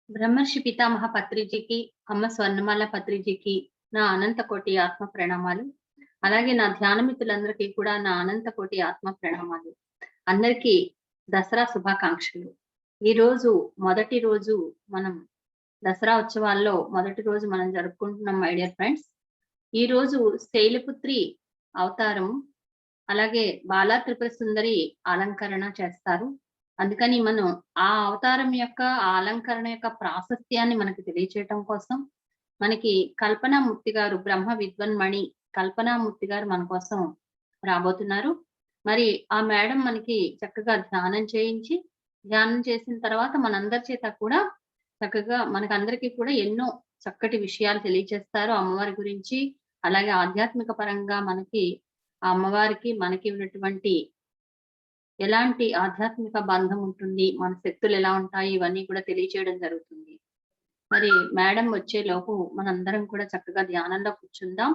బ్రహ్మర్షి పితామహ పత్రిజీకి, అమ్మ స్వర్ణమాల పత్రిజీకి నా అనంత కోటి ఆత్మ ప్రణామాలు. అలాగే నా ధ్యాన మిత్రులందరికీ కూడా నా అనంత కోటి ఆత్మ ప్రణామాలు. అందరికీ దసరా శుభాకాంక్షలు. ఈరోజు మొదటి రోజు మనం దసరా ఉత్సవాల్లో మొదటి రోజు మనం జరుపుకుంటున్నాం మై డియర్ ఫ్రెండ్స్. ఈరోజు శైలపుత్రి అవతారం, అలాగే బాలా త్రిపుర సుందరి అలంకరణ చేస్తారు. అందుకని మనం ఆ అవతారం యొక్క, ఆ అలంకరణ యొక్క ప్రాశస్త్యాన్ని మనకి తెలియచేయటం కోసం, మనకి కల్పనామూర్తి గారు, బ్రహ్మ విద్వన్మణి కల్పనామూర్తి గారు మన కోసం రాబోతున్నారు. మరి ఆ మేడం మనకి చక్కగా ధ్యానం చేయించి, ధ్యానం చేసిన తర్వాత మనందరి చేత కూడా చక్కగా మనకందరికీ కూడా ఎన్నో చక్కటి విషయాలు తెలియచేస్తారు అమ్మవారి గురించి. అలాగే ఆధ్యాత్మిక పరంగా మనకి ఆ అమ్మవారికి, మనకి ఉన్నటువంటి ఎలాంటి ఆధ్యాత్మిక బంధం ఉంటుంది, మన శక్తులెలా ఉంటాయి, ఇవన్నీ కూడా తెలియచేయడం జరుగుతుంది. మరి మేడం వచ్చేలోపు మనందరం కూడా చక్కగా ధ్యానంలో కూర్చుందాం.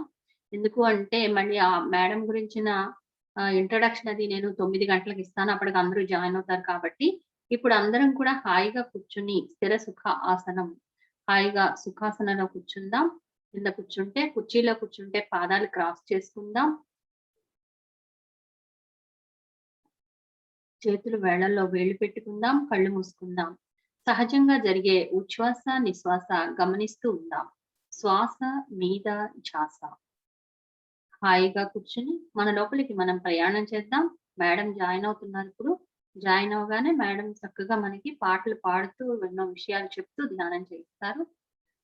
ఎందుకు అంటే మళ్ళీ ఆ మేడం గురించిన ఇంట్రడక్షన్ అది నేను 9 గంటలకి ఇస్తాను. అప్పటికి అందరూ జాయిన్ అవుతారు కాబట్టి, ఇప్పుడు అందరం కూడా హాయిగా కూర్చొని స్థిర సుఖ ఆసనం, హాయిగా సుఖాసనంలో కూర్చుందాం. కింద కూర్చుంటే, కుర్చీలో కూర్చుంటే పాదాలు క్రాస్ చేసుకుందాం. చేతులు వేళ్ళల్లో వేళ్ళు పెట్టుకుందాం. కళ్ళు మూసుకుందాం. సహజంగా జరిగే ఉచ్ఛ్వాస, నిశ్వాస గమనిస్తూ ఉందాం. శ్వాస మీద ధ్యాస. హాయిగా కూర్చొని మన లోపలికి మనం ప్రయాణం చేద్దాం. మేడం జాయిన్ అవుతున్నారు ఇప్పుడు. జాయిన్ అవ్వగానే మేడం చక్కగా మనకి పాటలు పాడుతూ, ఎన్నో విషయాలు చెప్తూ ధ్యానం చేయిస్తారు.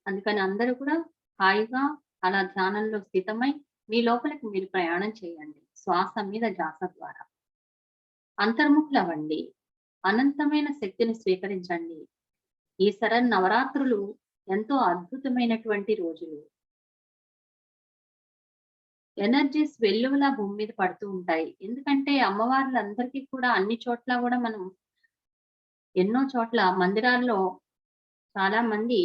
అందుకని అందరూ కూడా హాయిగా అలా ధ్యానంలో స్థితమై మీ లోపలికి మీరు ప్రయాణం చేయండి. శ్వాస మీద ధ్యాస ద్వారా. అంతర్ముఖులవ్వండి. అనంతమైన శక్తిని స్వీకరించండి. ఈ శరన్నవరాత్రులు ఎంతో అద్భుతమైనటువంటి రోజులు. ఎనర్జీస్ వెల్లువలా భూమి మీద పడుతూ ఉంటాయి. ఎందుకంటే అమ్మవార్లందరికీ కూడా అన్ని చోట్ల గూడా మనం ఎన్నో చోట్ల మందిరాల్లో చాలా మంది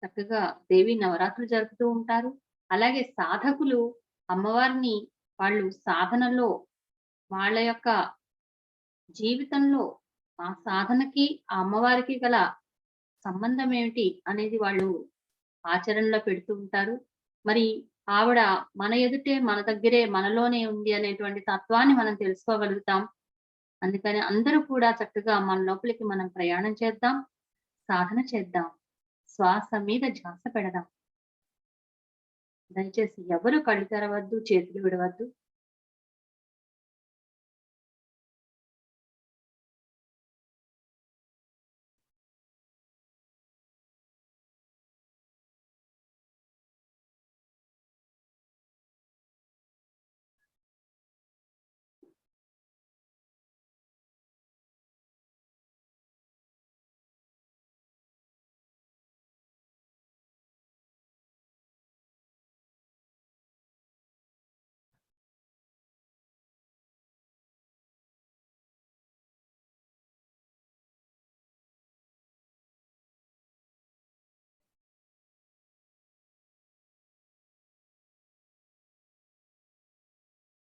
చక్కగా దేవి నవరాత్రులు జరుపుతూ ఉంటారు. అలాగే సాధకులు అమ్మవారిని వాళ్ళు సాధనలో వాళ్ళ యొక్క జీవితంలో ఆ సాధనకి, ఆ అమ్మవారికి గల సంబంధం ఏమిటి అనేది వాళ్ళు ఆచరణలో పెడుతూ ఉంటారు. మరి ఆవిడ మన ఎదుటే, మన దగ్గరే, మనలోనే ఉంది అనేటువంటి తత్వాన్ని మనం తెలుసుకోగలుగుతాం. అందుకని అందరూ కూడా చక్కగా మన లోపలికి మనం ప్రయాణం చేద్దాం. సాధన చేద్దాం. శ్వాస మీద ధ్యాస పెడదాం. దయచేసి ఎవరు కళ్ళు తెరవద్దు, చేతులు విడవద్దు.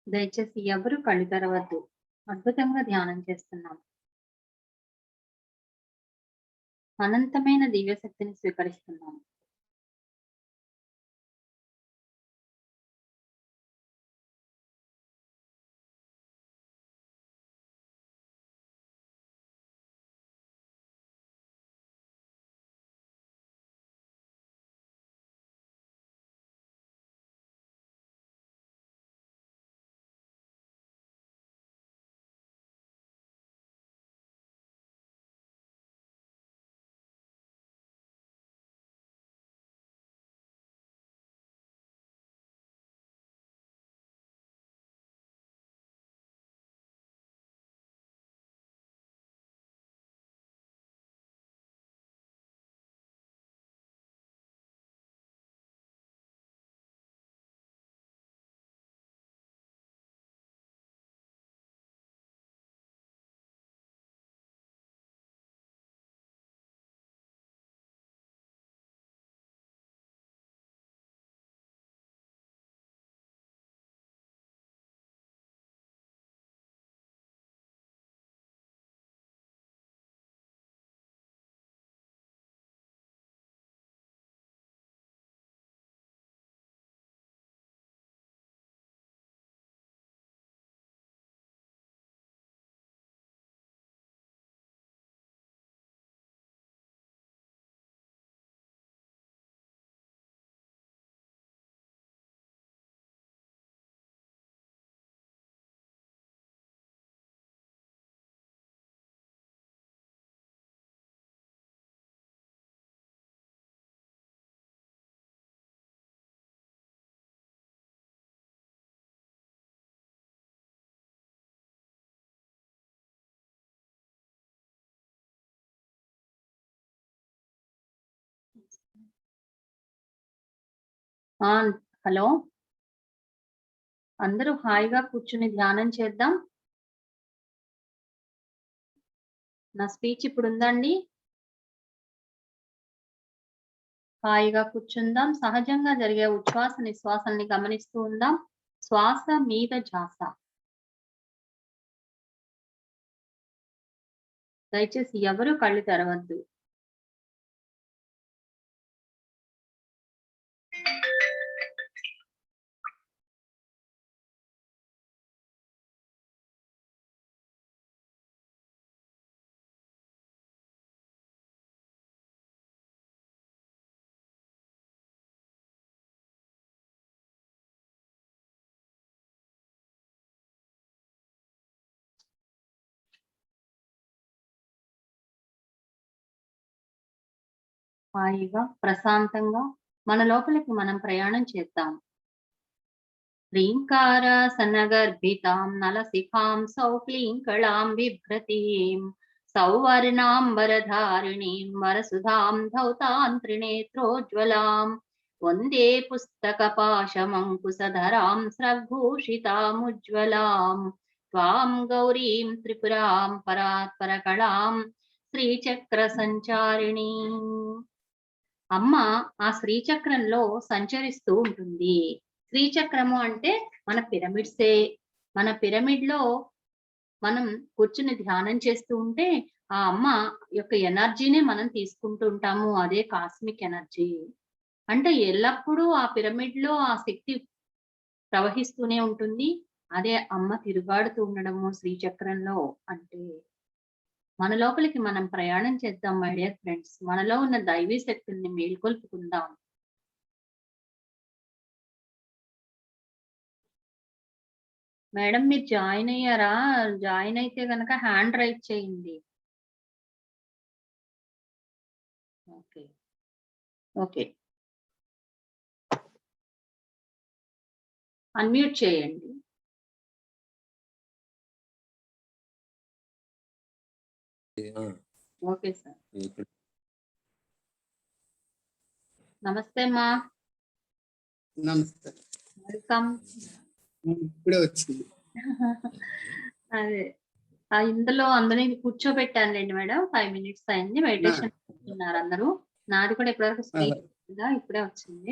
దయచేసి ఎవరు కళ్ళు తెరవద్దు. అద్భుతంగా ధ్యానం చేస్తున్నాం. అనంతమైన దివ్యశక్తిని స్వీకరిస్తున్నాం. హలో, అందరూ హాయిగా కూర్చుని ధ్యానం చేద్దాం. నా స్పీచ్ ఇప్పుడు ఉందండి. హాయిగా కూర్చుందాం. సహజంగా జరిగే ఉచ్ఛ్వాస నిశ్వాసాల్ని గమనిస్తూ ఉందాం. శ్వాస మీద ధ్యాస. దయచేసి ఎవరు కళ్ళు తెరవద్దు. హాయిగా, ప్రశాంతంగా మన లోపలికి మనం ప్రయాణం చేద్దాం. హ్రీంకార సన్నగర్భితాం నలశిఖాం సౌక్లీంకళాం బిభ్రతీం సౌవర్ణాంబరధారిణీం వరసుధాం ధౌతాం త్రినేత్రోజ్వలాం వందే పుస్తకపాశమంకుశధరాం స్రగ్భూషితాముజ్వలాం త్వాం గౌరీం త్రిపురాం పరాత్పరకళాం శ్రీచక్ర సంచారిణీం. అమ్మ ఆ శ్రీచక్రంలో సంచరిస్తూ ఉంటుంది. శ్రీచక్రము అంటే మన పిరమిడ్సే. మన పిరమిడ్ లో మనం కూర్చుని ధ్యానం చేస్తూ ఉంటే ఆ అమ్మ యొక్క ఎనర్జీనే మనం తీసుకుంటూ ఉంటాము. అదే కాస్మిక్ ఎనర్జీ. అంటే ఎల్లప్పుడూ ఆ పిరమిడ్ లో ఆ శక్తి ప్రవహిస్తూనే ఉంటుంది. అదే అమ్మ తిరుగాడుతూ ఉండడము శ్రీచక్రంలో అంటే. మన లోపలికి మనం ప్రయాణం చేద్దాం మై డియర్ ఫ్రెండ్స్. మనలో ఉన్న దైవీ శక్తుల్ని మేల్కొల్పుకుందాం. మేడం మీరు జాయిన్ అయ్యారా? జాయిన్ అయితే గనక హ్యాండ్ రైజ్ చేయండి. ఓకే, ఓకే, అన్మ్యూట్ చేయండి. Okay sir. నమస్తే మా. నమస్తే. వెల్కమ్. ఇప్పుడే వచ్చింది. అదే ఇందులో అందరినీ కూర్చోబెట్టానులేండి మేడం. 5 minutes అయింది. మెడిటేషన్ చేస్తున్నారు అందరూ. నాది కూడా ఇప్పటివరకు స్పీచ్ ఇప్పుడే వచ్చింది.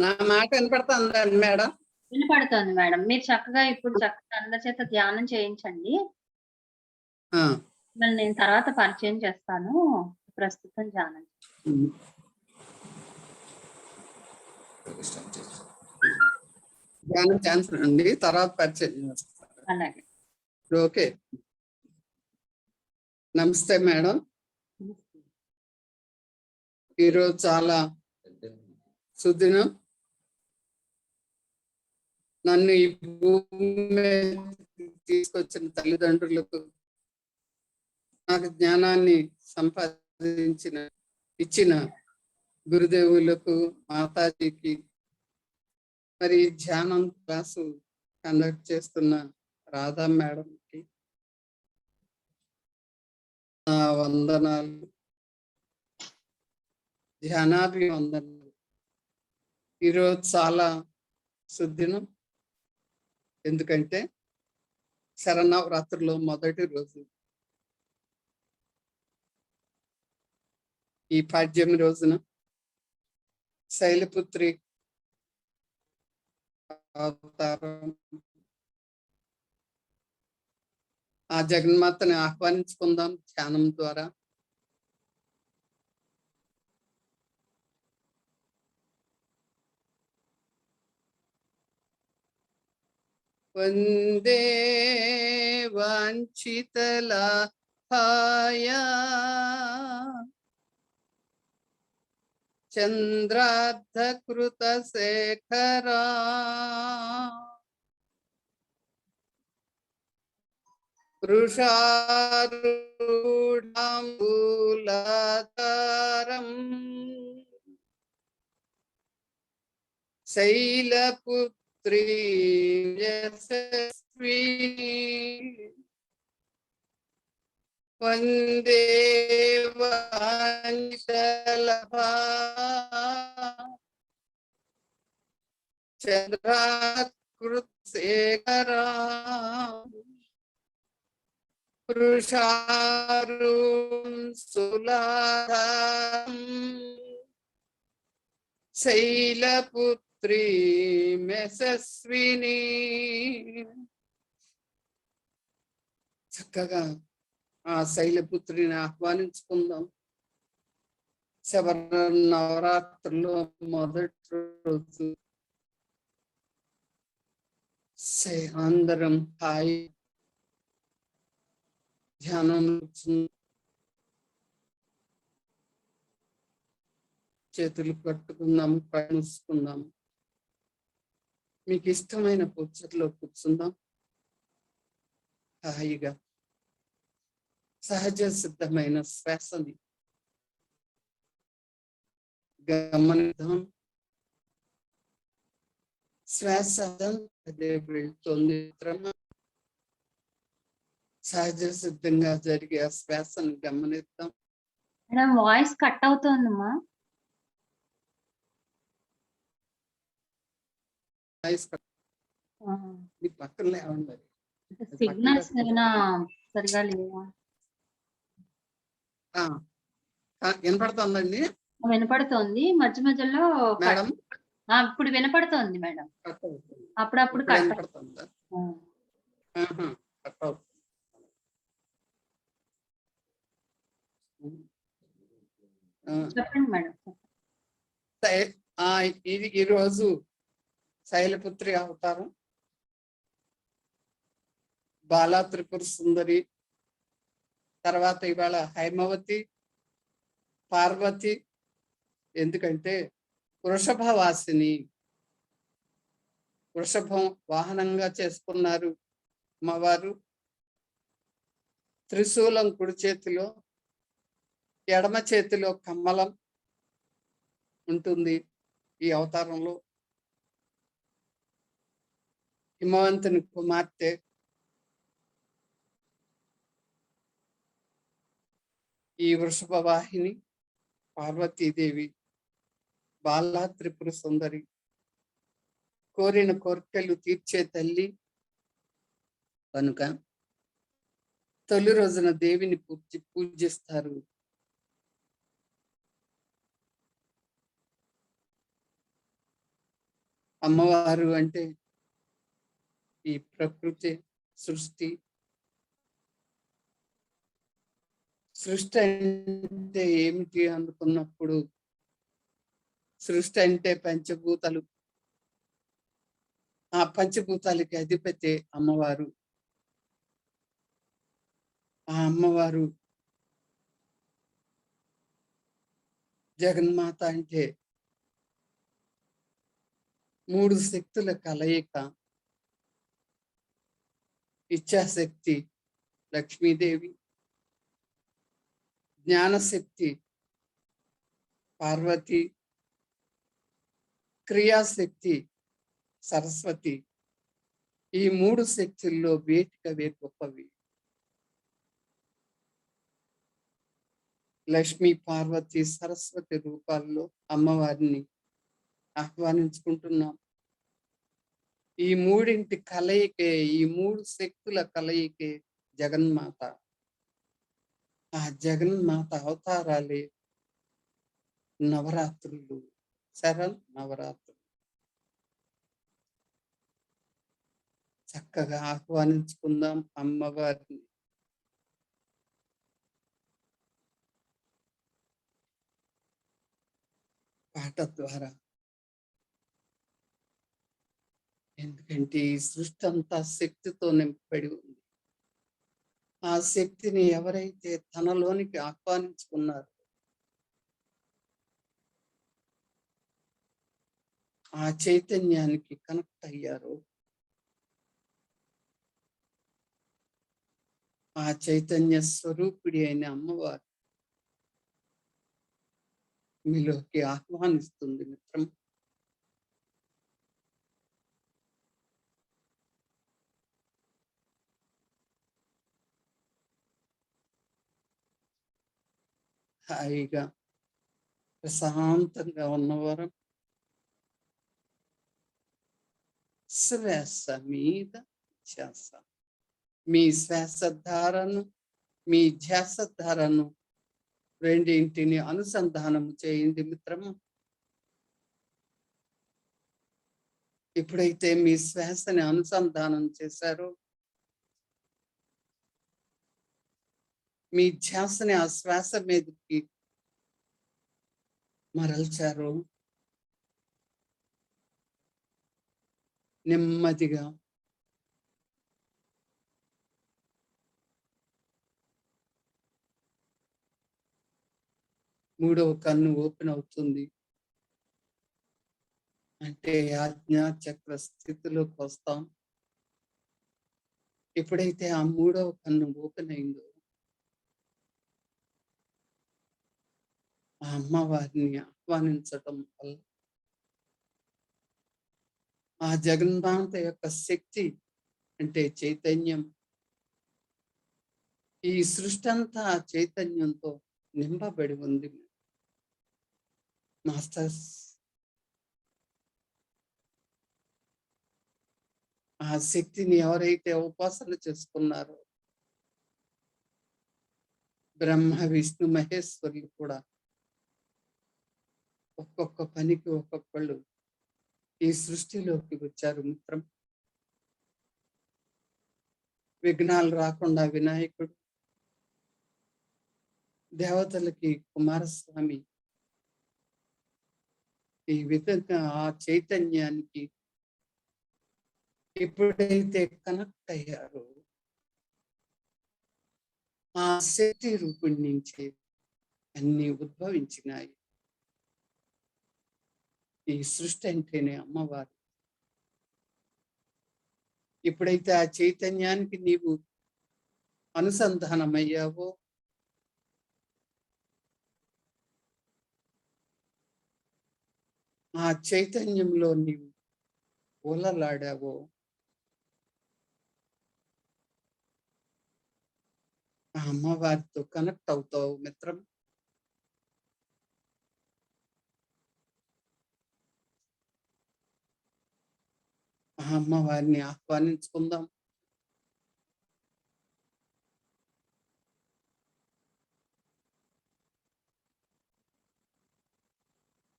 నా మాట వినపడుతుందండి మేడం? వినపడుతుంది మేడం. మీరు చక్కగా ఇప్పుడు చక్కగా అందరి చేత ధ్యానం చేయించండి. నేను తర్వాత పరిచయం చేస్తాను. ప్రస్తుతం ధ్యానం చేస్తానండి, తర్వాత పరిచయం చేస్తాను. అలాగే. ఓకే. నమస్తే మేడం. ఈరోజు చాలా సుదినం. నన్ను ఈ భూమి తీసుకొచ్చిన తల్లిదండ్రులకు, నాకు జ్ఞానాన్ని ఇచ్చిన గురుదేవులకు, మాతాజీకి, మరి ధ్యానం క్లాసు కండక్ట్ చేస్తున్న రాధా మేడంకి నా వందనాలు, ధ్యానాభివందనాలు. ఈరోజు చాలా సుదినం. ఎందుకంటే శరన్నవరాత్రిలో మొదటి రోజు. ఈ పాడ్యమి రోజున శైలపుత్రి అవతారం, ఆ జగన్మాతని ఆహ్వానించుకుందాం ధ్యానం ద్వారా. వందే వాంఛితలాభాయ చంద్రార్ధకృత శేఖరా వృషారూఢాంబూలధరం శైలపుత్రీ యశస్వి వందే వాంఛితలాభాయ చంద్రాకృతశేఖరా వృషారూఢం సులాధం శైలపుత్రీ యశస్విని. చక్కగా ఆ శైలపుత్రిని ఆహ్వానించుకుందాం. నవరాత్రుల్లో మొదటి రోజు అందరం హాయి ధ్యానం చేతులు కట్టుకుందాం, ప్రయాణించుకుందాం. మీకు ఇష్టమైన పొచ్చట్లో కూర్చుందాం. హాయిగా సహజ సిద్ధమైన శ్వాసని గమనిద్దాం. శ్వాస అదే వెళ్తుంది. సహజ సిద్ధంగా జరిగే ఆ శ్వాసను గమనిద్దాం. మేడం వాయిస్ కట్ అవుతుందమ్మా. పక్కన లేవండి. సిగ్నల్స్ ఏమైనా సరిగా లేవా? వినపడుతుందండి? వినపడుతోంది. మధ్య మధ్యలో మేడం ఇప్పుడు వినపడుతోంది మేడం. అప్పుడప్పుడు వినపడుతుందా? చెప్పండి మేడం. ఇది ఈరోజు శైలపుత్రి అవతారం. బాలా త్రిపుర సుందరి, తర్వాత ఇవాళ హైమవతి, పార్వతి. ఎందుకంటే వృషభవాసిని, వృషభం వాహనంగా చేసుకున్నారు అమ్మవారు. త్రిశూలం కుడి చేతిలో, ఎడమ చేతిలో కమలం ఉంటుంది ఈ అవతారంలో. హిమవంతుని కుమార్తె. ఈ వృషభ వాహిని పార్వతీదేవి, బాలా త్రిపుర సుందరి, కోరిన కోరికలు తీర్చే తల్లి కనుక తొలి రోజున దేవిని పూజిస్తారు. అమ్మవారు అంటే ఈ ప్రకృతి, సృష్టి. సృష్టి అంటే ఏమిటి అనుకున్నప్పుడు, సృష్టి అంటే పంచభూతాలు. ఆ పంచభూతాలకి అధిపతి అమ్మవారు. ఆ అమ్మవారు జగన్మాత అంటే మూడు శక్తుల కలయిక. ఇచ్ఛాశక్తి లక్ష్మీదేవి, జ్ఞానశక్తి పార్వతి, క్రియాశక్తి సరస్వతి. ఈ మూడు శక్తుల్లో వేటికవే గొప్పవి. లక్ష్మీ, పార్వతి, సరస్వతి రూపాల్లో అమ్మవారిని ఆహ్వానించుకుంటున్నాం. ఈ మూడింటి కలయికే, ఈ మూడు శక్తుల కలయికే జగన్మాత. ఆ జగన్మాత అవతారాలే నవరాత్రులు, నవరాత్రులు. చక్కగా ఆహ్వానించుకుందాం అమ్మవారిని. పాట ద్వారా. ఎందుకంటే ఈ సృష్టి అంతా శక్తితో నింపబడి ఉంది. ఆ శక్తిని ఎవరైతే తనలోనికి ఆహ్వానించుకున్నారో, ఆ చైతన్యానికి కనెక్ట్ అయ్యారో, ఆ చైతన్య స్వరూపిడి అయిన అమ్మవారు మీలోకి ఆహ్వానిస్తుంది మిత్రం. హాయిగా ప్రశాంతంగా ఉన్నవారు శ్వాస మీద ధ్యాస. మీ శ్వాసధారను, మీ ధ్యాసధారను రెండింటిని అనుసంధానము చేయండి మిత్రము. ఎప్పుడైతే మీ శ్వాసని అనుసంధానం చేశారో, మీ ధ్యాసని ఆ శ్వాస మీదకి మరల్చారు, నెమ్మదిగా మూడవ కన్ను ఓపెన్ అవుతుంది. అంటే ఆజ్ఞా చక్ర స్థితిలోకి వస్తాం. ఎప్పుడైతే ఆ మూడవ కన్ను ఓపెన్ అయిందో, ఆ అమ్మవారిని ఆహ్వానించటం వల్ల ఆ జగన్మాత యొక్క శక్తి అంటే చైతన్యం, ఈ సృష్టి అంతా ఆ చైతన్యంతో నింపబడి ఉంది. మాస్టర్స్ ఆ శక్తిని ఎవరైతే ఉపాసన చేసుకున్నారో, బ్రహ్మ విష్ణు మహేశ్వరులు కూడా ఒక్కొక్క పనికి ఒక్కొక్కళ్ళు ఈ సృష్టిలోకి వచ్చారు మిత్రం. విఘ్నాలు రాకుండా వినాయకుడు, దేవతలకి కుమారస్వామి, ఈ విధంగా ఆ చైతన్యానికి ఎప్పుడైతే కనెక్ట్ అయ్యారో, ఆ శక్తి రూపం నుంచి అన్ని ఉద్భవించినాయి. ఈ సృష్టి అంటేనే అమ్మవారు. ఎప్పుడైతే ఆ చైతన్యానికి నీవు అనుసంధానమయ్యావో, ఆ చైతన్యంలో నీవు ఓలలాడావో, ఆ అమ్మవారితో కనెక్ట్ అవుతావు మిత్రం. ఆ అమ్మవారిని ఆహ్వానించుకుందాం.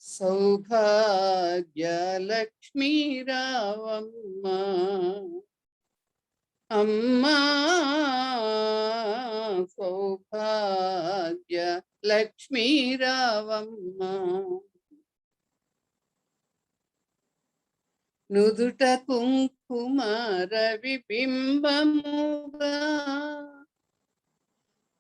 సౌభాగ్య లక్ష్మీ రావమ్మ, అమ్మా సౌభాగ్య లక్ష్మీ రావమ్మ, నుదుట కుంకుమ రవి బింబముగా,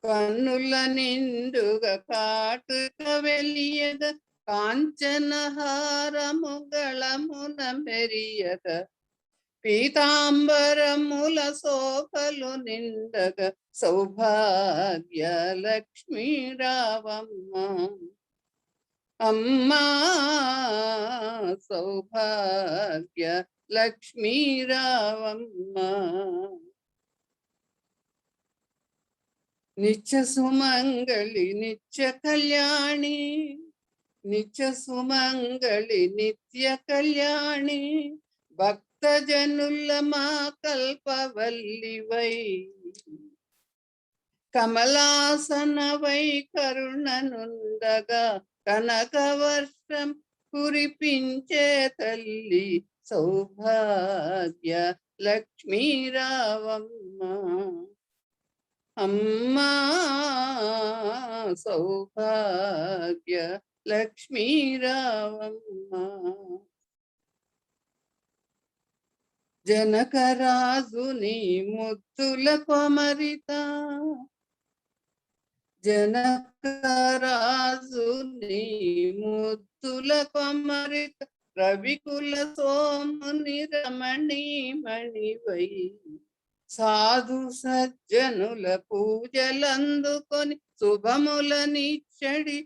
కన్నుల నిండుగా కాటుక వెలియగ, కాంచనహారము గళమున మెరియగ, పీతాంబరముల శోభలు నిండగ, సౌభాగ్య లక్ష్మీ రావమ్మ, అమ్మా సౌభాగ్య లక్ష్మీ రావమ్మ, నిత్య సుమంగళి నిత్య కళ్యాణి, నిత్య సుమంగళి నిత్య కళ్యాణి, భక్తజనుల మా కల్పవల్లివై, కమలాసనవై కరుణనుండగా, కనకవర్షం కురిపించే తల్లి, సౌభాగ్య లక్ష్మీ రావమ్మ, అమ్మా సౌభాగ్య లక్ష్మీ రావమ్మ. జనకరాజుని ముద్దుల కొమరిత, జనకరాజుని ముద్దుల కొమరిత, రవికుల సోముని రమణీ మణివై, సాధు సజ్జనుల పూజలందుకొని శుభములనిచ్చడి,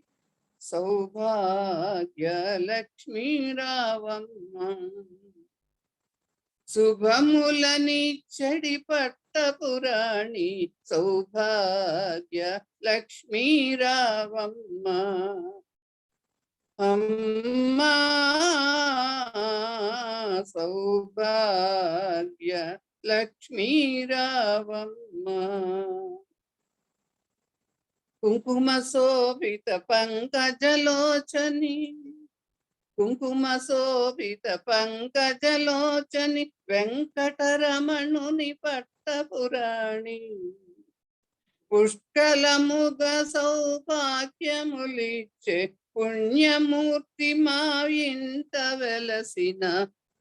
సౌభాగ్య లక్ష్మీ రావమ్మ, శుభములనిచ్చడి పట్టపురాణి, సౌభాగ్య లక్ష్మీ రావమ్మ, అమ్మా సౌభాగ్య లక్ష్మీ రావమ్మ. కుంకుమ శోభిత పంకజలోచని, కుంకుమ శోభిత పంకజలోచని, వెంకటరమణుని పట్టపురాణి. పుష్కలముగ సౌభాగ్యములిచ్చే పుణ్యమూర్తి మా ఇంట వెలసిన,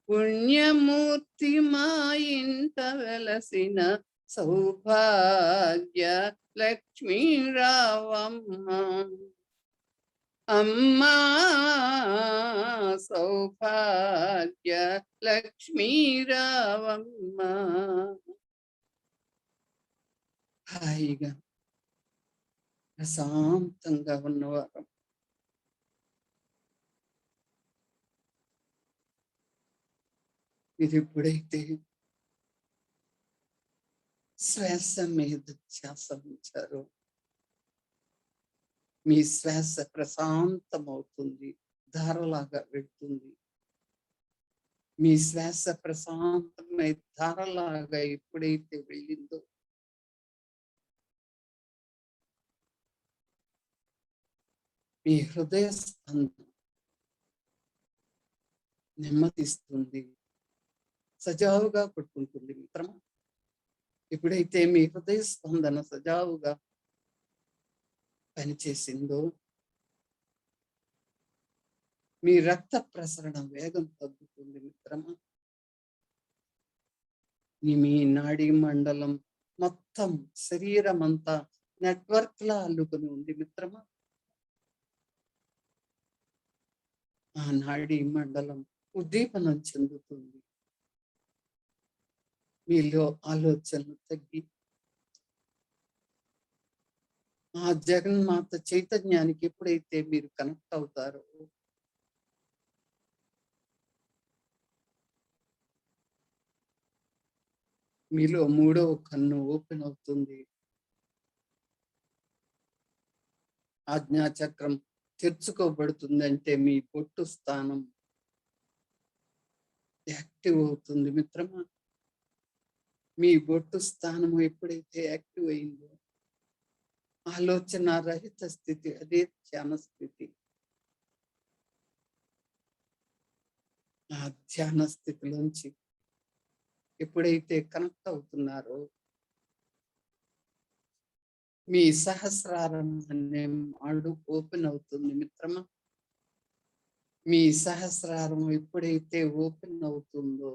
పుణ్యమూర్తి మా ఇంట వెలసిన సౌభాగ్య లక్ష్మీ రావమ్మ. అమ్మా సౌభాగ్య లక్ష్మీ రావమ్మ. హాయిగా ప్రశాంతంగా ఉన్నవారు మీరు ఎప్పుడైతే శ్వాస మీద ధ్యాస ఉంచారో మీ శ్వాస ప్రశాంతమవుతుంది, ధారలాగా వెళ్తుంది. మీ శ్వాస ప్రశాంతమై ధారలాగా ఎప్పుడైతే వెళ్ళిందో మీ హృదయ స్పందన నెమ్మదిస్తుంది, సజావుగా కొట్టుకుంటుంది. మిత్రమా, ఎప్పుడైతే మీ హృదయ స్పందన సజావుగా పనిచేసిందో మీ రక్త ప్రసరణ వేగం తగ్గుతుంది. మిత్రమా, మీ నాడీ మండలం మొత్తం శరీరం అంతా నెట్వర్క్ లా అల్లుకొని ఉంది. మిత్రమా, ఆ నాడీ మండలం ఉద్దీపనం చెందుతుంది. మీలో ఆలోచనలు తగ్గి ఆ జగన్మాత చైతన్యానికి ఎప్పుడైతే మీరు కనెక్ట్ అవుతారో మీలో మూడవ కన్ను ఓపెన్ అవుతుంది. ఆజ్ఞాచక్రం తెరుచుకోబడుతుంది. అంటే మీ బొట్టు స్థానం యాక్టివ్ అవుతుంది. మిత్రమా, మీ బొట్టు స్థానము ఎప్పుడైతే యాక్టివ్ అయిందో ఆలోచన రహిత స్థితి, అదే ధ్యాన స్థితి. ఆ ధ్యాన స్థితిలోంచి ఎప్పుడైతే కనెక్ట్ అవుతున్నారో మీ సహస్రారం అనే మాడు ఓపెన్ అవుతుంది. మిత్రమా, మీ సహస్రారం ఎప్పుడైతే ఓపెన్ అవుతుందో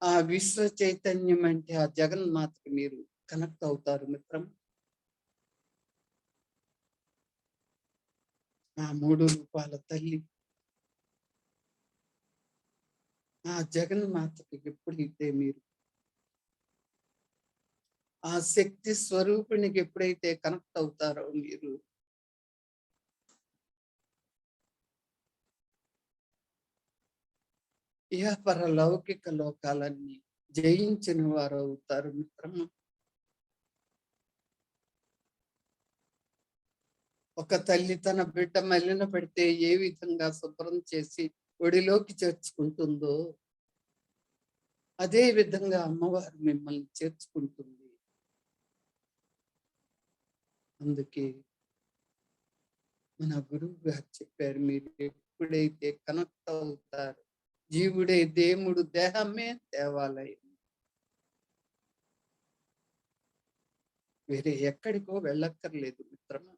ఆ విశ్వ చైతన్యం అంటే ఆ జగన్మాతకి మీరు కనెక్ట్ అవుతారు. మిత్రం, ఆ 3 రూపాయల తల్లి ఆ జగన్మాతకి ఎప్పుడైతే మీరు ఆ శక్తి స్వరూపిణికి ఎప్పుడైతే కనెక్ట్ అవుతారో మీరు ఇహపర లౌకిక లోకాలన్నీ జయించిన వారు అవుతారు. మిత్రమా, ఒక తల్లి తన బిడ్డ మలిన పడితే ఏ విధంగా శుభ్రం చేసి ఒడిలోకి చేర్చుకుంటుందో అదే విధంగా అమ్మవారు మిమ్మల్ని చేర్చుకుంటుంది. అందుకే మన గురువు గారు చెప్పారు, మీరు ఎప్పుడైతే కనెక్ట్ అవుతారు జీవుడే దేవుడు, దేహమే దేవాలయం. వేరే ఎక్కడికో వెళ్ళక్కర్లేదు. మిత్రమా,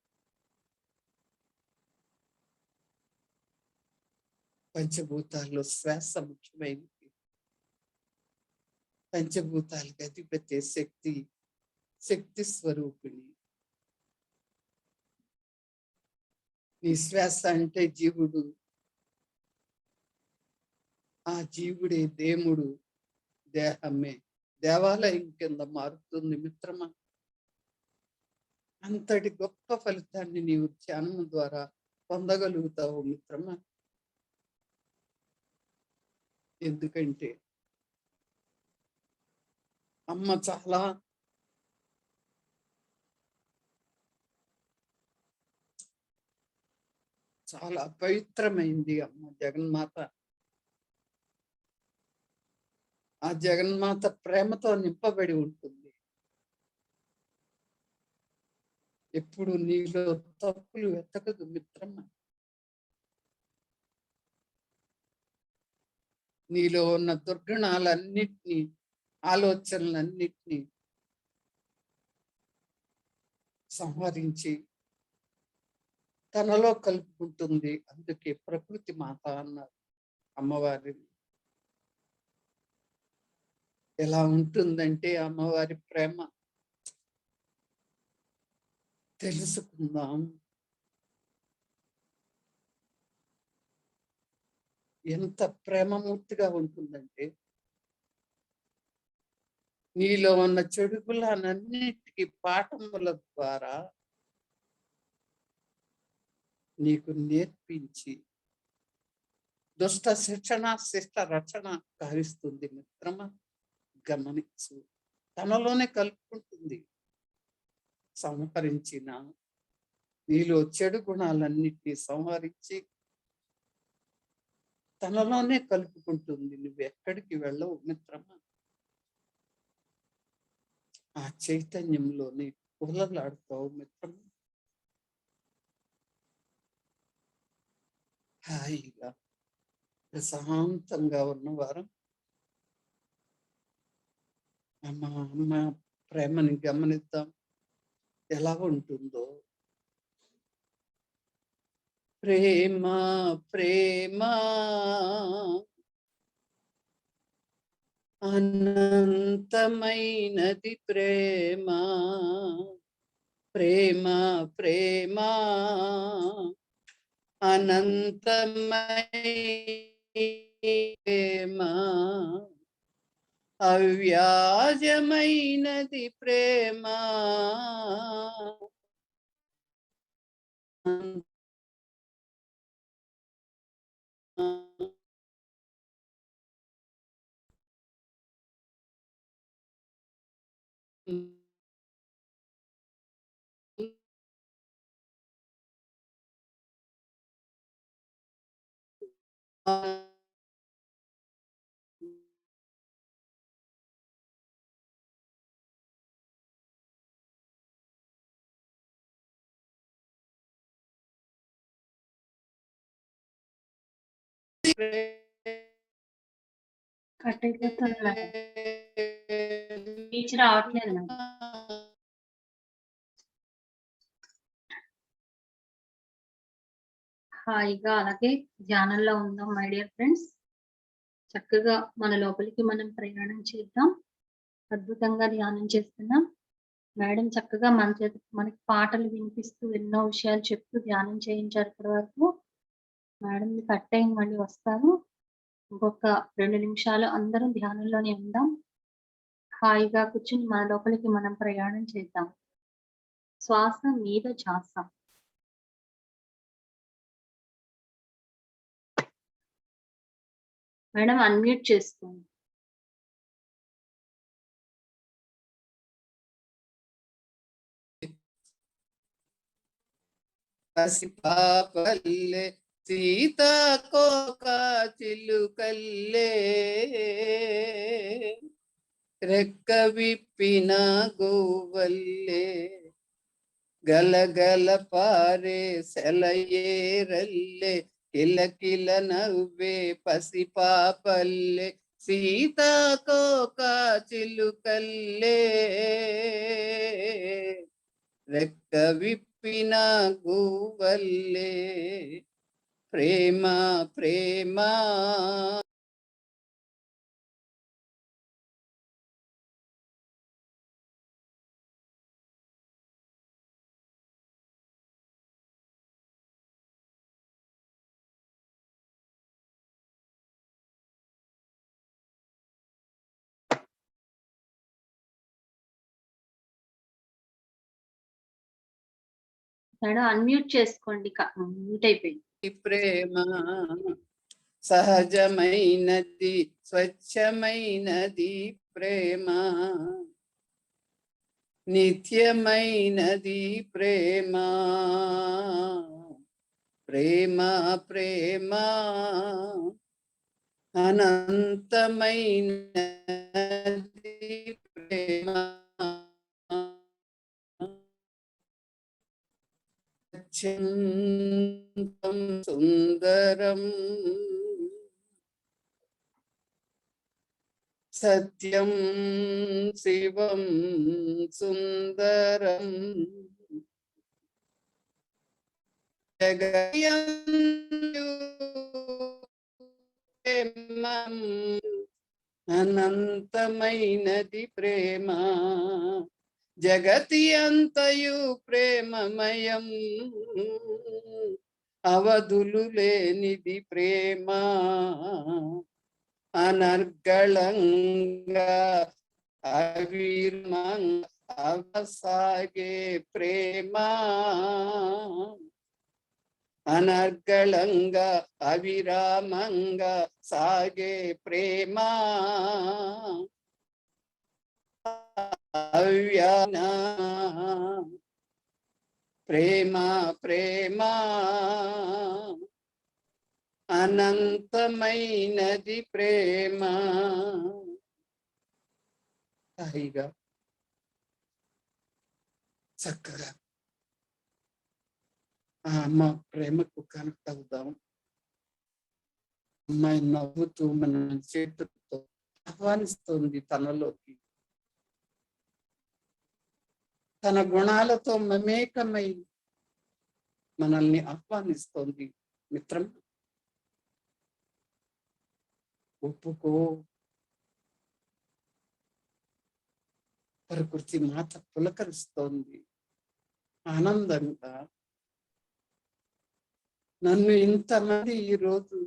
పంచభూతాల్లో శ్వాస ముఖ్యమైనది. పంచభూతాలకు అధిపతి శక్తి, శక్తి స్వరూపిణి. నీ శ్వాస అంటే జీవుడు, ఆ జీవుడే దేవుడు, దేహమే దేవాలయం కింద మారుతుంది. మిత్రమా, అంతటి గొప్ప ఫలితాన్ని నీవు ధ్యానం ద్వారా పొందగలుగుతావు. మిత్రమా, ఎందుకంటే అమ్మ చాలా చాలా పవిత్రమైంది అమ్మ జగన్మాత. ఆ జగన్మాత ప్రేమతో నింపబడి ఉంటుంది. ఎప్పుడు నీలో తప్పులు వెతకదు మిత్రమా. నీలో ఉన్న దుర్గుణాలన్నిటినీ, ఆలోచనలన్నిటినీ సంహరించి తనలో కలుపుకుంటుంది. అందుకే ప్రకృతి మాత అన్నారు అమ్మవారిని. ఎలా ఉంటుందంటే అమ్మవారి ప్రేమ తెలుసుకుందాం. ఎంత ప్రేమమూర్తిగా ఉంటుందంటే నీలో ఉన్న చెడుగులన్నిటికీ పాఠముల ద్వారా నీకు నేర్పించి దుష్ట శిక్షణ శిష్ట రక్షణ గావిస్తుంది మిత్రమా. గమనించు, తనలోనే కలుపుకుంటుంది. సంహరించిన నీలో చెడు గుణాలన్నిటినీ సంహరించి తనలోనే కలుపుకుంటుంది. నువ్వు ఎక్కడికి వెళ్ళవు మిత్రమా. ఆ చైతన్యంలోనే ఉల్లలాడుతావు మిత్రమా. హాయిగా ప్రశాంతంగా ఉన్నవారు అమ్మ ప్రేమని గమనిద్దాం ఎలా ఉంటుందో. ప్రేమ ప్రేమ అనంతమైనది ప్రేమ. ప్రేమ ప్రేమ అనంతమైన అవ్యాజమైనది ప్రేమ. కట్ అయిపోతుంది మేడం. స్పీచ్ రావట్లేదు మేడం. హాయిగా అలాగే ధ్యానంలో ఉందాం మై డియర్ ఫ్రెండ్స్. చక్కగా మన లోపలికి మనం ప్రయాణం చేద్దాం. అద్భుతంగా ధ్యానం చేస్తున్నాం. మేడం చక్కగా మనకి పాటలు వినిపిస్తూ ఎన్నో విషయాలు చెప్తూ ధ్యానం చేయించారు ఇప్పటి వరకు. మేడం కట్ అయింది, మళ్ళీ వస్తారు. ఇంకొక 2 నిమిషాలు అందరం ధ్యానంలోనే ఉందాం. హాయిగా కూర్చుని మన లోపలికి మనం ప్రయాణం చేద్దాం. శ్వాస మీద ధ్యాస. మేడం అన్మ్యూట్ చేసుకోండి. పసిపాపల్లె సీతాకోక చిలుకల్లే రెక్క విప్పిన గోవల్లే గలగల పారే సెలయేరల్లే కిలకిల నవ్వే పసిపాపల్లె సీతాకోక చిలుకల్లే రెక్క విప్పిన గోవల్లే ప్రేమ ప్రేమ మేడం అన్మ్యూట్ చేసుకోండి. మ్యూట్ అయిపోయింది. ప్రేమ సహజమైనది స్వచ్ఛమైనది ప్రేమ నిత్యమైనది ప్రేమ ప్రేమ ప్రేమ అనంతమైనది ప్రేమ అత్యంతం సుందరం సత్యం శివం సుందరం జగయంతు ప్రేమం అనంతమైనది ప్రేమ జగతి అంతయు ప్రేమమయం అవధులు లేనిది ప్రేమ అనర్గళంగా అవిర్మంగా అవసాగే ప్రేమ అనర్గళంగా అవిరామంగా సాగే ప్రేమ అవ్యాన ప్రేమ ప్రేమ అనంతమైనది ప్రేమ. హాయిగా చక్కగా ఆ అమ్మ ప్రేమకు కనెక్ట్ అవుదాం. అమ్మాయి నవ్వుతూ మన చేతులతో ఆహ్వానిస్తుంది తనలోకి, తన గుణాలతో మమేకమై మనల్ని ఆహ్వానిస్తోంది. మిత్రం, ఒప్పుకో. ప్రకృతి మాత పులకరిస్తోంది ఆనందంగా. నన్ను ఇంతమంది ఈరోజు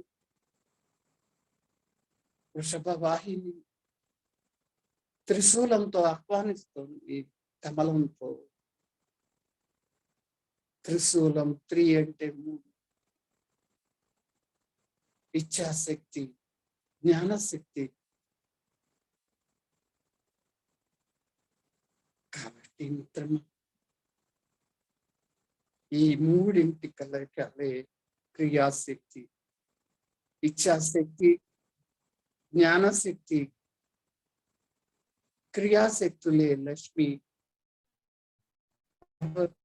వృషభ వాహిని త్రిశూలంతో ఆహ్వానిస్తోంది, కమలంతో. త్రిశూలం 3 అంటే 3, ఇచ్ఛాశక్తి, జ్ఞానశక్తి. కాబట్టి మిత్రమా, ఈ మూడింటి కలయికలే క్రియాశక్తి. ఇచ్ఛాశక్తి, జ్ఞానశక్తి, క్రియాశక్తులే లక్ష్మి,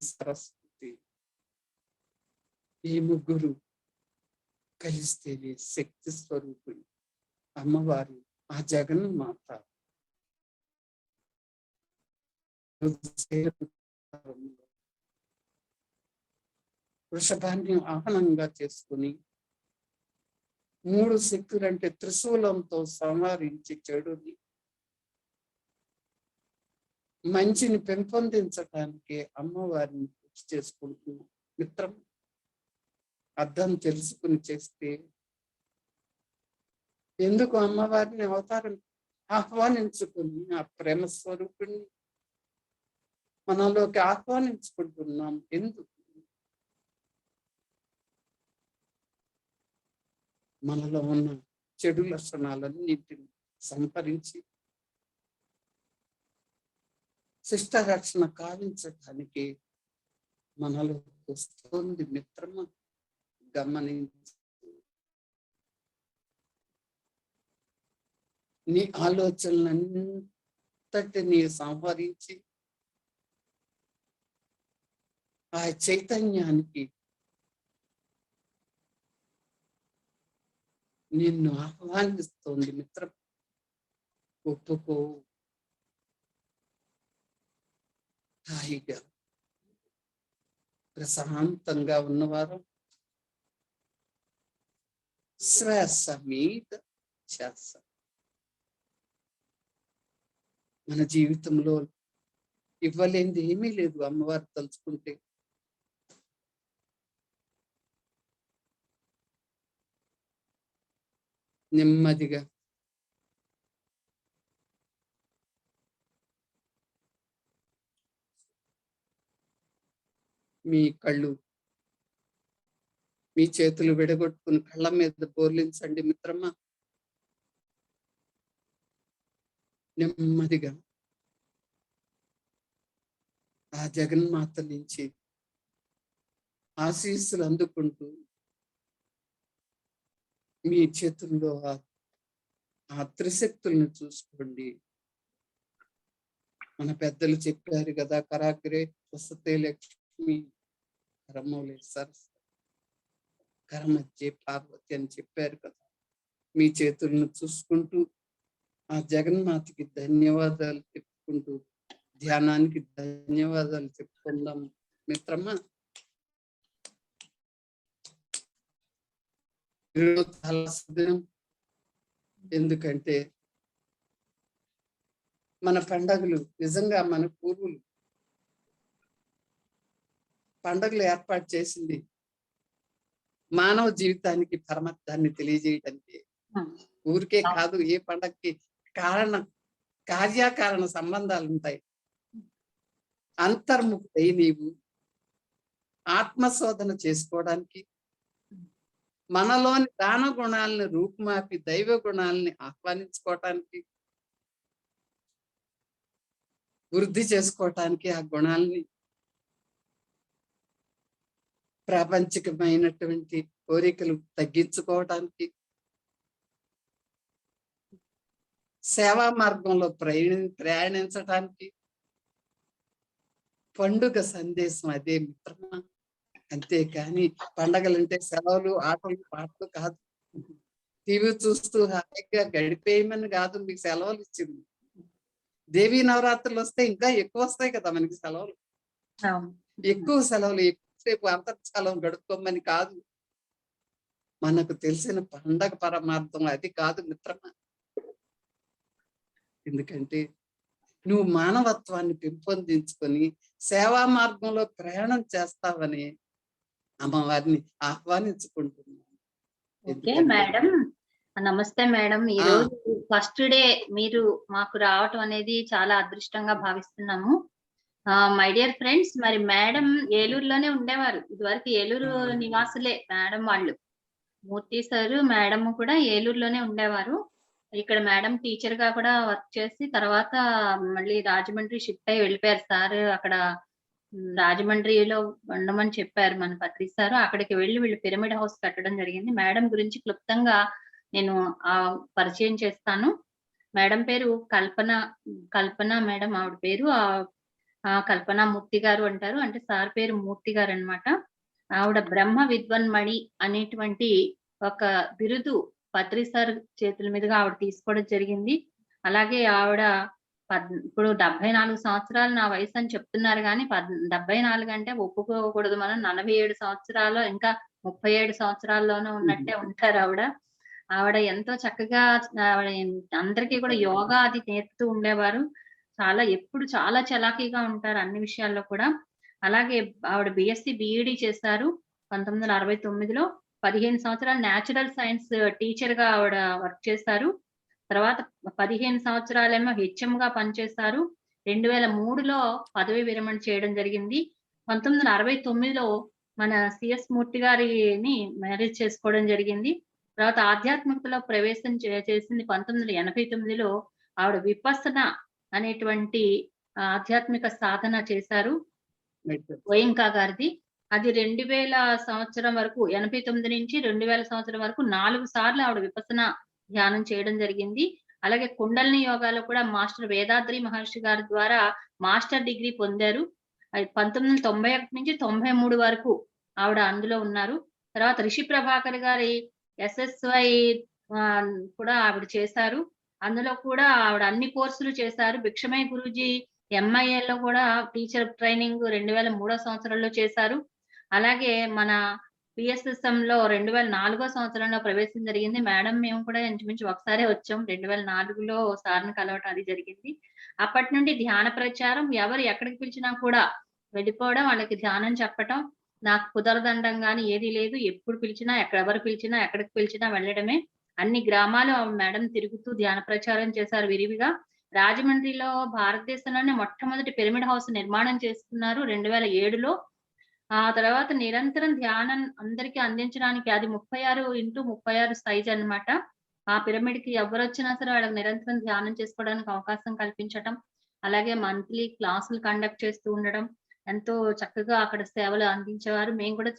సరస్వతి. ఈ ముగ్గురు కలిస్తేనే శక్తి స్వరూపుడు అమ్మవారు, ఆ జగన్మాత. వృషభాన్ని ఆహ్వానంగా చేసుకుని 3 శక్తులంటే త్రిశూలంతో సంహరించి చెడుని, మంచిని పెంపొందించడానికి అమ్మవారిని పూజ చేసుకుంటున్నాం. మిత్రం, అర్థం తెలుసుకుని చేస్తే ఎందుకు అమ్మవారిని అవతారం ఆహ్వానించుకుని ఆ ప్రేమ స్వరూపుణ్ణి మనలోకి ఆహ్వానించుకుంటున్నాం. ఎందుకు? మనలో ఉన్న చెడు లక్షణాలన్నింటిని సంహరించి శిష్ట రక్షణ కావించడానికి మనలో వస్తుంది. మిత్రమా, గమనించి నీ ఆలోచనలంతటినీ సంహరించి ఆ చైతన్యానికి నిన్ను ఆహ్వానిస్తోంది. మిత్రం, ఒప్పుకో. హాయిగా ప్రశాంతంగా ఉన్నవారు శ్వాస మీద శ్వాస. మన జీవితంలో ఇవ్వలేనిది ఏమీ లేదు అమ్మవారు తలుచుకుంటే. నెమ్మదిగా మీ కళ్ళు, మీ చేతులు విడగొట్టుకుని కళ్ళ మీద బోర్లించండి. మిత్రమా, నెమ్మదిగా ఆ జగన్మాత నుంచి ఆశీస్సులు అందుకుంటూ మీ చేతుల్లో ఆ త్రిశక్తులను చూసుకోండి. మన పెద్దలు చెప్పారు కదా, కరాగ్రే వసతే లక్ష్మి, కరమౌలే సరస్వతి, కరమధ్యే పార్వతి అని చెప్పారు కదా. మీ చేతులను చూసుకుంటూ ఆ జగన్మాతకి ధన్యవాదాలు చెప్పుకుంటూ ధ్యానానికి ధన్యవాదాలు చెప్పుకుందాం మిత్రమా. ఈరోజు చాలా సుదినం. ఎందుకంటే మన పండగలు నిజంగా మన పూర్వులు పండగలు ఏర్పాటు చేసింది మానవ జీవితానికి పరమార్థాన్ని తెలియజేయడానికి. ఊరికే కాదు, ఏ పండగకి కార్యకారణ సంబంధాలు ఉంటాయి. అంతర్ముఖై నీవు ఆత్మశోధన చేసుకోవడానికి, మనలోని దాన గుణాలను రూపుమాపి దైవ గుణాలని ఆహ్వానించుకోవటానికి, వృద్ధి చేసుకోవటానికి, ఆ గుణాలని ప్రాపంచికమైనటువంటి కోరికలు తగ్గించుకోవటానికి, సేవా మార్గంలో ప్రయాణించటానికి పండుగ సందేశం అదే మిత్రమా. అంతేకాని పండగలంటే సెలవులు, ఆటలు, పాటలు కాదు. టీవీ చూస్తూ హాయిగా గడిపేయమని కాదు మీకు సెలవులు ఇచ్చింది. దేవీ నవరాత్రులు వస్తే ఇంకా ఎక్కువ వస్తాయి కదా మనకి సెలవులు. ఎక్కువ సెలవులు, ఎక్కువసేపు అంతర్జాలం గడుపుకోమని కాదు. మనకు తెలిసిన పండగ పరమార్థం అది కాదు మిత్రమా. ఎందుకంటే నువ్వు మానవత్వాన్ని పెంపొందించుకొని సేవా మార్గంలో ప్రయాణం చేస్తావని అమ్మవారిని ఆహ్వానించుకుంటున్నాను. ఓకే మేడం, నమస్తే మేడం. ఈ రోజు ఫస్ట్ డే మీరు మాకు రావటం అనేది చాలా అదృష్టంగా భావిస్తున్నాము. మై డియర్ ఫ్రెండ్స్, మరి మేడం ఏలూరులోనే ఉండేవారు. ఇదివరకు ఏలూరు నివాసులే మేడం వాళ్ళు. మూర్తి సారు మేడం కూడా ఏలూరులోనే ఉండేవారు. ఇక్కడ మేడం టీచర్ గా కూడా వర్క్ చేసి తర్వాత మళ్ళీ రాజమండ్రి షిఫ్ట్ అయ్యి వెళ్ళిపోయారు. సార్ అక్కడ రాజమండ్రిలో ఉండమని చెప్పారు మన పత్రి సారు. అక్కడికి వెళ్ళి వీళ్ళు పిరమిడ్ హౌస్ కట్టడం జరిగింది. మేడం గురించి క్లుప్తంగా నేను పరిచయం చేస్తాను. మేడం పేరు కల్పన మేడం, ఆవిడ పేరు కల్పన మూర్తి గారు అంటారు. అంటే సార్ పేరు మూర్తి గారు అన్నమాట. ఆవిడ బ్రహ్మ విద్వన్మణి అనేటువంటి ఒక బిరుదు పత్రి సార్ చేతుల మీదుగా ఆవిడ తీసుకోవడం జరిగింది. అలాగే ఆవిడ ఇప్పుడు 74 సంవత్సరాలు నా వయసు అని చెప్తున్నారు కానీ 74 అంటే ఒప్పుకోకూడదు మనం. 47 సంవత్సరాలు ఇంకా 37 సంవత్సరాల్లోనూ ఉన్నట్టే ఉంటారు ఆవిడ. ఆవిడ ఎంతో చక్కగా అందరికీ కూడా యోగా అది నేర్పుతూ ఉండేవారు. ఎప్పుడు చాలా చలాకీగా ఉంటారు అన్ని విషయాల్లో కూడా. అలాగే ఆవిడ బిఎస్సి బిఈడి చేశారు 1969లో. 15 సంవత్సరాలు న్యాచురల్ సైన్స్ టీచర్ గా ఆవిడ వర్క్ చేశారు. తర్వాత 15 సంవత్సరాలేమో హెచ్ఎం గా పనిచేశారు. 2003లో పదవి విరమణ చేయడం జరిగింది. 1969లో మన సిఎస్ మూర్తి గారిని మ్యారేజ్ చేసుకోవడం జరిగింది. తర్వాత ఆధ్యాత్మికతలో ప్రవేశం చేసింది 1989లో. ఆవిడ విపස්සన అనేటువంటి ఆధ్యాత్మిక సాధన చేశారు గోయంకా గారిది. అది 2000 సంవత్సరం వరకు, 89 నుంచి 2000 సంవత్సరం వరకు 4 సార్లు ఆవిడ విపස්සన ధ్యానం చేయడం జరిగింది. అలాగే కుండలిని యోగాలో కూడా మాస్టర్ వేదాద్రి మహర్షి గారి ద్వారా మాస్టర్ డిగ్రీ పొందారు. 1991 నుంచి 93 వరకు ఆవిడ అందులో ఉన్నారు. తర్వాత రిషి ప్రభాకర్ గారి SSY కూడా ఆవిడ చేశారు. అందులో కూడా ఆవిడ అన్ని కోర్సులు చేశారు. భిక్షమయ్య గురూజీ MIA కూడా టీచర్ ట్రైనింగ్ 2003 సంవత్సరంలో చేశారు. అలాగే మన PSSM లో 2004 సంవత్సరంలో ప్రవేశం జరిగింది. మేడం మేము కూడా ఇంచుమించు ఒకసారే వచ్చాం. 2004లో సార్ని కలవటం అది జరిగింది. అప్పటి నుండి ధ్యాన ప్రచారం, ఎవరు ఎక్కడికి పిలిచినా కూడా వెళ్ళిపోవడం, వాళ్ళకి ధ్యానం చెప్పటం. నాకు కుదరదండం గాని ఏది లేదు. ఎప్పుడు పిలిచినా, ఎవరు పిలిచినా, ఎక్కడికి పిలిచినా వెళ్ళడమే. అన్ని గ్రామాలు మేడం తిరుగుతూ ధ్యాన ప్రచారం చేశారు విరివిగా. రాజమండ్రిలో భారతదేశంలోనే మొట్టమొదటి పిరమిడ్ హౌస్ నిర్మాణం చేసుకున్నారు 2007లో. ఆ తర్వాత నిరంతరం ధ్యానం అందరికీ అందించడానికి, అది 36x36 సైజ్ అన్నమాట. ఆ పిరమిడ్ కి ఎవరు వచ్చినా సరే వాళ్ళకి నిరంతరం ధ్యానం చేసుకోవడానికి అవకాశం కల్పించటం, అలాగే మంత్లీ క్లాసులు కండక్ట్ చేస్తూ ఉండడం, ఎంతో చక్కగా అక్కడ సేవలు అందించేవారు. మేము కూడా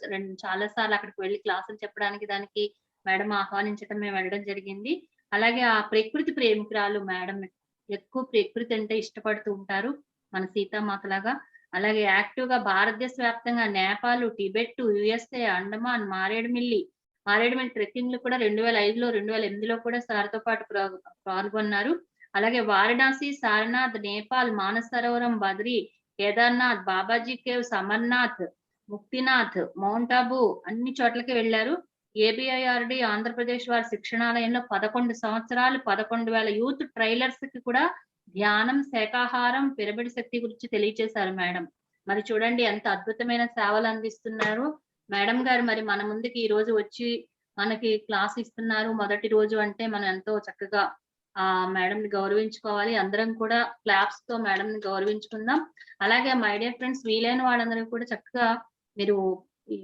చాలా సార్లు అక్కడికి వెళ్లి క్లాసులు చెప్పడానికి దానికి మేడం ఆహ్వానించడం మేము వెళ్ళడం జరిగింది. అలాగే ఆ ప్రకృతి ప్రేమికురాలు మేడం. ఎక్కువ ప్రకృతి అంటే ఇష్టపడుతూ ఉంటారు. మన సీతామాతలాగా. అలాగే యాక్టివ్‌గా భారతదేశ వ్యాప్తంగా నేపాల్, టిబెట్, యూఎస్ఏ, అండమాన్, మారేడుమిల్లి ట్రెక్కింగ్‌లు కూడా 2005లో, 2008లో కూడా సార్‌తో పాటు పాల్గొన్నారు. అలాగే వారణాసి, సారనాథ్, నేపాల్, మానసరోవరం, బద్రీ, కేదార్‌నాథ్, బాబాజీ కేవ్స్, అమర్‌నాథ్, ముక్తినాథ్, మౌంట్ ఆబూ అన్ని చోట్లకి వెళ్లారు. ఏబీఐఆర్‌డీ ఆంధ్రప్రదేశ్ వారి శిక్షణాలయంలో 11 సంవత్సరాలు 11,000 యూత్ ట్రైలర్స్‌కి కూడా ధ్యానం, శాకాహారం, పిరమిడ్ శక్తి గురించి తెలియచేశారు మేడం. మరి చూడండి ఎంత అద్భుతమైన సేవలు అందిస్తున్నారు. మేడం గారు మరి మన ముందుకి ఈ రోజు వచ్చి మనకి క్లాస్ ఇస్తున్నారు. మొదటి రోజు అంటే మనం ఎంతో చక్కగా మేడంని గౌరవించుకోవాలి. అందరం కూడా క్లాప్స్‌తో మేడంని గౌరవించుకుందాం. అలాగే మై డియర్ ఫ్రెండ్స్ వీలైన వాళ్ళందరూ కూడా చక్కగా మీరు ఈ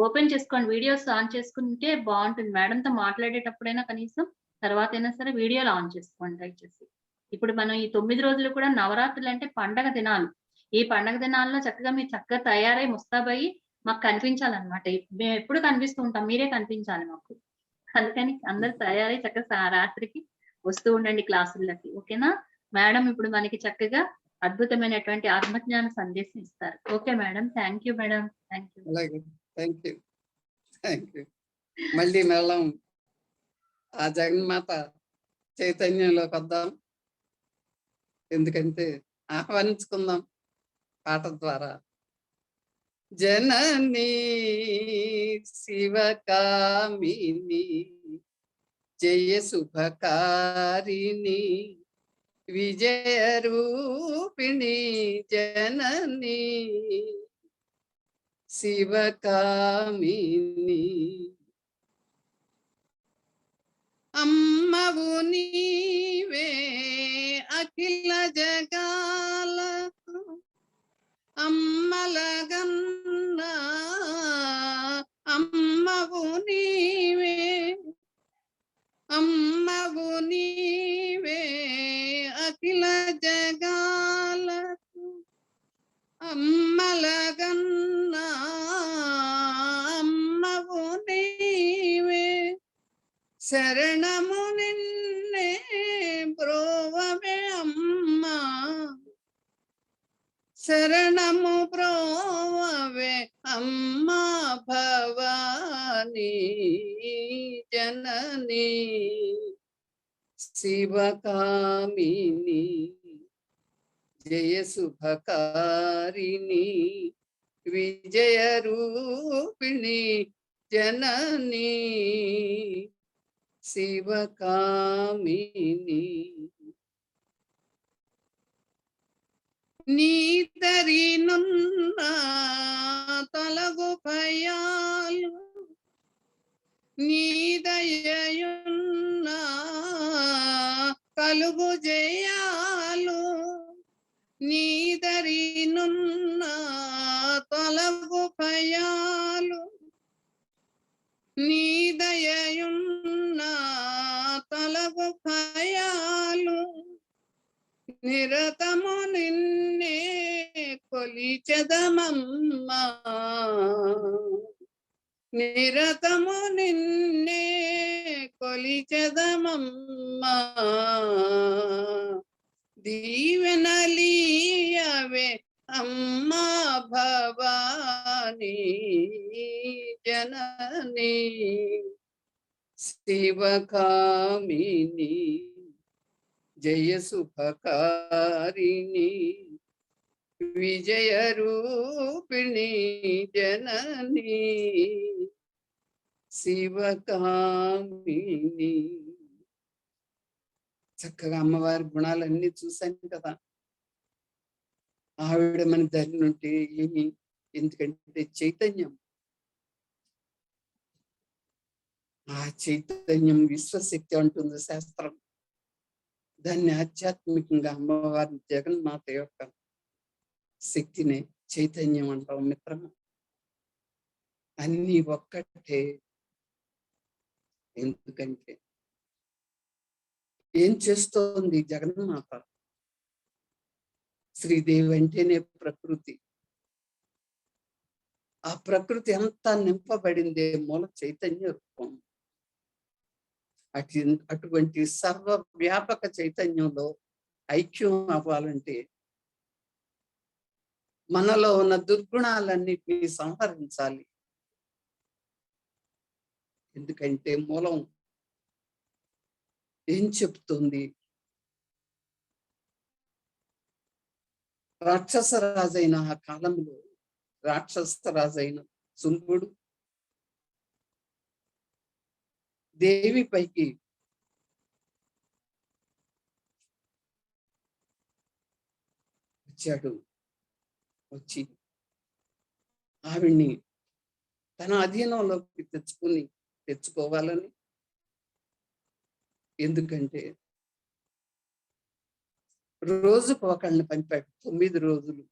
ఓపెన్ చేసుకోండి. వీడియోస్ ఆన్ చేసుకుంటే బావుంటుంది. మేడంతో మాట్లాడేటప్పుడైనా కనీసం తర్వాతైనా సరే వీడియోలు ఆన్ చేసుకోండి దయచేసి. ఇప్పుడు మనం ఈ 9 రోజులు కూడా నవరాత్రులంటే పండగ దినాలు. ఈ పండగ దినాల్లో చక్కగా మీరు చక్కగా తయారై ముస్తాబయ్యి మాకు కనిపించాలన్నమాట. మేమెప్పుడు కనిపిస్తూ ఉంటాం. మీరే కనిపించాలి మాకు. అందుకని అందరూ తయారై చక్కగా రాత్రికి వస్తూ ఉండండి క్లాసులకి. ఓకేనా? మేడం ఇప్పుడు మనకి చక్కగా అద్భుతమైనటువంటి ఆత్మజ్ఞాన సందేశం ఇస్తారు. Okay madam. Thank you madam. Thank you. అలాగే. Thank you. Thank you. మళ్ళీ మెల్లం ఆ జగన్మాత చైతన్యంలోకి వద్దాం. ఎందుకంటే ఆహ్వానించుకుందాం పాట ద్వారా. జననీ శివకామిని జయ శుభకారిణి విజయ రూపిణి జననీ శివకామిని అమ్మవు నీవే అఖిల జగాలకు అమ్మలగన్నా అమ్మవు నీవే అమ్మవు నీవే అఖిల జగాలకు అమ్మలగన్నా అమ్మవు నీవే శరణము నిన్నే బ్రోవమే అమ్మా శరణము బ్రోవవే అమ్మా భవానీ జననీ శివకామిని జయ శుభకారిణి విజయ రూపిణి జననీ శివకామిని నీతరినున్న తొలగు భయాలు నీదయయున్న కలుగు జయాలు నీదరినున్న తొలగు భయాలు నీదయయున్న తొలగు భయాలు నిరతము నిన్నే కొలిచెదమమ్మా నిరతము నిన్నే కొలిచెదమమ్మా దీవెనలీయవే అమ్మా భవానీ జననీ శివకామిని జయ శుభకారిణి విజయ రూపిణి జననీ శివకామిని. చక్కగా అమ్మవారి గుణాలన్నీ చూసాం కదా. ఆవిడ మన ధరిని ఉంటే ఏమి, ఎందుకంటే చైతన్యం. ఆ చైతన్యం విశ్వశక్తి అంటుంది శాస్త్రం. దాన్ని ఆధ్యాత్మికంగా అమ్మవారి జగన్మాత యొక్క శక్తిని చైతన్యం అంటాం మిత్రమా. అన్ని ఒక్కటే. ఎందుకంటే ఏం చేస్తోంది జగన్మాత? శ్రీదేవి అంటేనే ప్రకృతి, ఆ ప్రకృతి అంతా నింపబడిందే మూల చైతన్య రూపం. అటువంటి సర్వ వ్యాపక చైతన్యంలో ఐక్యం అవ్వాలంటే మనలో ఉన్న దుర్గుణాలన్నిటినీ సంహరించాలి. ఎందుకంటే మూలం ఏం చెప్తుంది? రాక్షస రాజైన ఆ కాలంలో రాక్షస రాజైన శుంభుడు దేవి పైకి వచ్చాడు. వచ్చి ఆవిడ్ని తన అధీనంలోకి తెచ్చుకోవాలని. ఎందుకంటే రోజుకు ఒకళ్ళని పంపాడు. 9 రోజులు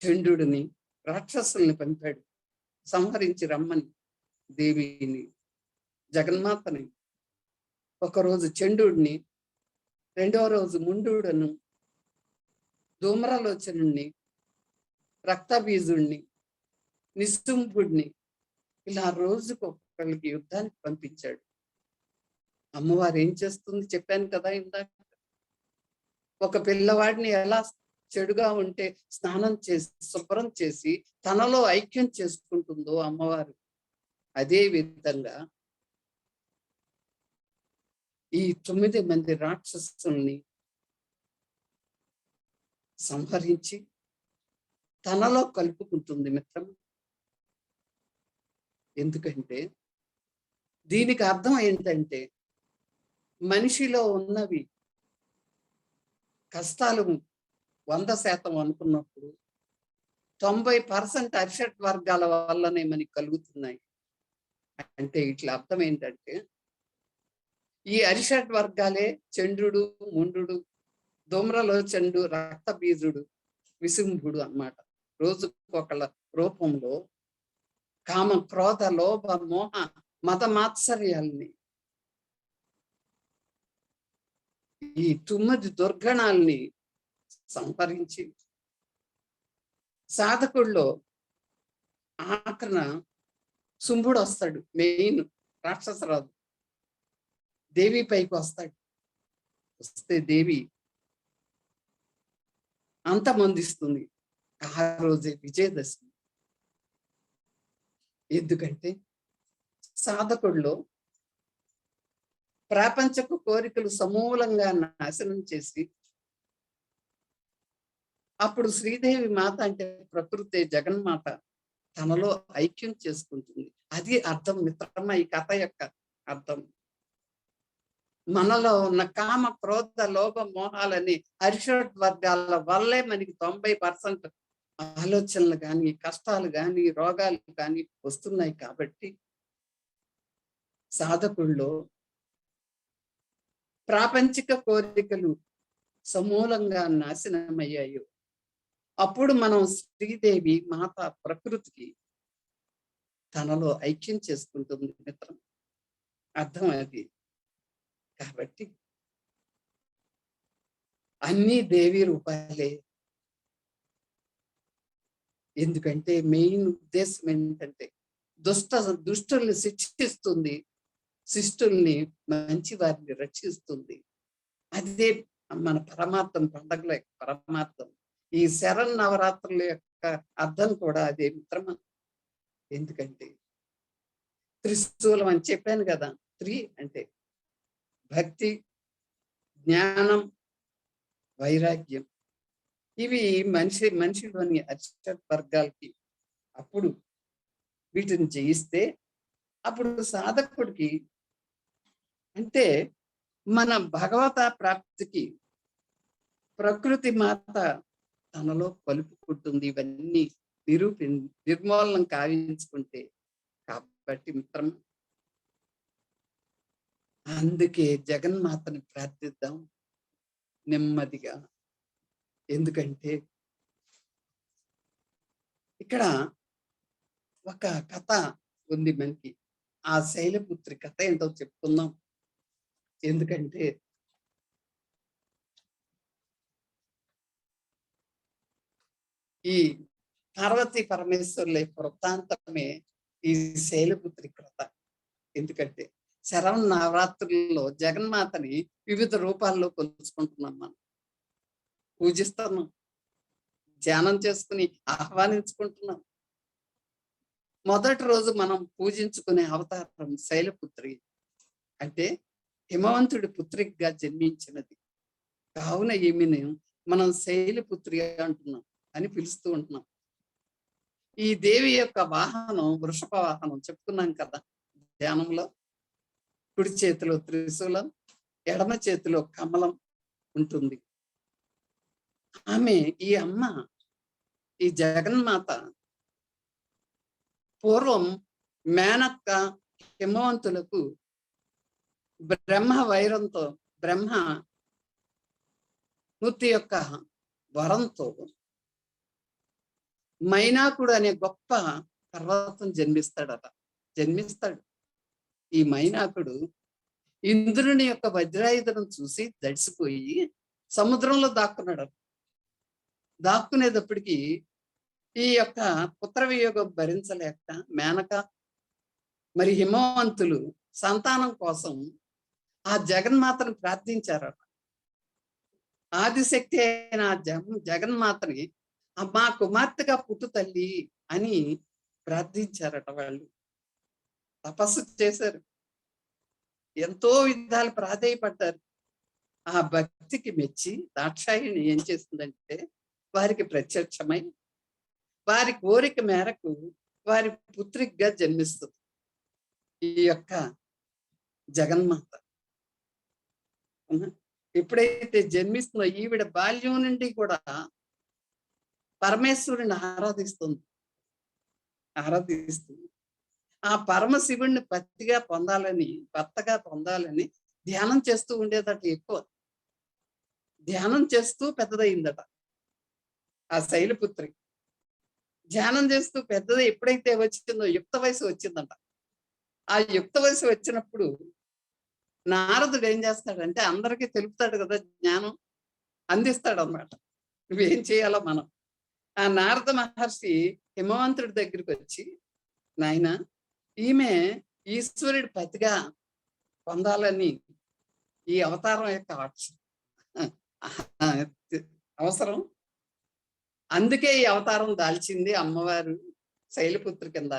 చండుడిని, రాక్షసుల్ని పంపాడు సంహరించి రమ్మని. దేవిని, జగన్మాతని. ఒకరోజు చండుడిని, రెండవ రోజు ముండుడను, ధూమ్రలోచనుణ్ణి, రక్తబీజుణ్ణి, నిశుంభుడిని, ఇలా రోజుకు ఒకళ్ళకి యుద్ధానికి పంపించాడు. అమ్మవారు ఏం చేస్తుంది చెప్పాను కదా ఇందాక. ఒక పిల్లవాడిని ఎలా చెడుగా ఉంటే స్నానం చేసి శుభ్రం చేసి తనలో ఐక్యం చేసుకుంటుందో అమ్మవారు, అదే విధంగా ఈ 9 మంది రాక్షసుల్ని సంహరించి తనలో కలుపుకుంటుంది మిత్రం. ఎందుకంటే దీనికి అర్థం ఏంటంటే మనిషిలో ఉన్నవి కష్టాలు 100% అనుకున్నప్పుడు 90% అరిషడ్ వర్గాల వల్లనే మనకి కలుగుతున్నాయి. అంటే ఇట్లా అర్థం ఏంటంటే ఈ అరిషడ్ వర్గాలే చంద్రుడు, ముండు, ధూమ్రలోచనుడు, రక్తబీజుడు, విశుంభుడు అన్నమాట. రోజుకొకళ్ళ రూపంలో కామ, క్రోధ, లోభ, మోహ, మత మాత్సర్యాల్ని, ఈ 9 దుర్గణాల్ని సంహరించి సాధకుల్లో ఆఖరణ శుంభుడు వస్తాడు. మెయిన్ రాక్షసరాజు దేవి పైకి వస్తాడు. వస్తే దేవి అంతమొందిస్తుంది. ఆ రోజే విజయదశమి. ఎందుకంటే సాధకుల్లో ప్రాపంచక కోరికలు సమూలంగా నాశనం చేసి అప్పుడు శ్రీదేవి మాత అంటే ప్రకృతి జగన్మాత తనలో ఐక్యం చేసుకుంటుంది. అది అర్థం మిత్రమ, ఈ కథ యొక్క అర్థం. మనలో ఉన్న కామ, క్రోధ, లోభ, మోహాలని అరిషడ్ వర్గాల వల్లే మనకి 90% ఆలోచనలు కానీ, కష్టాలు కానీ, రోగాలు కానీ వస్తున్నాయి. కాబట్టి సాధకుల్లో ప్రాపంచిక కోరికలు సమూలంగా నాశనమయ్యాయో అప్పుడు మనం శ్రీదేవి మాత ప్రకృతికి తనలో ఐక్యం చేసుకుంటుంది మిత్రం. అర్థం అది. కాబట్టి అన్ని దేవి రూపాలే. ఎందుకంటే మెయిన్ ఉద్దేశం ఏంటంటే దుష్టుల్ని శిక్షిస్తుంది, శిష్టుల్ని మంచి వారిని రక్షిస్తుంది. అదే మన పరమార్థం, పండగల యొక్క పరమార్థం. ఈ శరన్నవరాత్రుల యొక్క అర్థం కూడా అదే మిత్రమా. ఎందుకంటే త్రిశూలం అని చెప్పాను కదా. అంటే భక్తి, జ్ఞానం, వైరాగ్యం. ఇవి మనిషిలోని అరిషడ్ వర్గాలకి అప్పుడు వీటిని జయిస్తే అప్పుడు సాధకుడికి అంటే మన భగవత ప్రాప్తికి ప్రకృతి మాత తనలో కలుపుకుంటుంది. ఇవన్నీ నిర్మూలనం కావించుకుంటే. కాబట్టి మిత్రం, అందుకే జగన్మాతని ప్రార్థిద్దాం నెమ్మదిగా. ఎందుకంటే ఇక్కడ ఒక కథ ఉంది మనకి. ఆ శైలపుత్రి కథ ఏంటో చెప్పుకుందాం. ఎందుకంటే ఈ పార్వతీ పరమేశ్వరుల యొక్క వృత్తాంతమే ఈ శైలపుత్రి కథ. ఎందుకంటే శరవ నవరాత్రుల్లో జగన్మాతని వివిధ రూపాల్లో కొలుచుకుంటున్నాం, మనం పూజిస్తున్నాం, ధ్యానం చేసుకుని ఆహ్వానించుకుంటున్నాం. మొదటి రోజు మనం పూజించుకునే అవతారం శైలపుత్రి, అంటే హిమవంతుడి పుత్రికగా జన్మించినది. కావున ఈమెను మనం శైలపుత్రి అంటున్నాం అని పిలుస్తూ ఉంటున్నాం. ఈ దేవి యొక్క వాహనం వృషభ వాహనం చెప్పుకున్నాం కదా ధ్యానంలో. కుడి చేతిలో త్రిశూలం, ఎడమ చేతిలో కమలం ఉంటుంది. ఆమె ఈ అమ్మ, ఈ జగన్మాత పూర్వం మేనక్క హిమవంతులకు బ్రహ్మ వైరంతో, బ్రహ్మ మూర్తి యొక్క వరంతో మైనాకుడు అనే గొప్ప పర్వతం జన్మిస్తాడు. ఈ మైనాకుడు ఇంద్రుని యొక్క వజ్రాయుధం చూసి దడిసిపోయి సముద్రంలో దాక్కున్నాడు. దాక్కునేటప్పటికీ ఈ యొక్క పుత్ర వియోగం భరించలేక మేనక మరి హిమవంతులు సంతానం కోసం ఆ జగన్మాతను ప్రార్థించారట. ఆదిశక్తి అయిన జగన్మాతని మా కుమార్తెగా పుట్టు తల్లి అని ప్రార్థించారట. వాళ్ళు తపస్సు చేశారు, ఎంతో విధాలు ప్రాధేయపడ్డారు. ఆ భక్తికి మెచ్చి దాక్షాయిని ఏం చేస్తుందంటే వారికి ప్రత్యక్షమై వారి కోరిక మేరకు వారి పుత్రికగా జన్మిస్తుంది ఈ యొక్క జగన్మాత. ఎప్పుడైతే జన్మిస్తుందో ఈవిడ బాల్యం నుండి కూడా పరమేశ్వరుని ఆరాధిస్తుంది. ఆ పరమశివుణ్ణి భర్తగా పొందాలని ధ్యానం చేస్తూ ఉండేదట. ఎక్కువ ధ్యానం చేస్తూ పెద్దదయిందట ఆ శైలపుత్రి. ధ్యానం చేస్తూ పెద్దది ఎప్పుడైతే వచ్చిందో యుక్త వయసు వచ్చిందట. ఆ యుక్త వయసు వచ్చినప్పుడు నారదుడు ఏం చేస్తాడంటే అందరికీ తెలుపుతాడు కదా, జ్ఞానం అందిస్తాడు అన్నమాట, నువ్వేం చేయాలో మనం. ఆ నారద మహర్షి హిమవంతుడి దగ్గరికి వచ్చి, నాయన ఈమె ఈశ్వరుడి పతిగా పొందాలని ఈ అవతారం యొక్క అవసరం, అందుకే ఈ అవతారం దాల్చింది అమ్మవారు శైలపుత్రి కింద.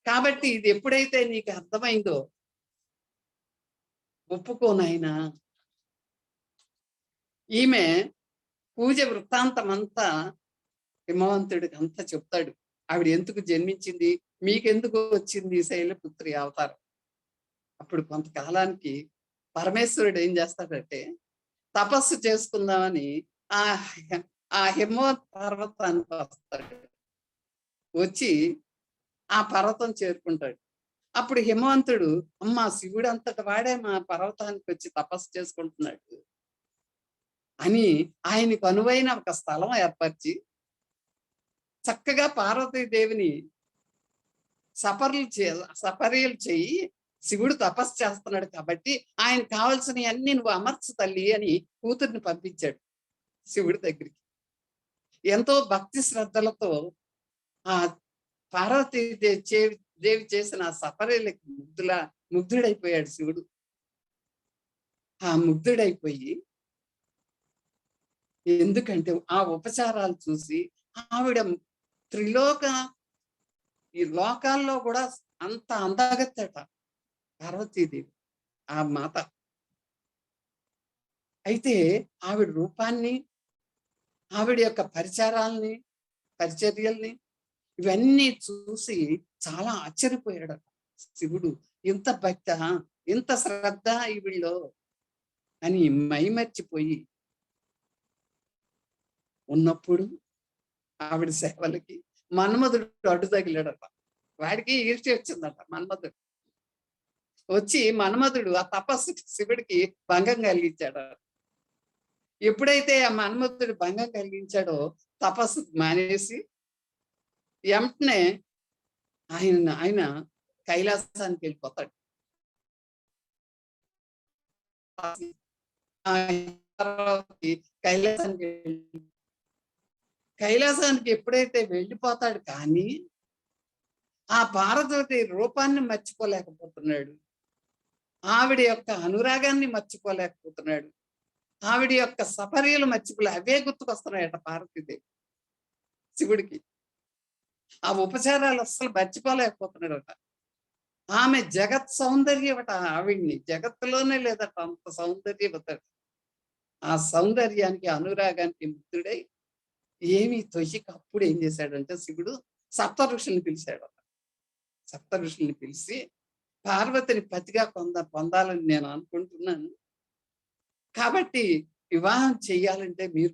కాబట్టి ఇది ఎప్పుడైతే నీకు అర్థమైందో ఒప్పుకోనైనా. ఈమె పూజ వృత్తాంతం అంతా హిమవంతుడికి అంతా చెప్తాడు. ఆవిడ ఎందుకు జన్మించింది, మీకెందుకు వచ్చింది శైలపుత్రి అవతారం. అప్పుడు కొంతకాలానికి పరమేశ్వరుడు ఏం చేస్తాడంటే తపస్సు చేసుకుందామని ఆ హిమవత్ పర్వతానికి వస్తాడు. వచ్చి ఆ పర్వతం చేరుకుంటాడు. అప్పుడు హిమవంతుడు, అమ్మ శివుడు అంతటి వాడే మా పర్వతానికి వచ్చి తపస్సు చేసుకుంటున్నాడు అని ఆయనకు అనువైన ఒక స్థలం ఏర్పరిచి చక్కగా పార్వతీదేవిని సపర్యలు చేయి, శివుడు తపస్సు చేస్తున్నాడు కాబట్టి ఆయన కావాల్సినవి అన్ని నువ్వు అమర్చు తల్లి అని కూతుర్ని పంపించాడు శివుడి దగ్గరికి. ఎంతో భక్తి శ్రద్ధలతో ఆ పార్వతీదేవి చేసిన సపర్యలకి ముగ్ధుడైపోయాడు శివుడు. ఆ ముగ్ధుడైపోయి, ఎందుకంటే ఆ ఉపచారాలు చూసి ఆవిడ ఈ లోకాల్లో కూడా అంత అందగత్తట పార్వతీదేవి ఆ మాత. అయితే ఆవిడ రూపాన్ని, ఆవిడ యొక్క పరిచర్యల్ని ఇవన్నీ చూసి చాలా ఆశ్చర్యపోయాడు శివుడు. ఇంత భక్త, ఇంత శ్రద్ధ ఈవిళ్ళో అని మైమర్చిపోయి ఉన్నప్పుడు ఆవిడ సేవలకి మన్మధుడు అడ్డు తగిలాడట. వాడికి ఈర్ష్య వచ్చిందట. మన్మధుడు వచ్చి మన్మధుడు ఆ తపస్సుకి శివుడికి భంగం కలిగించాడు. ఎప్పుడైతే ఆ మన్మధుడు భంగం కలిగించాడో తపస్సు మానేసి వెంటనే ఆయన కైలాసానికి వెళ్ళిపోతాడు. కైలాసానికి కైలాసానికి ఎప్పుడైతే వెళ్ళిపోతాడు కానీ ఆ పార్వతి రూపాన్ని మర్చిపోలేకపోతున్నాడు. ఆవిడ యొక్క అనురాగాన్ని మర్చిపోలేకపోతున్నాడు. ఆవిడ యొక్క సపర్యలు అవే గుర్తుకొస్తున్నాయట పార్వతీదేవి శివుడికి. ఆ ఉపచారాలు అస్సలు మర్చిపోలేకపోతున్నాడట. ఆమె జగత్ సౌందర్యమట. ఆవిడ్ని జగత్తులోనే లేదట అంత సౌందర్యవత. ఆ సౌందర్యానికి అనురాగానికి ముగ్ధుడై ఏమి తొయ్యక అప్పుడు ఏం చేశాడంటే శివుడు సప్త ఋషుల్ని పిలిచాడట. సప్త ఋషుల్ని పిలిచి పార్వతిని పతిగా పొందాలని నేను అనుకుంటున్నాను, కాబట్టి వివాహం చెయ్యాలంటే మీరు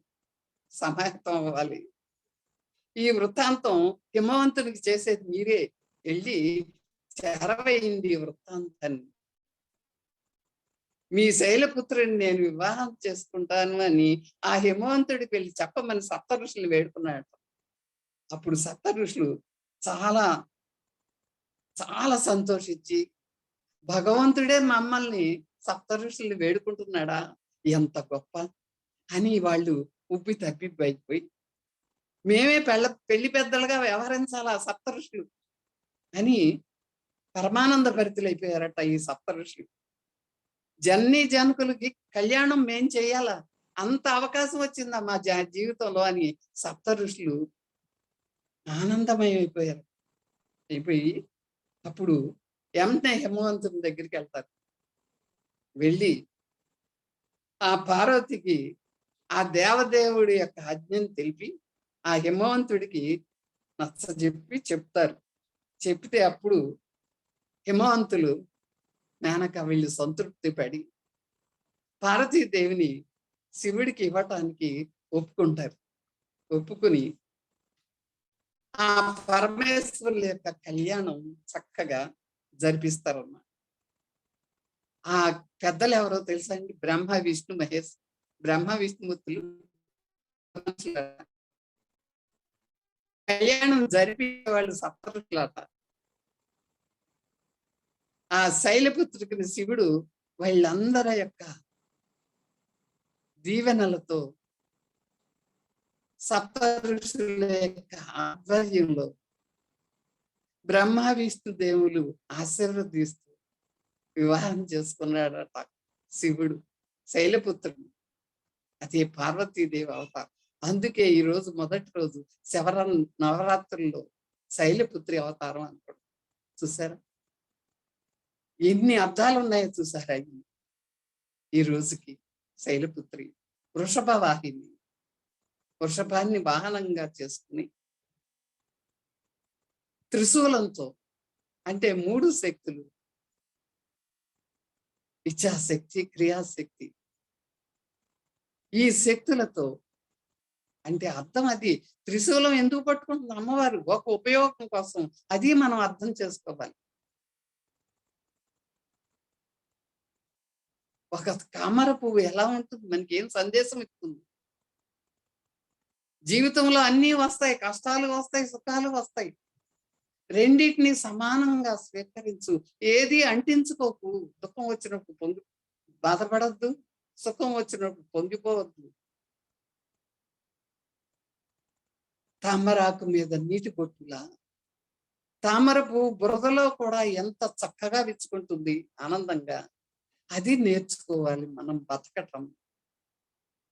సమాయత్తం అవ్వాలి. ఈ వృత్తాంతం హిమవంతునికి చేసేది మీరే, వెళ్ళి చేరవేయండి ఈ వృత్తాంతాన్ని. మీ శైలపుత్రుని నేను వివాహం చేసుకుంటాను అని ఆ హిమవంతుడికి వెళ్ళి చెప్పమని సప్త ఋషులు వేడుకున్నాడు. అప్పుడు సప్త ఋషులు చాలా చాలా సంతోషించి, భగవంతుడే మమ్మల్ని సప్త ఋషుల్ని వేడుకుంటున్నాడా, ఎంత గొప్ప అని వాళ్ళు ఉబ్బి తబ్బిబ్బైపోయి, మేమే పెళ్లి పెద్దలుగా వ్యవహరించాలా సప్త ఋషులు అని పరమానంద భరితులైపోయారట ఈ సప్త ఋషులు. జన్ని జనకులకి కళ్యాణం మేం చెయ్యాలా, అంత అవకాశం వచ్చిందా మా జీవితంలో అని సప్త ఋషులు ఆనందమయమైపోయారు. అయిపోయి అప్పుడు వెంటనే హిమవంతుని దగ్గరికి వెళ్తారు. వెళ్ళి ఆ పార్వతికి ఆ దేవదేవుడి యొక్క ఆజ్ఞను తెలిపి ఆ హిమవంతుడికి నచ్చజెప్పి చెప్తారు. చెప్తే అప్పుడు హిమవంతులు మేనక వీళ్ళు సంతృప్తి పడి పార్వతీదేవిని శివుడికి ఇవ్వటానికి ఒప్పుకుంటారు. ఒప్పుకుని ఆ పరమేశ్వరుల యొక్క కళ్యాణం చక్కగా జరిపిస్తారన్నమాట. ఆ పెద్దలు ఎవరో తెలుసా అండి? బ్రహ్మ విష్ణు మహేష్. బ్రహ్మ విష్ణుమూర్తులు కళ్యాణం జరిపే వాళ్ళు సప్తఋషులట. ఆ శైలపుత్రుడికి శివుడు వాళ్ళందరి యొక్క దీవెనలతో సప్త ఋషుల యొక్క ఆధ్వర్యంలో బ్రహ్మ విష్ణు దేవులు ఆశీర్వదిస్తూ వివాహం చేసుకున్నాడట శివుడు శైలపుత్రుడు. అది పార్వతీదేవి అవతారం. అందుకే ఈ రోజు మొదటి రోజు నవరాత్రుల్లో శైలపుత్రి అవతారం అనుకోండి. చూసారా ఎన్ని అర్థాలు ఉన్నాయో? చూసారా ఈ రోజుకి శైలపుత్రి వృషభ వాహిని, వృషభాన్ని వాహనంగా చేసుకుని త్రిశూలంతో, అంటే 3 శక్తులు, ఇచ్ఛాశక్తి, క్రియాశక్తి, ఈ శక్తులతో, అంటే అర్థం అది. త్రిశూలం ఎందుకు పట్టుకుంటుంది అమ్మవారు? ఒక ఉపయోగం కోసం. అది మనం అర్థం చేసుకోవాలి. ఒక తామర పువ్వు ఎలా ఉంటుంది, మనకి ఏం సందేశం ఇస్తుంది? జీవితంలో అన్నీ వస్తాయి, కష్టాలు వస్తాయి, సుఖాలు వస్తాయి. రెండింటిని సమానంగా స్వీకరించు. ఏది అంటించుకోకు. దుఃఖం వచ్చినప్పుడు బాధపడద్దు, సుఖం వచ్చినప్పుడు పొంగిపోవద్దు. తామరాకు మీద నీటి బొట్టులా తామర పువ్వు బురదలో కూడా ఎంత చక్కగా విచ్చుకుంటుంది ఆనందంగా. అది నేర్చుకోవాలి మనం బతకటం.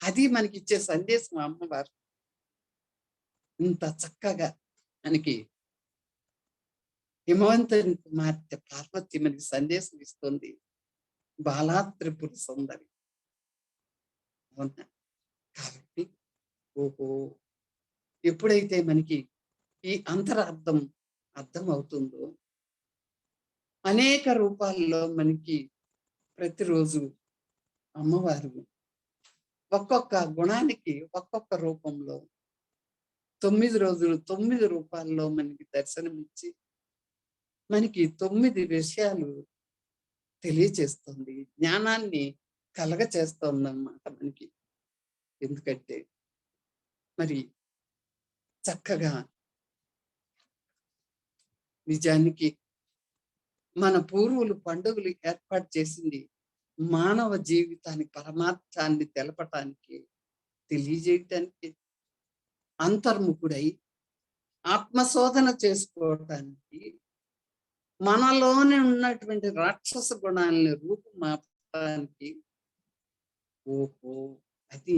అది మనకి ఇచ్చే సందేశం అమ్మవారు. ఇంత చక్కగా మనకి హిమవంతుని కుమార్తె పార్వతి మనకి సందేశం ఇస్తుంది. బాలా త్రిపుర సుందరి. అవునా? కాబట్టి ఓహో, ఎప్పుడైతే మనకి ఈ అంతరార్థం అర్థం అవుతుందో, అనేక రూపాల్లో మనకి ప్రతిరోజు అమ్మవారు ఒక్కొక్క గుణానికి ఒక్కొక్క రూపంలో 9 రోజులు 9 రూపాల్లో మనకి దర్శనమిచ్చి మనకి 9 విషయాలు తెలియచేస్తుంది, జ్ఞానాన్ని కలగచేస్తుంది అన్నమాట మనకి. ఎందుకంటే మరి చక్కగా నిజానికి మన పూర్వులు పండుగలు ఏర్పాటు చేసింది మానవ జీవితానికి పరమార్థాన్ని తెలపటానికి, తెలియజేయటానికి. అంతర్ముఖుడై ఆత్మశోధన చేసుకోవటానికి మనలోనే ఉన్నటువంటి రాక్షస గుణాలని రూపుమాపడానికి ఓహో అది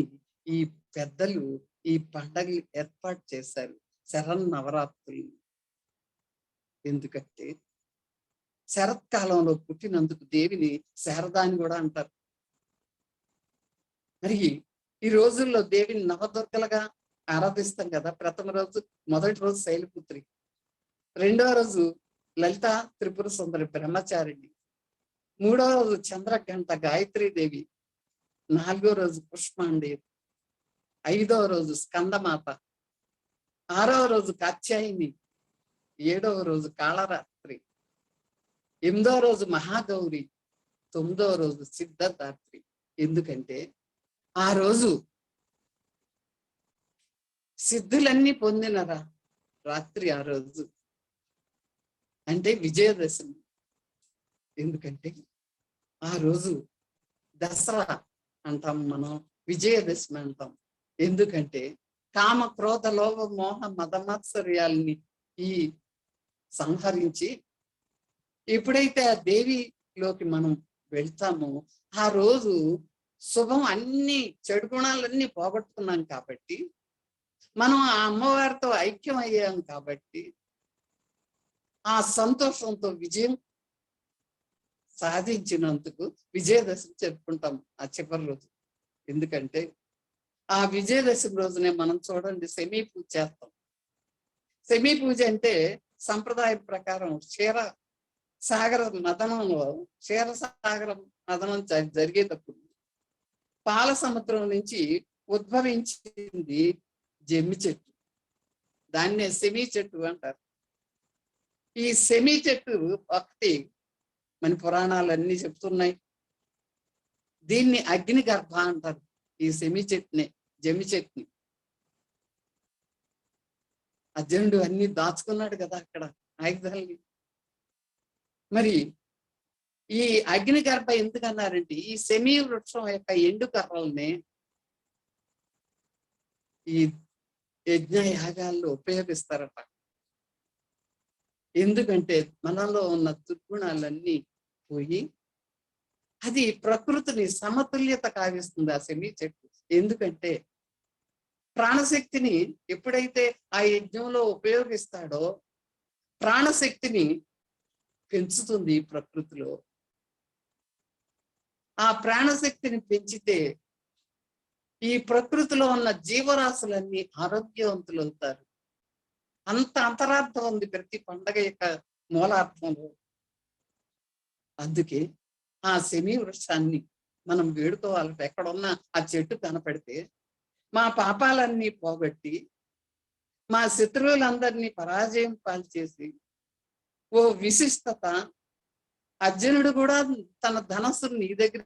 ఈ పెద్దలు ఈ పండగలు ఏర్పాటు చేశారు శరన్నవరాత్రులు. ఎందుకంటే శరత్కాలంలో పుట్టినందుకు దేవిని శారదాని కూడా అంటారు. మరి ఈ రోజుల్లో దేవిని నవదుర్గలుగా ఆరాధిస్తాం కదా. ప్రథమ రోజు మొదటి రోజు శైలపుత్రి, రెండవ రోజు లలిత త్రిపుర సుందరి బ్రహ్మచారిణి, మూడవ రోజు చంద్రగంట గాయత్రీదేవి, నాలుగో రోజు పుష్పాండేవి, ఐదవ రోజు స్కందమాత, ఆరవ రోజు కాత్యాయిని, ఏడవ రోజు కాళరాత్రి, ఎనిమిదవ రోజు మహాగౌరి, తొమ్మిదవ రోజు సిద్ధదాత్రి. ఎందుకంటే ఆ రోజు సిద్ధులన్నీ పొందినరా రాత్రి ఆ రోజు అంటే విజయదశమి. ఎందుకంటే ఆ రోజు దసరా అంటాం, మనం విజయదశమి అంటాం. ఎందుకంటే కామ క్రోధ లోభ మోహ మదమత్సర్యాలని ఈ సంహరించి ఎప్పుడైతే ఆ దేవిలోకి మనం వెళ్తామో ఆ రోజు శుభం, అన్ని చెడు గుణాలన్నీ పోగొట్టుకున్నాం కాబట్టి, మనం ఆ అమ్మవారితో ఐక్యం అయ్యాం కాబట్టి ఆ సంతోషంతో విజయం సాధించినందుకు విజయదశమి జరుపుకుంటాం ఆ చివరి రోజు. ఎందుకంటే ఆ విజయదశమి రోజునే మనం చూడండి శమీ పూజ చేస్తాం. శమీ పూజ అంటే సంప్రదాయ ప్రకారం క్షీర సాగర మదనంలో, క్షీర సాగర మదనం జరిగేటప్పుడు పాల సముద్రం నుంచి ఉద్భవించింది జమ్మి చెట్టు, దాన్నే సెమీ చెట్టు అంటారు. ఈ సెమీ చెట్టు ఒకటి మన పురాణాలన్నీ చెప్తున్నాయి. దీన్ని అగ్ని గర్భ అంటారు. ఈ సెమీ చెట్టుని, జమ్మి చెట్టుని అర్జునుడు అన్ని దాచుకున్నాడు కదా అక్కడ ఆయుధాలని. మరి ఈ అగ్ని గర్భ ఎందుకన్నారంటే ఈ సెమీ వృక్షం యొక్క ఎండు కర్రల్ని ఈ యజ్ఞ యాగాల్లో ఉపయోగిస్తారట. ఎందుకంటే మనలో ఉన్న దుర్గుణాలన్నీ పోయి అది ప్రకృతిని సమతుల్యత కావిస్తుంది ఆ సెమీ చెట్టు. ఎందుకంటే ప్రాణశక్తిని ఎప్పుడైతే ఆ యజ్ఞంలో ఉపయోగిస్తాడో ప్రాణశక్తిని పెంచుతుంది ప్రకృతిలో. ఆ ప్రాణశక్తిని పెంచితే ఈ ప్రకృతిలో ఉన్న జీవరాశులన్నీ ఆరోగ్యవంతులు అవుతారు. అంత అంతరార్థం ఉంది ప్రతి పండగ యొక్క మూలార్థంలో. అందుకే ఆ శమీ వృక్షాన్ని మనం వేడుకోవాలి. ఎక్కడున్నా ఆ చెట్టు కనపడితే మా పాపాలన్నీ పోగొట్టి మా శత్రువులందరినీ పరాజయం పాల్చేసి ఓ విశిష్టత, అర్జునుడు కూడా తన ధనస్సును నీ దగ్గర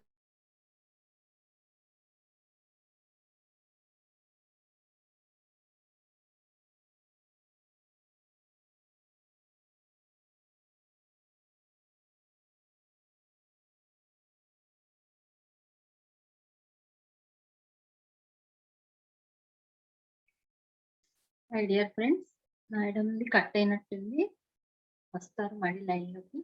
మై డియర్ ఫ్రెండ్స్, నాయడం నుండి కట్ అయినట్టుంది, వస్తారు మళ్ళీ లైన్లోకి.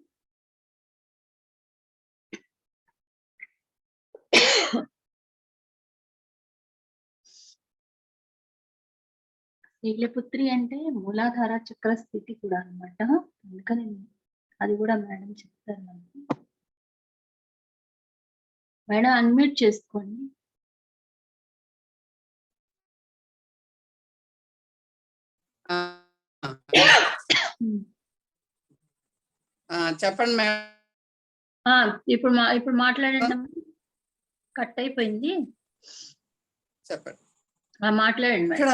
శైలపుత్రి అంటే మూలాధార చక్ర స్థితి కూడా అన్నమాట. అందుకని అది కూడా మేడం చెప్తారు మనకి. మేడం అన్మ్యూట్ చేసుకోండి. చెప్పండి మేడం. ఇప్పుడు మాట్లాడండి. కట్ అయిపోయింది, చెప్పండి. మాట్లాడండి మేడం. ఇక్కడ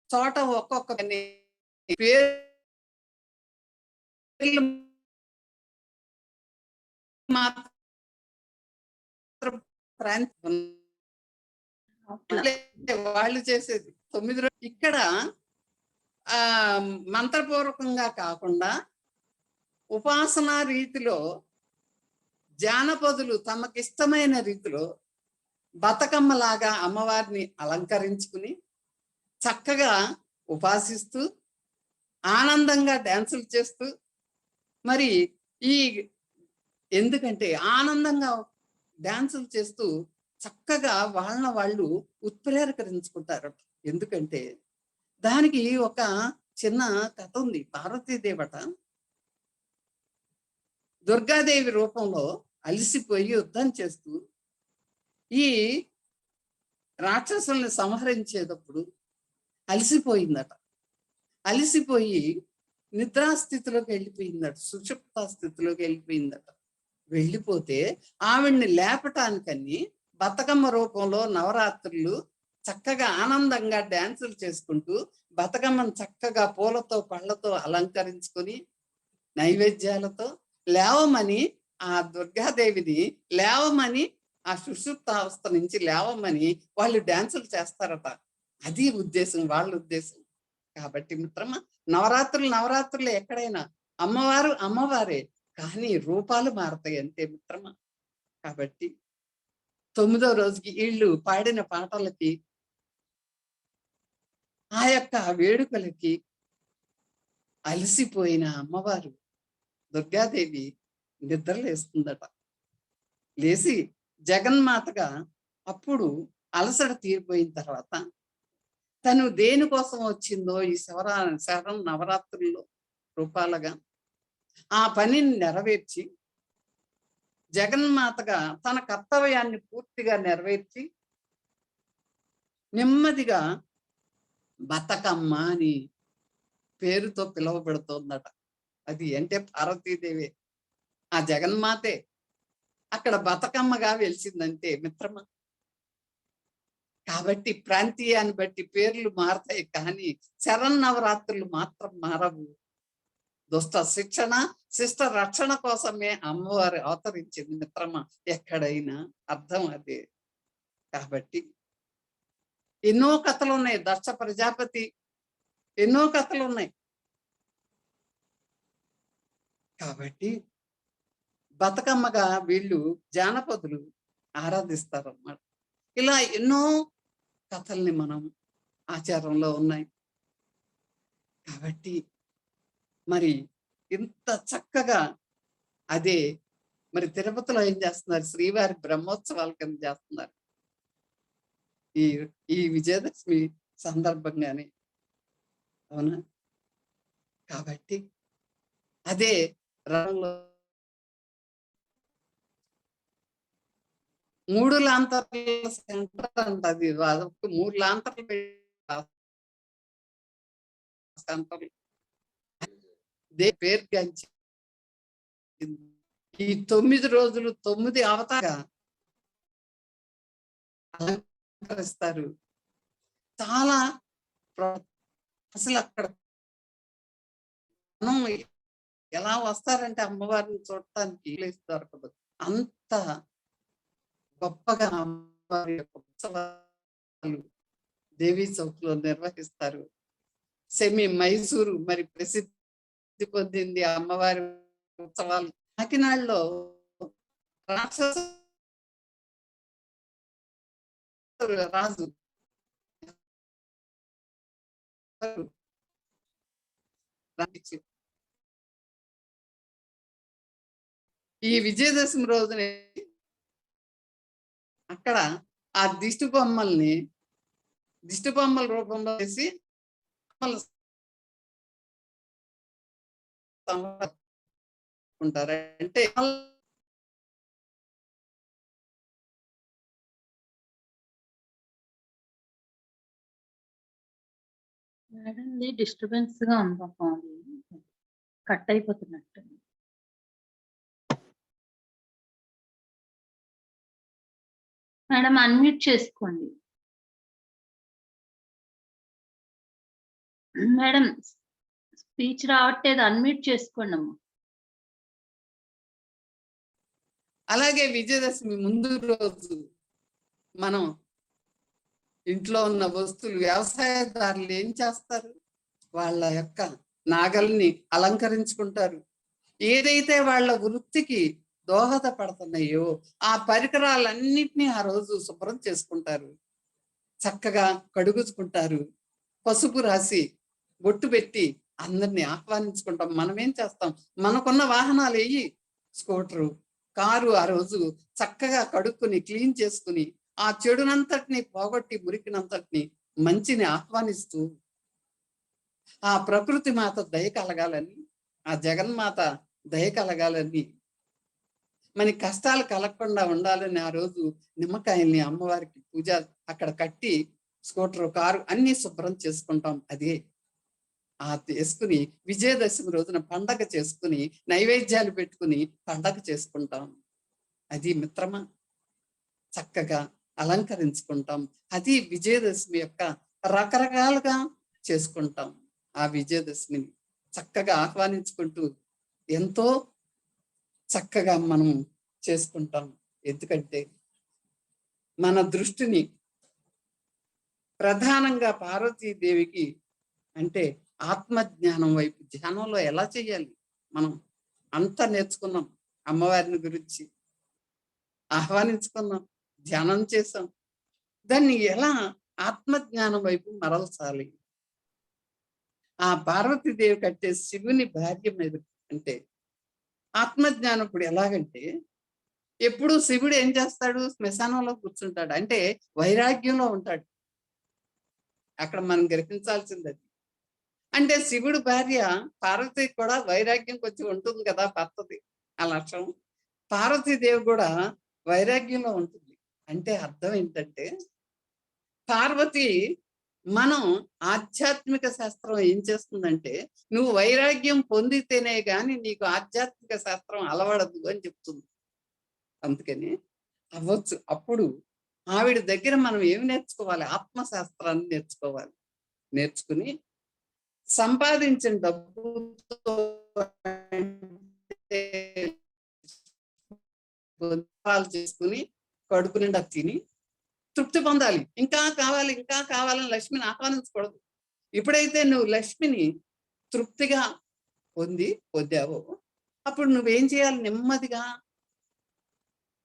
చోట ఒక్కొక్క పేర్లు మాత్రం వాళ్ళు చేసేది 9 ఇక్కడ మంత్రపూర్వకంగా కాకుండా ఉపాసనా రీతిలో జానపదులు తమకిష్టమైన రీతిలో బతుకమ్మలాగా అమ్మవారిని అలంకరించుకుని చక్కగా ఉపాసిస్తూ ఆనందంగా డ్యాన్సులు చేస్తూ మరి ఈ ఎందుకంటే ఆనందంగా డ్యాన్సులు చేస్తూ చక్కగా వాళ్ళు ఉత్ప్రేరకరించుకుంటారు. ఎందుకంటే దానికి ఒక చిన్న కథ ఉంది. పార్వతీదేవట దుర్గాదేవి రూపంలో అలిసిపోయి యుద్ధం చేస్తూ ఈ రాక్షసుల్ని సంహరించేటప్పుడు అలసిపోయిందట. అలసిపోయి నిద్రాస్థితిలోకి వెళ్ళిపోయిందట, సుషుప్త స్థితిలోకి వెళ్ళిపోయిందట. వెళ్ళిపోతే ఆవిడ్ని లేపటానికని బతుకమ్మ రూపంలో నవరాత్రులు చక్కగా ఆనందంగా డ్యాన్సులు చేసుకుంటూ బతుకమ్మను చక్కగా పూలతో పళ్ళతో అలంకరించుకొని నైవేద్యాలతో లేవమని ఆ దుర్గాదేవిని లేవమని ఆ సుషుప్తావస్థ నుంచి లేవమని వాళ్ళు డ్యాన్సులు చేస్తారట. అది ఉద్దేశం, వాళ్ళ ఉద్దేశం. కాబట్టి మిత్రమా, నవరాత్రులు ఎక్కడైనా అమ్మవారు అమ్మవారే, కానీ రూపాలు మారతాయి అంతే మిత్రమా. కాబట్టి 9వ రోజుకి వీళ్ళు పాడిన పాటలకి ఆ యొక్క వేడుకలకి అలసిపోయిన అమ్మవారు దుర్గాదేవి నిద్రలేస్తుందట. లేచి జగన్మాతగా అప్పుడు అలసట తీరిపోయిన తర్వాత తను దేనికోసం వచ్చిందో ఈ శరణ నవరాత్రుల్లో రూపాలుగా ఆ పనిని నెరవేర్చి జగన్మాతగా తన కర్తవ్యాన్ని పూర్తిగా నెరవేర్చి నెమ్మదిగా బతుకమ్మ అని పేరుతో పిలువబడుతోందట. అది అంటే పార్వతీదేవి, ఆ జగన్మాతే అక్కడ బతుకమ్మగా వెలిసిందంటే మిత్రమా. కాబట్టి ప్రాంతీయాన్ని బట్టి పేర్లు మారతాయి, కానీ శరన్నవరాత్రులు మాత్రం మారవు. దుష్ట శిక్షణ శిష్ట రక్షణ కోసమే అమ్మవారు అవతరించింది మిత్రమా. ఎక్కడైనా అర్థం అదే. కాబట్టి ఎన్నో కథలు ఉన్నాయి. దక్ష ప్రజాపతి ఎన్నో కథలు ఉన్నాయి. కాబట్టి బతుకమ్మగా వీళ్ళు జానపదులు ఆరాధిస్తారు అన్నమాట. ఇలా ఎన్నో కథల్ని మనం ఆచారంలో ఉన్నాయి. కాబట్టి మరి ఇంత చక్కగా అదే మరి తిరుపతిలో ఏం చేస్తున్నారు, శ్రీవారి బ్రహ్మోత్సవాల కింద చేస్తున్నారు ఈ విజయదశమి సందర్భంగానే, అవునా. కాబట్టి అదే రంగంలో 3 లాంతర్ల సెంటర్ అంట. అది 3 లాంతర్లు సెంటర్ పేరు గంచి ఈ 9 రోజులు 9 అవతారంగా అలంకరిస్తారు. చాలా అసలు అక్కడ ఎలా వస్తారంటే అమ్మవారిని చూడటానికి దొరకదు. అంత గొప్పగా అమ్మవారి యొక్క ఉత్సవాలు దేవీ చౌక్లో నిర్వహిస్తారు. మైసూరు మరి ప్రసిద్ధి పొందింది అమ్మవారి ఉత్సవాలు. కాకినాడలో రాక్షస రాజు ఈ విజయదశమి రోజునే అక్కడ ఆ దిష్టి బొమ్మల రూపంలో వేసి ఉంటారు. అంటే మేడం డిస్టర్బెన్స్ గా ఉంది, కట్ అయిపోతున్నట్టు. మేడం అన్మ్యూట్ చేసుకోండి. మేడం స్పీచ్ రావట్లేదు, అన్మ్యూట్ చేసుకోండి అమ్మా. అలాగే విజయదశమి ముందు రోజు మనం ఇంట్లో ఉన్న వస్తువులు వ్యవసాయదారులు ఏం చేస్తారు? వాళ్ళ యొక్క నాగల్ని అలంకరించుకుంటారు. ఏదైతే వాళ్ళ వృత్తికి దోహదపడుతున్నాయో ఆ పరికరాలన్నిటినీ ఆ రోజు శుభ్రం చేసుకుంటారు. చక్కగా కడుగుచుకుంటారు. పసుపు రాసి బొట్టు పెట్టి అందరినీ ఆహ్వానించుకుంటాం. మనమేం చేస్తాం? మనకున్న వాహనాలు ఏయి? స్కూటరు, కారు ఆ రోజు చక్కగా కడుక్కుని క్లీన్ చేసుకుని ఆ చెడునంతటిని పోగొట్టి మురికినంతటిని మంచిని ఆహ్వానిస్తూ ఆ ప్రకృతి మాత దయ కలగాలని, ఆ జగన్మాత దయ కలగాలని, మన కష్టాలు కలగకుండా ఉండాలని ఆ రోజు నిమ్మకాయల్ని అమ్మవారికి పూజ అక్కడ కట్టి స్కూటర్, కారు అన్ని శుభ్రం చేసుకుంటాం. అదే చేసుకుని విజయదశమి రోజున పండగ చేసుకుని నైవేద్యాలు పెట్టుకుని పండగ చేసుకుంటాం. అది మిత్రమా, చక్కగా అలంకరించుకుంటాం. అది విజయదశమి యొక్క రకరకాలుగా చేసుకుంటాం. ఆ విజయదశమిని చక్కగా ఆహ్వానించుకుంటూ ఎంతో చక్కగా మనం చేసుకుంటాం. ఎందుకంటే మన దృష్టిని ప్రధానంగా పార్వతీదేవికి అంటే ఆత్మజ్ఞానం వైపు ధ్యానంలో ఎలా చేయాలి మనం అంతా నేర్చుకున్నాం. అమ్మవారిని గురించి ఆహ్వానించుకున్నాం, ధ్యానం చేసాం. దాన్ని ఎలా ఆత్మజ్ఞానం వైపు మరల్చాలి? ఆ పార్వతీదేవి కట్టే శివుని భార్య మీద అంటే ఆత్మజ్ఞానం ఇప్పుడు ఎలాగంటే ఎప్పుడు శివుడు ఏం చేస్తాడు? శ్మశానంలో కూర్చుంటాడు. అంటే వైరాగ్యంలో ఉంటాడు. అక్కడ మనం గ్రహించాల్సింది అది. అంటే శివుడు భార్య పార్వతి కూడా వైరాగ్యం కొంచెం ఉంటుంది కదా భర్తది ఆ లక్షణం. పార్వతీదేవి కూడా వైరాగ్యంలో ఉంటుంది. అంటే అర్థం ఏంటంటే పార్వతి మనం ఆధ్యాత్మిక శాస్త్రం ఏం చేస్తుందంటే నువ్వు వైరాగ్యం పొందితేనే గాని నీకు ఆధ్యాత్మిక శాస్త్రం అలవడదు అని చెప్తుంది. అందుకని అవ్వచ్చు. అప్పుడు ఆవిడ దగ్గర మనం ఏమి నేర్చుకోవాలి? ఆత్మశాస్త్రాన్ని నేర్చుకోవాలి. నేర్చుకుని సంపాదించిన డబ్బుతో చేసుకుని కడుపు నిండా తిని తృప్తి పొందాలి. ఇంకా కావాలి, ఇంకా కావాలని లక్ష్మిని ఆహ్వానించకూడదు. ఎప్పుడైతే నువ్వు లక్ష్మిని తృప్తిగా పొందావో అప్పుడు నువ్వేం చేయాలి? నెమ్మదిగా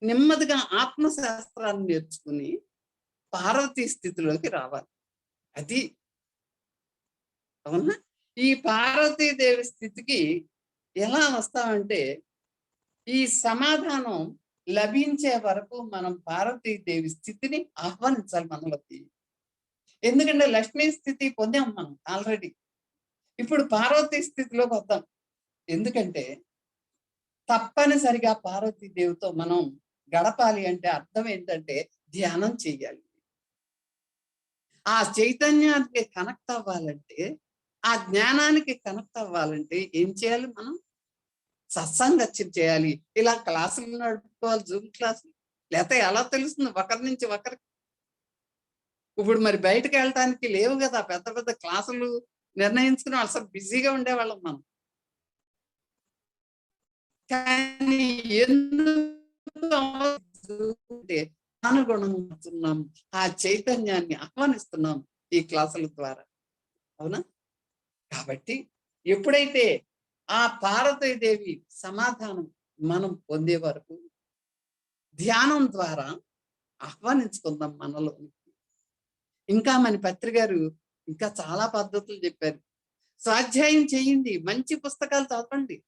నెమ్మదిగా ఆత్మశాస్త్రాన్ని నేర్చుకుని పార్వతీ స్థితిలోకి రావాలి. అది అవునా? ఈ పార్వతీదేవి స్థితికి ఎలా వస్తామంటే ఈ సమాధానం లభించే వరకు మనం పార్వతీదేవి స్థితిని ఆహ్వానించాలి మనలోకి. ఎందుకంటే లక్ష్మీ స్థితి పొందాం మనం ఆల్రెడీ. ఇప్పుడు పార్వతీ స్థితిలోకి వద్దాం. ఎందుకంటే తప్పనిసరిగా పార్వతీదేవితో మనం గడపాలి అంటే అర్థం ఏంటంటే ధ్యానం చెయ్యాలి. ఆ చైతన్యానికి కనెక్ట్ అవ్వాలంటే, ఆ జ్ఞానానికి కనెక్ట్ అవ్వాలంటే ఏం చేయాలి మనం? సత్సంగత్యం చేయాలి. ఇలా క్లాసులు నడుపుకోవాలి, జూమ్ క్లాసులు. లేకపోతే ఎలా తెలుస్తుంది ఒకరి నుంచి ఒకరికి? ఇప్పుడు మరి బయటకు వెళ్ళటానికి లేవు కదా పెద్ద పెద్ద క్లాసులు నిర్ణయించుకుని అసలు బిజీగా ఉండేవాళ్ళం మనం. కానీ ఎందుకు అనుగుణం ఆ చైతన్యాన్ని ఆహ్వానిస్తున్నాం ఈ క్లాసుల ద్వారా. అవునా? కాబట్టి ఎప్పుడైతే ఆ పార్వతీదేవి సమాధానం మనం పొందే వరకు ధ్యానం ద్వారా ఆహ్వానించుకుందాం మనలో. ఇంకా మన పత్రి గారు ఇంకా చాలా పద్ధతులు చెప్పారు. స్వాధ్యాయం చేయండి, మంచి పుస్తకాలు చదవండి.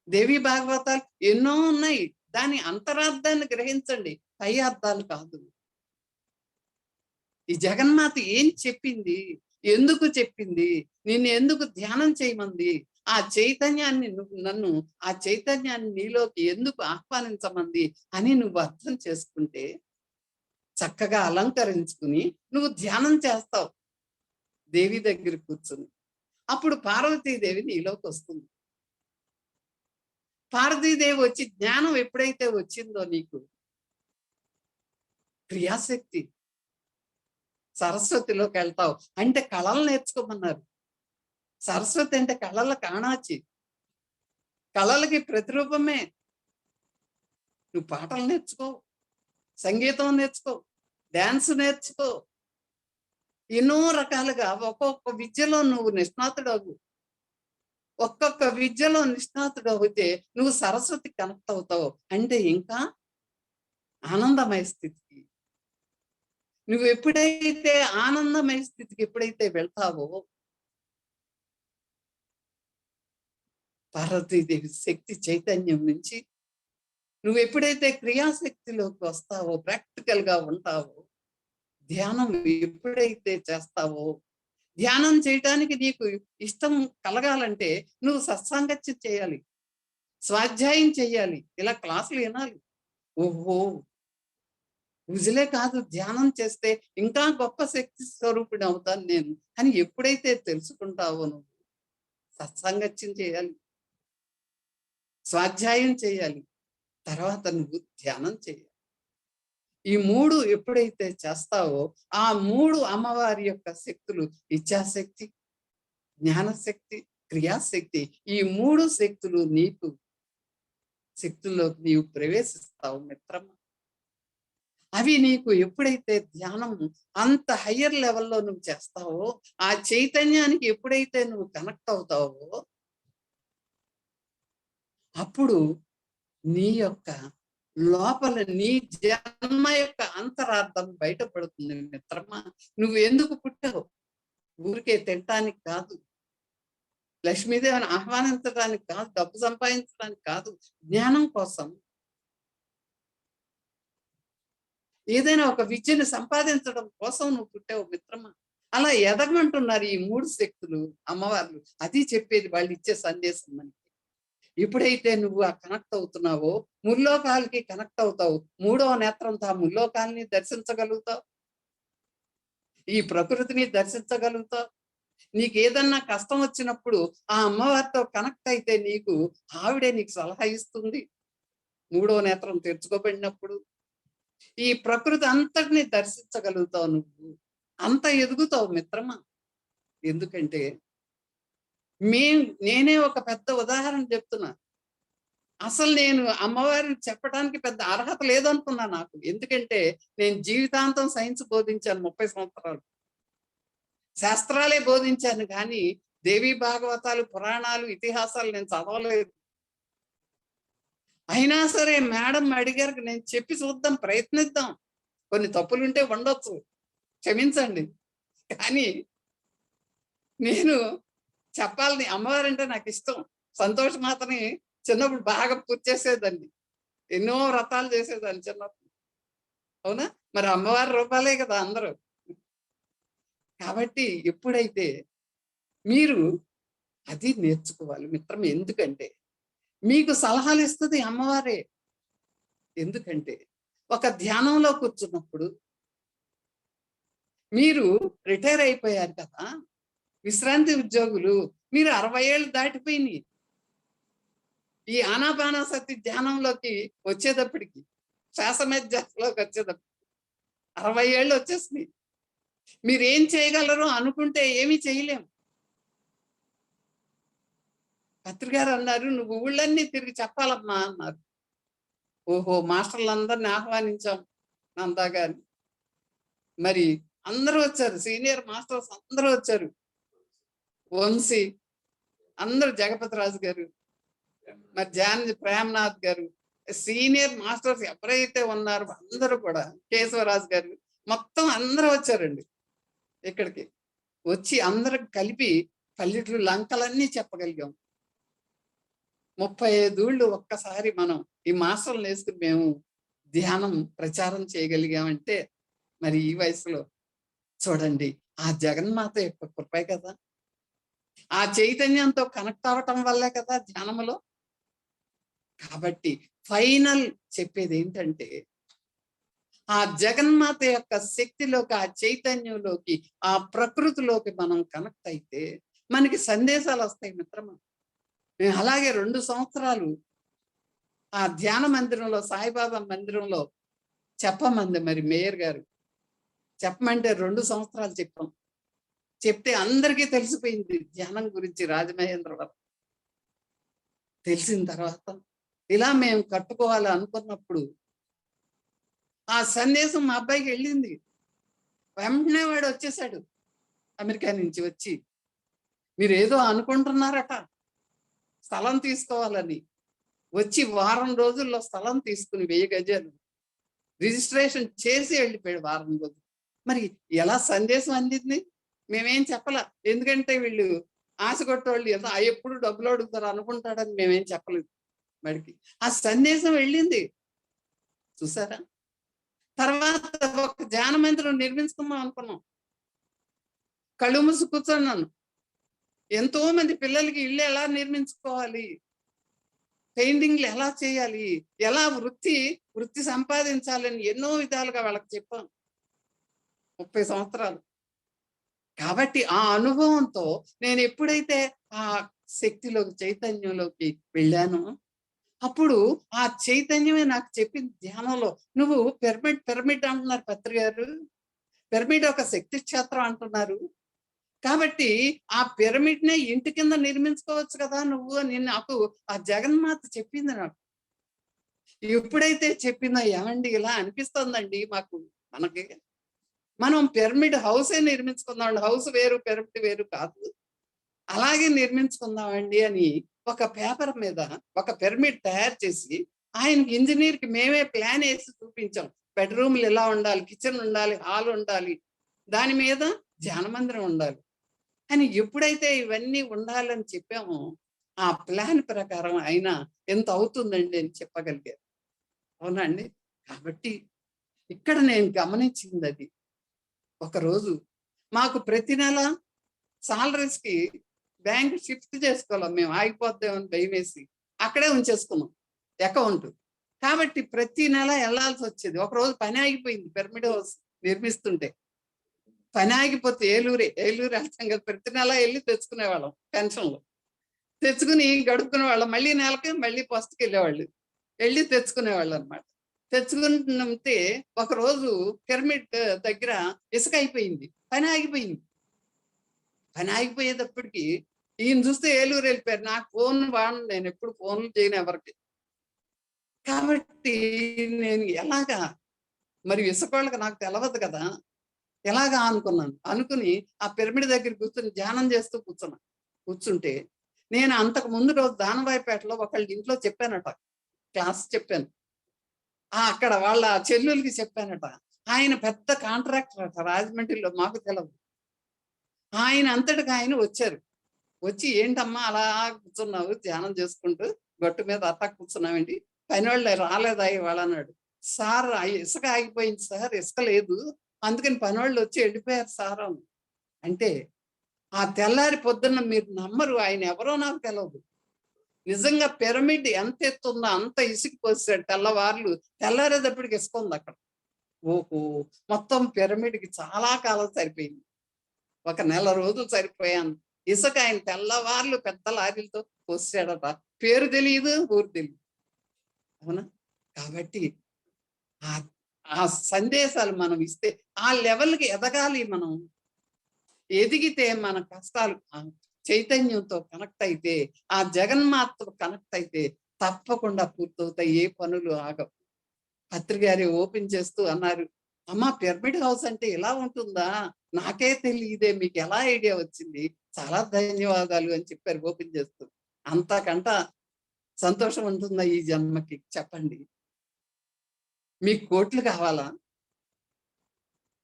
దేవి భాగవతాలు ఎన్నో ఉన్నాయి. దాని అంతరార్థాన్ని గ్రహించండి, పై అర్థాలు కాదు. ఈ జగన్మాత ఏం చెప్పింది, ఎందుకు చెప్పింది, నిన్ను ఎందుకు ధ్యానం చేయమంది, ఆ చైతన్యాన్ని నన్ను ఆ చైతన్యాన్ని నీలోకి ఎందుకు ఆహ్వానించమంది అని నువ్వు అర్థం చేసుకుంటే చక్కగా అలంకరించుకుని నువ్వు ధ్యానం చేస్తావు దేవి దగ్గర కూర్చుని. అప్పుడు పార్వతీదేవి నీలోకి వస్తుంది. పార్వతీదేవి వచ్చి జ్ఞానం ఎప్పుడైతే వచ్చిందో నీకు క్రియాశక్తి సరస్వతిలోకి వెళ్తావు. అంటే కళలు నేర్చుకోమన్నారు. సరస్వతి అంటే కళల కాణాచి, కళలకి ప్రతిరూపమే. నువ్వు పాటలు నేర్చుకో, సంగీతం నేర్చుకో, డాన్స్ నేర్చుకో. ఎన్నో రకాలుగా ఒక్కొక్క విద్యలో నువ్వు నిష్ణాతుడవు. ఒక్కొక్క విద్యలో నిష్ణాతుడు అవుతే నువ్వు సరస్వతి కనెక్ట్ అవుతావు. అంటే ఇంకా ఆనందమయ స్థితికి నువ్వు ఎప్పుడైతే ఆనందమయ స్థితికి ఎప్పుడైతే వెళ్తావో పార్వతీదేవి శక్తి చైతన్యం నుంచి నువ్వు ఎప్పుడైతే క్రియాశక్తిలోకి వస్తావో, ప్రాక్టికల్ గా ఉంటావో, ధ్యానం ఎప్పుడైతే చేస్తావో, ధ్యానం చేయటానికి నీకు ఇష్టం కలగాలంటే నువ్వు సత్సాంగత్యం చేయాలి, స్వాధ్యాయం చేయాలి, ఇలా క్లాసులు వినాలి. ఓహో, విజులే కాదు, ధ్యానం చేస్తే ఇంకా గొప్ప శక్తి స్వరూపిణి అవుతాను నేను అని ఎప్పుడైతే తెలుసుకుంటావో నువ్వు సత్సాంగత్యం చేయాలి, స్వాధ్యాయం చేయాలి, తర్వాత నువ్వు ధ్యానం చేయాలి. ఈ మూడు ఎప్పుడైతే చేస్తావో ఆ మూడు అమ్మవారి యొక్క శక్తులు, ఇచ్ఛాశక్తి, జ్ఞానశక్తి, క్రియాశక్తి, ఈ మూడు శక్తులు నీకు శక్తుల్లోకి నీవు ప్రవేశిస్తావు మిత్రమా. అవి నీకు ఎప్పుడైతే ధ్యానం అంత హయ్యర్ లెవెల్లో నువ్వు చేస్తావో, ఆ చైతన్యానికి ఎప్పుడైతే నువ్వు కనెక్ట్ అవుతావో అప్పుడు నీ యొక్క లోపల నీ జన్మ యొక్క అంతరార్థం బయటపడుతుంది మిత్రమా. నువ్వు ఎందుకు పుట్టావు? ఊరికే తినటానికి కాదు, లక్ష్మీదేవిని ఆహ్వానించడానికి కాదు, డబ్బు సంపాదించడానికి కాదు, జ్ఞానం కోసం, ఏదైనా ఒక విద్యను సంపాదించడం కోసం నువ్వు పుట్టావు మిత్రమా. అలా ఎదగమంటున్నారు ఈ మూడు శక్తులు అమ్మవార్లు. అది చెప్పేది వాళ్ళు ఇచ్చే సందేశం మనకి. ఎప్పుడైతే నువ్వు ఆ కనెక్ట్ అవుతున్నావో ముల్లోకాలకి కనెక్ట్ అవుతావు. మూడవ నేత్రంతో ఆ ముల్లోకాలని దర్శించగలుగుతావు, ఈ ప్రకృతిని దర్శించగలుగుతావు. నీకు ఏదన్నా కష్టం వచ్చినప్పుడు ఆ అమ్మవారితో కనెక్ట్ అయితే నీకు ఆవిడే నీకు సలహా ఇస్తుంది. మూడవ నేత్రం తెరుచుకోబడినప్పుడు ఈ ప్రకృతి అంతటిని దర్శించగలుగుతావు. నువ్వు అంత ఎదుగుతావు మిత్రమా. ఎందుకంటే నేనే ఒక పెద్ద ఉదాహరణ చెప్తున్నా. అసలు నేను అమ్మవారిని చెప్పడానికి పెద్ద అర్హత లేదనుకున్నా నాకు. ఎందుకంటే నేను జీవితాంతం సైన్స్ బోధించాను 30 సంవత్సరాలు. శాస్త్రాలే బోధించాను కానీ దేవీ భాగవతాలు, పురాణాలు, ఇతిహాసాలు నేను చదవలేదు. అయినా సరే మేడం అడిగారు, నేను చెప్పి చూద్దాం, ప్రయత్నిద్దాం, కొన్ని తప్పులుంటే ఉండొచ్చు, క్షమించండి. కానీ నేను చెప్పాలని, అమ్మవారంటే నాకు ఇష్టం. సంతోష్ మాతని చిన్నప్పుడు బాగా పూజ చేసేదాన్ని, ఎన్నో వ్రతాలు చేసేదాన్ని చిన్నప్పుడు. అవునా? మరి అమ్మవారి రూపాలే కదా అందరూ. కాబట్టి ఎప్పుడైతే మీరు అది నేర్చుకోవాలి మిత్రం. ఎందుకంటే మీకు సలహాలు ఇస్తుంది అమ్మవారే. ఎందుకంటే ఒక ధ్యానంలో కూర్చున్నప్పుడు మీరు రిటైర్ అయిపోయారు కదా, విశ్రాంతి ఉద్యోగులు, మీరు 60 ఏళ్ళు దాటిపోయినాయి. ఈ ఆనాపానసతి ధ్యానంలోకి వచ్చేటప్పటికి, శ్వాసమధ్యాసలోకి వచ్చేటప్పటికి 60 ఏళ్ళు వచ్చేసినాయి. మీరేం చేయగలరు అనుకుంటే ఏమీ చేయలేం. పత్రి గారు అన్నారు, నువ్వు ఊళ్ళన్నీ తిరిగి చెప్పాలమ్మా అన్నారు. ఓహో, మాస్టర్లందరినీ ఆహ్వానించాం నందా గారిని. మరి అందరూ వచ్చారు, సీనియర్ మాస్టర్స్ అందరూ వచ్చారు. వంశీ, అందరూ, జగపతి రాజు గారు, మరి ప్రేమనాథ్ గారు, సీనియర్ మాస్టర్స్ ఎవరైతే ఉన్నారో అందరూ కూడా, కేశవరాజు గారు, మొత్తం అందరూ వచ్చారండి ఇక్కడికి. వచ్చి అందరం కలిపి పల్లెటూరు లంకలన్నీ చెప్పగలిగాం. 35 ఊళ్ళు ఒక్కసారి మనం ఈ మాస్టర్లు వేసుకుని మేము ధ్యానం ప్రచారం చేయగలిగామంటే మరి ఈ వయసులో చూడండి, ఆ జగన్మాత యొక్క కృపే కదా, ఆ చైతన్యంతో కనెక్ట్ అవ్వటం వల్లే కదా ధ్యానములో. కాబట్టి ఫైనల్ చెప్పేది ఏంటంటే, ఆ జగన్మాత యొక్క శక్తిలోకి, ఆ చైతన్యంలోకి, ఆ ప్రకృతిలోకి మనం కనెక్ట్ అయితే మనకి సందేశాలు వస్తాయి మిత్రమా. నేను అలాగే 2 సంవత్సరాలు ఆ ధ్యాన మందిరంలో, సాయిబాబా మందిరంలో చెప్పమంది మరి మేయర్ గారు. చెప్పమంటే 2 సంవత్సరాలు చెప్పాం. చెప్తే అందరికీ తెలిసిపోయింది ధ్యానం గురించి రాజమహేంద్రవరం. తెలిసిన తర్వాత ఇలా మేము కట్టుకోవాలి అనుకున్నప్పుడు ఆ సందేశం మా అబ్బాయికి వెళ్ళింది. వెంటనే వాడు వచ్చేసాడు అమెరికా నుంచి వచ్చి. మీరు ఏదో అనుకుంటున్నారట స్థలం తీసుకోవాలని. వచ్చి వారం రోజుల్లో స్థలం తీసుకుని 1000 గజాలు రిజిస్ట్రేషన్ చేసి వెళ్ళిపోయాడు వారం రోజులు. మరి ఎలా సందేశం అందింది? మేమేం చెప్పలా. ఎందుకంటే వీళ్ళు ఆశ కొట్టేవాళ్ళు ఏదో ఎప్పుడు డబ్బులు అడుగుతారు అనుకుంటాడని మేమేం చెప్పలేదు వాడికి. ఆ సందేశం వెళ్ళింది చూసారా. తర్వాత ఒక ధ్యాన మందిరం నిర్మించుకుందాం అనుకున్నాం. కళ్ళు మూసి కూర్చున్నాను. ఎంతో మంది పిల్లలకి ఇల్లు ఎలా నిర్మించుకోవాలి, పెయింటింగ్లు ఎలా చేయాలి, ఎలా వృత్తి సంపాదించాలని ఎన్నో విధాలుగా వాళ్ళకి చెప్పాను. 30 సంవత్సరాలు. కాబట్టి ఆ అనుభవంతో నేను ఎప్పుడైతే ఆ శక్తిలోకి చైతన్యంలోకి వెళ్ళానో అప్పుడు ఆ చైతన్యమే నాకు చెప్పింది ధ్యానంలో, నువ్వు పిరమిడ్ అంటున్నారు పత్రి గారు, పిరమిడ్ ఒక శక్తి క్షేత్రం అంటున్నారు. కాబట్టి ఆ పిరమిడ్ నే ఇంటి కింద నిర్మించుకోవచ్చు కదా నువ్వు అని నాకు ఆ జగన్మాత చెప్పింది. నాకు ఎప్పుడైతే చెప్పిందో ఏమండి ఇలా అనిపిస్తుందండి మనకి మనం పిరమిడ్ హౌసే నిర్మించుకుందామండి. హౌస్ వేరు పిరమిడ్ వేరు కాదు, అలాగే నిర్మించుకుందామండి అని ఒక పేపర్ మీద ఒక పిరమిడ్ తయారు చేసి ఆయనకి ఇంజనీర్కి మేమే ప్లాన్ వేసి చూపించాం. బెడ్రూమ్లు ఎలా ఉండాలి, కిచెన్ ఉండాలి, హాల్ ఉండాలి, దాని మీద ధ్యాన మందిరం ఉండాలి అని ఎప్పుడైతే ఇవన్నీ ఉండాలని చెప్పామో ఆ ప్లాన్ ప్రకారం అయినా ఎంత అవుతుందండి అని చెప్పగలిగారు. అవునండి. కాబట్టి ఇక్కడ నేను గమనించింది అది. ఒకరోజు మాకు ప్రతి నెల సాలరీస్ కి బ్యాంక్ షిఫ్ట్ చేసుకోవాలి, మేము ఆగిపోద్దామని భయం వేసి అక్కడే ఉంచేసుకున్నాం అకౌంట్. కాబట్టి ప్రతి నెల వెళ్లాల్సి వచ్చేది. ఒకరోజు పని ఆగిపోయింది పిరమిడ్ హౌస్ నిర్మిస్తుంటే. పని ఆగిపోతే ఏలూరు వెళ్తాం కదా, ప్రతి నెల వెళ్ళి తెచ్చుకునేవాళ్ళం. పెన్షన్లు తెచ్చుకుని గడుపుకునేవాళ్ళం. మళ్ళీ నెలకి మళ్ళీ ఫస్ట్కి వెళ్ళేవాళ్ళు, వెళ్ళి తెచ్చుకునేవాళ్ళు అనమాట. తెచ్చుకుంటే ఒకరోజు పిరమిడ్ దగ్గర ఇసుక అయిపోయింది, పని ఆగిపోయింది. పని ఆగిపోయేటప్పటికి ఈయన చూస్తే ఏలూరు వెళ్ళిపోయారు. నాకు ఫోన్ వాడను, నేను ఎప్పుడు ఫోన్లు చేయను ఎవరికి. కాబట్టి నేను ఎలాగా మరి ఇసుకోళ్ళకి నాకు తెలవదు కదా, ఎలాగా అనుకుని ఆ పిరమిడ్ దగ్గర కూర్చొని ధ్యానం చేస్తూ కూర్చుంటే నేను అంతకు ముందు రోజు దానవాయిపేటలో ఒకళ్ళ ఇంట్లో చెప్పానట, క్లాస్ చెప్పాను. అక్కడ వాళ్ళ చెల్లెలకి చెప్పానట. ఆయన పెద్ద కాంట్రాక్టర్ అట రాజమండ్రిలో, మాకు తెలవదు. ఆయన అంతటికి ఆయన వచ్చారు. వచ్చి ఏంటమ్మా అలా కూర్చున్నావు ధ్యానం చేసుకుంటూ గట్టు మీద అట్టా కూర్చున్నామండి, పని వాళ్ళు రాలేదా ఇవాళ అన్నాడు. సార్ ఇసుక ఆగిపోయింది సార్, ఇసుక లేదు, అందుకని పని వాళ్ళు వచ్చి వెళ్ళిపోయారు సార్ అని. అంటే ఆ తెల్లారి పొద్దున్న మీరు నమ్మరు, ఆయన ఎవరో నాకు తెలియదు. నిజంగా పిరమిడ్ ఎంత ఎత్తుందో అంత ఇసుక పోసాడు. తెల్లారేటప్పటికి ఇసుక ఉంది అక్కడ. ఓహో, మొత్తం పిరమిడ్కి చాలా కాలం సరిపోయింది, ఒక నెల రోజులు సరిపోయాను. ఇసుక ఆయన తెల్లవార్లు పెద్ద లారీలతో పోసాడట. పేరు తెలియదు, ఊరు తెలియదు. అవునా. కాబట్టి ఆ సందేశాలు మనం ఇస్తే ఆ లెవెల్కి ఎదగాలి. మనం ఎదిగితే మన కష్టాలు చైతన్యంతో కనెక్ట్ అయితే, ఆ జగన్మాతతో కనెక్ట్ అయితే తప్పకుండా పూర్తవుతాయి, ఏ పనులు ఆగవు. పత్రి గారి ఓపెన్ చేస్తూ అన్నారు, అమ్మా పిరమిడ్ హౌస్ అంటే ఇలా ఉంటుందా, నాకే తెలియదే, మీకు ఎలా ఐడియా వచ్చింది, చాలా ధన్యవాదాలు అని చెప్పారు ఓపెన్ చేస్తూ. అంతకంట సంతోషం ఉంటుందా ఈ జన్మకి చెప్పండి? మీకు కోట్లు కావాలా,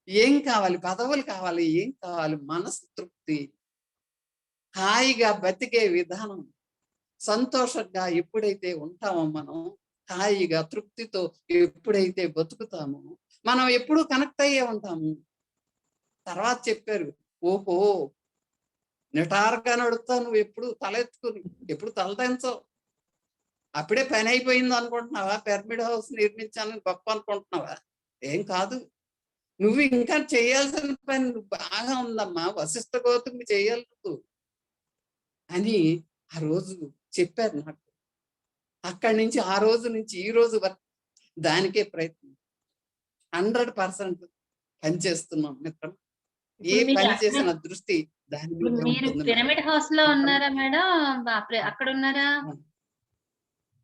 ఏం కావాలి, పదవులు కావాలి, ఏం కావాలి? మనసు తృప్తి, హాయిగా బతికే విధానం, సంతోషంగా ఎప్పుడైతే ఉంటామో మనం, హాయిగా తృప్తితో ఎప్పుడైతే బతుకుతామో మనం ఎప్పుడు కనెక్ట్ అయ్యే ఉంటాము. తర్వాత చెప్పారు, ఓహో నిటారుగా నడుస్తావు నువ్వు, ఎప్పుడు తలెత్తుకుని, ఎప్పుడు తలదించవు. అప్పుడే పని అయిపోయింది అనుకుంటున్నావా? పిరమిడ్ హౌస్ నిర్మించాలని గొప్ప అనుకుంటున్నావా? ఏం కాదు, నువ్వు ఇంకా చేయాల్సిన పని బాగా ఉందమ్మా, వశిష్ఠ గౌతమి చేయాలి నువ్వు అని ఆ రోజు చెప్పారు నాకు. అక్కడి నుంచి ఆ రోజు నుంచి ఈ రోజు వరకు దానికే ప్రయత్నం 100% పనిచేస్తున్నాం మిత్రం. ఏ పని చేసిన దృష్టి దాని మీద ఉంటుంది. పిరమిడ్ హౌస్ లో ఉన్నారా మేడం? అక్కడ ఉన్నారా?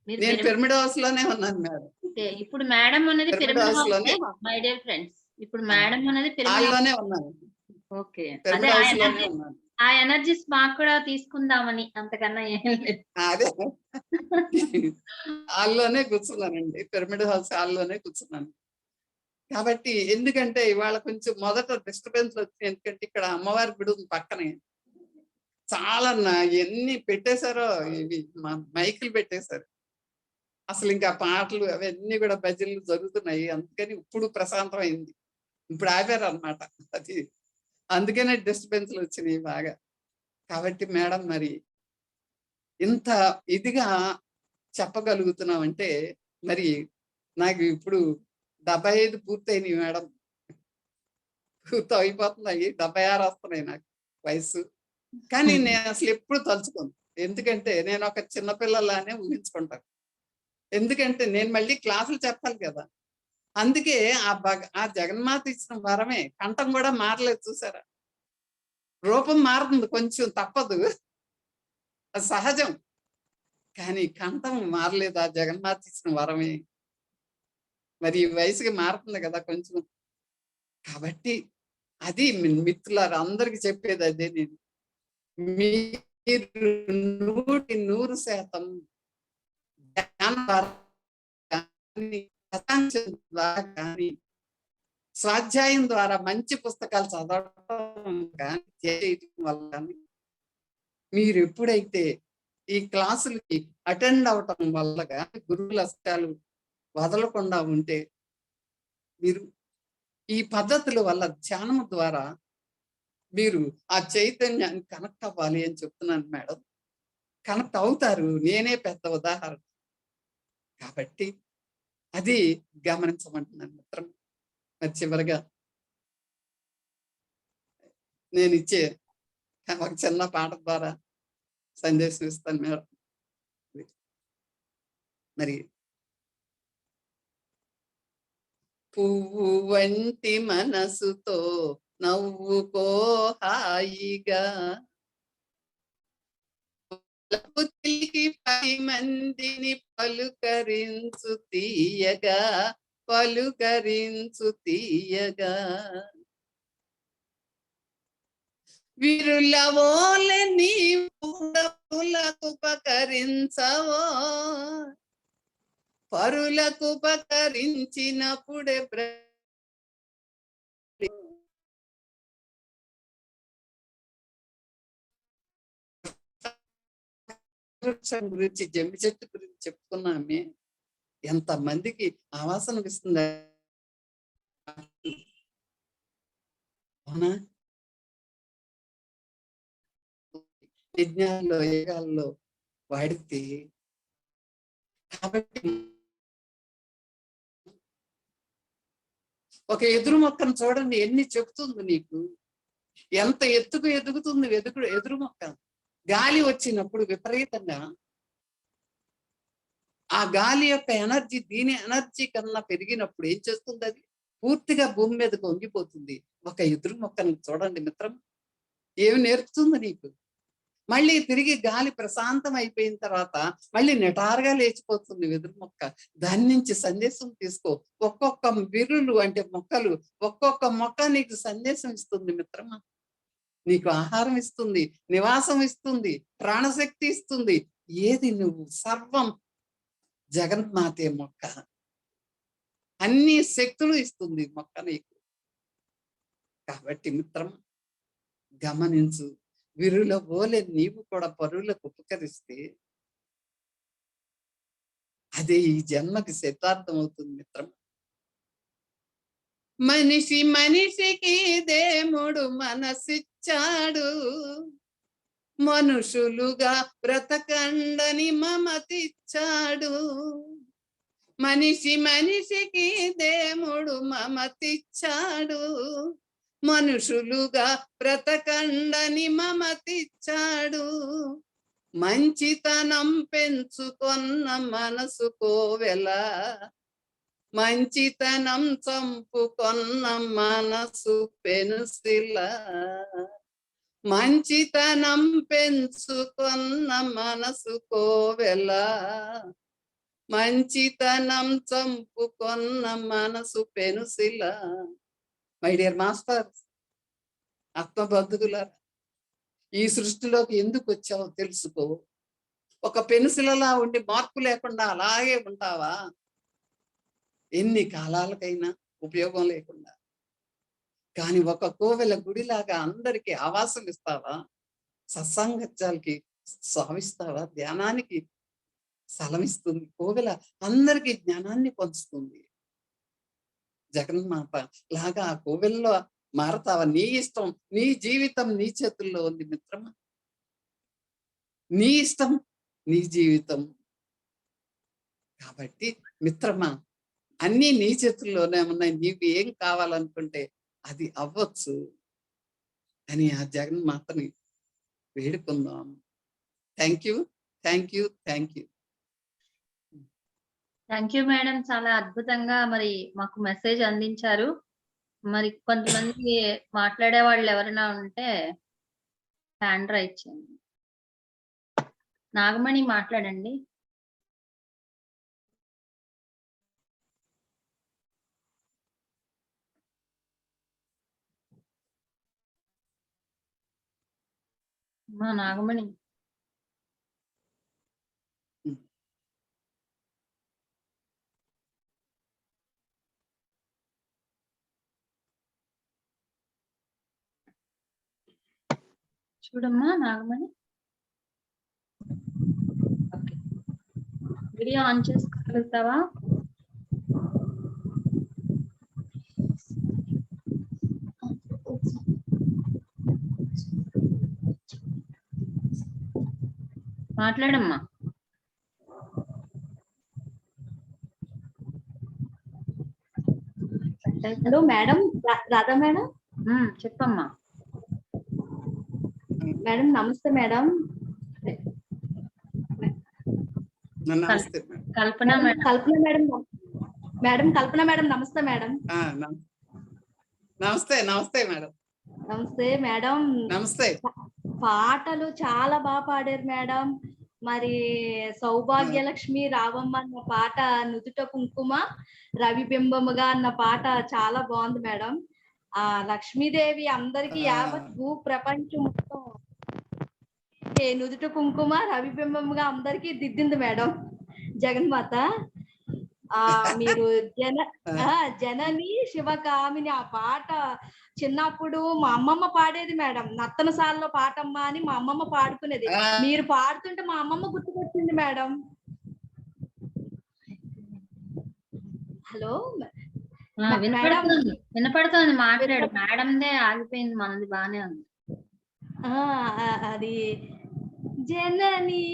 నేను పిరమిడ్ హౌస్ లోనే ఉన్నాను మేడం. ఓకే. ఇప్పుడు మేడం అనేది పిరమిడ్ పిరమిడ్ హౌస్ లోనే హౌసే మై డియర్ ఫ్రెండ్స్. ఇప్పుడు మేడం అనేది పిరమిడ్ హౌస్. హాల్లోనే ఉన్నాను. ఓకే. అదే పిరమిడ్ హౌస్ లోనే ఉన్నాను. ఆ ఎనర్జీస్ మాకు కూడా తీసుకుందామని అంతకన్నా ఏం లేదు. అదే హాల్లోనే కూర్చున్నానండి. పిరమిడ్ హౌస్ హాల్లోనే కూర్చున్నాను. కాబట్టి ఎందుకంటే ఇవాళ కొంచెం మొదట డిస్టర్బెన్స్ వచ్చింది. ఎందుకంటే ఇక్కడ అమ్మవారి గుడి ఉంది పక్కనే. చాలా ఎన్ని పెట్టేశారో ఇవి మైకులు పెట్టేశారు. అసలు ఇంకా పాటలు అవన్నీ కూడా భజనలు జరుగుతున్నాయి. అందుకని ఇప్పుడు ప్రశాంతం అయింది. ఇప్పుడు ఆపారనమాట. అది అందుకనే డిస్టర్బెన్స్లు వచ్చినాయి బాగా. కాబట్టి మేడం మరి ఇంత ఇదిగా చెప్పగలుగుతున్నామంటే మరి నాకు ఇప్పుడు 75 పూర్తయినాయి మేడం. పూర్తి అయిపోతున్నాయి. 76 వస్తున్నాయి నాకు వయసు. కానీ నేను అసలు ఎప్పుడు తలుచుకోను. ఎందుకంటే నేను ఒక చిన్నపిల్లలానే ఊహించుకుంటాను. ఎందుకంటే నేను మళ్ళీ క్లాసులు చెప్పాలి కదా! అందుకే ఆ జగన్మాత ఇచ్చిన వరమే. కంఠం కూడా మారలేదు చూసారా? రూపం మారుతుంది కొంచెం తప్పదు. అది సహజం. కానీ కంఠం మారలేదు. ఆ జగన్మాత ఇచ్చిన వరమే. మరి ఈ వయసుకి మారుతుంది కదా కొంచెం. కాబట్టి అది మిత్రులారా అందరికి చెప్పేది అదే నేను. మీరు 100% కానీ స్వాధ్యాయం ద్వారా మంచి పుస్తకాలు చదవడం కానీ చేయటం వల్ల కానీ మీరు ఎప్పుడైతే ఈ క్లాసులకి అటెండ్ అవటం వల్ల కానీ గురువుల అష్టాలు వదలకుండా ఉంటే మీరు ఈ పద్ధతుల వల్ల ధ్యానం ద్వారా మీరు ఆ చైతన్యాన్ని కనెక్ట్ అవ్వాలి అని చెప్తున్నాను మేడం. కనెక్ట్ అవుతారు. నేనే పెద్ద ఉదాహరణ. కాబట్టి అది గమనించమంటున్నాను మిత్రం. మరి చివరిగా నేను ఇచ్చే ఒక చిన్న పాట ద్వారా సందేశం ఇస్తాను మేడం. మరి పువ్వు వంటి మనసుతో నవ్వుకో హాయిగా, 10 మందిని పలుకరించు తీయగా, పలుకరించు తీయగా, విరులవోలె నీవు పులకు ఉపకరించవో, పరులకు ఉపకరించినప్పుడే వృక్షం గురించి జమ్మి చెట్టు గురించి చెప్పుకున్నామే. ఎంత మందికి ఆవాసన ఇస్తుంది అవునా? విజ్ఞానంలో యోగాల్లో వాడితే కాబట్టి ఒక ఎదురు మొక్కను చూడండి ఎన్ని చెప్తుంది నీకు. ఎంత ఎత్తుకు ఎదుగుతుంది ఎదురు మొక్క. గాలి వచ్చినప్పుడు విపరీతంగా ఆ గాలి యొక్క ఎనర్జీ దీని ఎనర్జీ కన్నా పెరిగినప్పుడు ఏం చేస్తుంది? అది పూర్తిగా భూమి మీదకి వంగిపోతుంది. ఒక ఎదురు మొక్కను చూడండి మిత్రం, ఏమి నేర్పుతుంది నీకు. మళ్ళీ తిరిగి గాలి ప్రశాంతం అయిపోయిన తర్వాత మళ్ళీ నిటారుగా లేచిపోతుంది వెదురు మొక్క. దాని నుంచి సందేశం తీసుకో. ఒక్కొక్క విరులు అంటే మొక్కలు, ఒక్కొక్క మొక్క నీకు సందేశం ఇస్తుంది మిత్రమా. నీకు ఆహారం ఇస్తుంది, నివాసం ఇస్తుంది, ప్రాణశక్తి ఇస్తుంది. ఏది నువ్వు సర్వం జగన్మాతే మొక్క. అన్ని శక్తులు ఇస్తుంది మొక్క నీకు. కాబట్టి మిత్రం గమనించు. విరుల పోలే నీవు కూడా పరులకు ఉపకరిస్తే అదే ఈ జన్మకి శతార్థం అవుతుంది మిత్రం. మనిషి మనిషికి దేవుడు మనసిచ్చాడు, మనుషులుగా బ్రతకండని మమతిచ్చాడు. మనిషి మనిషికి దేవుడు మమతిచ్చాడు, మనుషులుగా బ్రతకండని మమతిచ్చాడు. మంచితనం పెంచుకొన్న మనసు కోవెల, మంచితనం చంపుకొన్న మనసు పెనుసిల. మంచితనం పెంచుకొన్న మనసు కోవెల, మంచితనం చంపుకొన్న మనసు పెనుసిల. మై డియర్ మాస్టర్, ఆత్మబంధువులారా, ఈ సృష్టిలోకి ఎందుకు వచ్చావో తెలుసుకో. ఒక పెన్సిలలా ఉండి మార్పు లేకుండా అలాగే ఉంటావా? ఎన్ని కాలాలకైనా ఉపయోగం లేకుండా. కానీ ఒక కోవెల గుడిలాగా అందరికీ ఆవాసం ఇస్తావా? సత్సంగత్యాలకి సావిస్తావా? ధ్యానానికి స్థలమిస్తుంది. కోవెల అందరికీ జ్ఞానాన్ని పంచుతుంది. జగన్మాత లాగా ఆ కోవెల్లో మారతావా? నీ ఇష్టం, నీ జీవితం నీ చేతుల్లో ఉంది మిత్రమా. నీ ఇష్టం, నీ జీవితం. కాబట్టి మిత్రమా, అన్నీ నీ చేతుల్లోనే ఉన్నాయి. నీకు ఏం కావాలనుకుంటే అది అవ్వచ్చు అని ఆ జగన్మాతని వేడుకుందాం. Thank you, thank you, thank you. Thank you madam. చాలా అద్భుతంగా మరి మాకు మెసేజ్ అందించారు. మరి కొంతమంది మాట్లాడే వాళ్ళు ఎవరైనా ఉంటే హ్యాండ్ రైజ్ చేయండి. నాగమణి మాట్లాడండి. మా నాగమణి. చూడమ్మా నాగమణి. ఓకే, వీడియో ఆన్ చేసుకోగలుగుతావా? మాట్లాడమ్మా. Hello madam, Radha madam. చెప్పమ్మా. మేడం నమస్తే మేడం. నమస్తే Kalpana madam. Kalpana madam. Madam Kalpana madam నమస్తే మేడం. నమస్తే. నమస్తే మేడం. నమస్తే మేడం. నమస్తే. పాటలు చాలా బాగా పాడారు మేడం. మరి సౌభాగ్యలక్ష్మి రావమ్మ అన్న పాట, నుదుట కుంకుమ రవిబింబముగా అన్న పాట చాలా బాగుంది మేడం. ఆ లక్ష్మీదేవి అందరికి యావత్ భూ ప్రపంచం మొత్తం నుదుట కుంకుమ రవిబింబముగా అందరికి దిద్దింది మేడం జగన్మాత. మీరు జనని శివకామిని ఆ పాట చిన్నప్పుడు మా అమ్మమ్మ పాడేది మేడం. నత్తన సాల్లో పాటమ్మా అని మా అమ్మమ్మ పాడుకునేది. మీరు పాడుతుంటే మా అమ్మమ్మ గుర్తుకొచ్చింది మేడం. హలో వినపడుతుంది, మాట్లాడు. మేడందే ఆగిపోయింది, మనది బానే ఉంది. అది జనని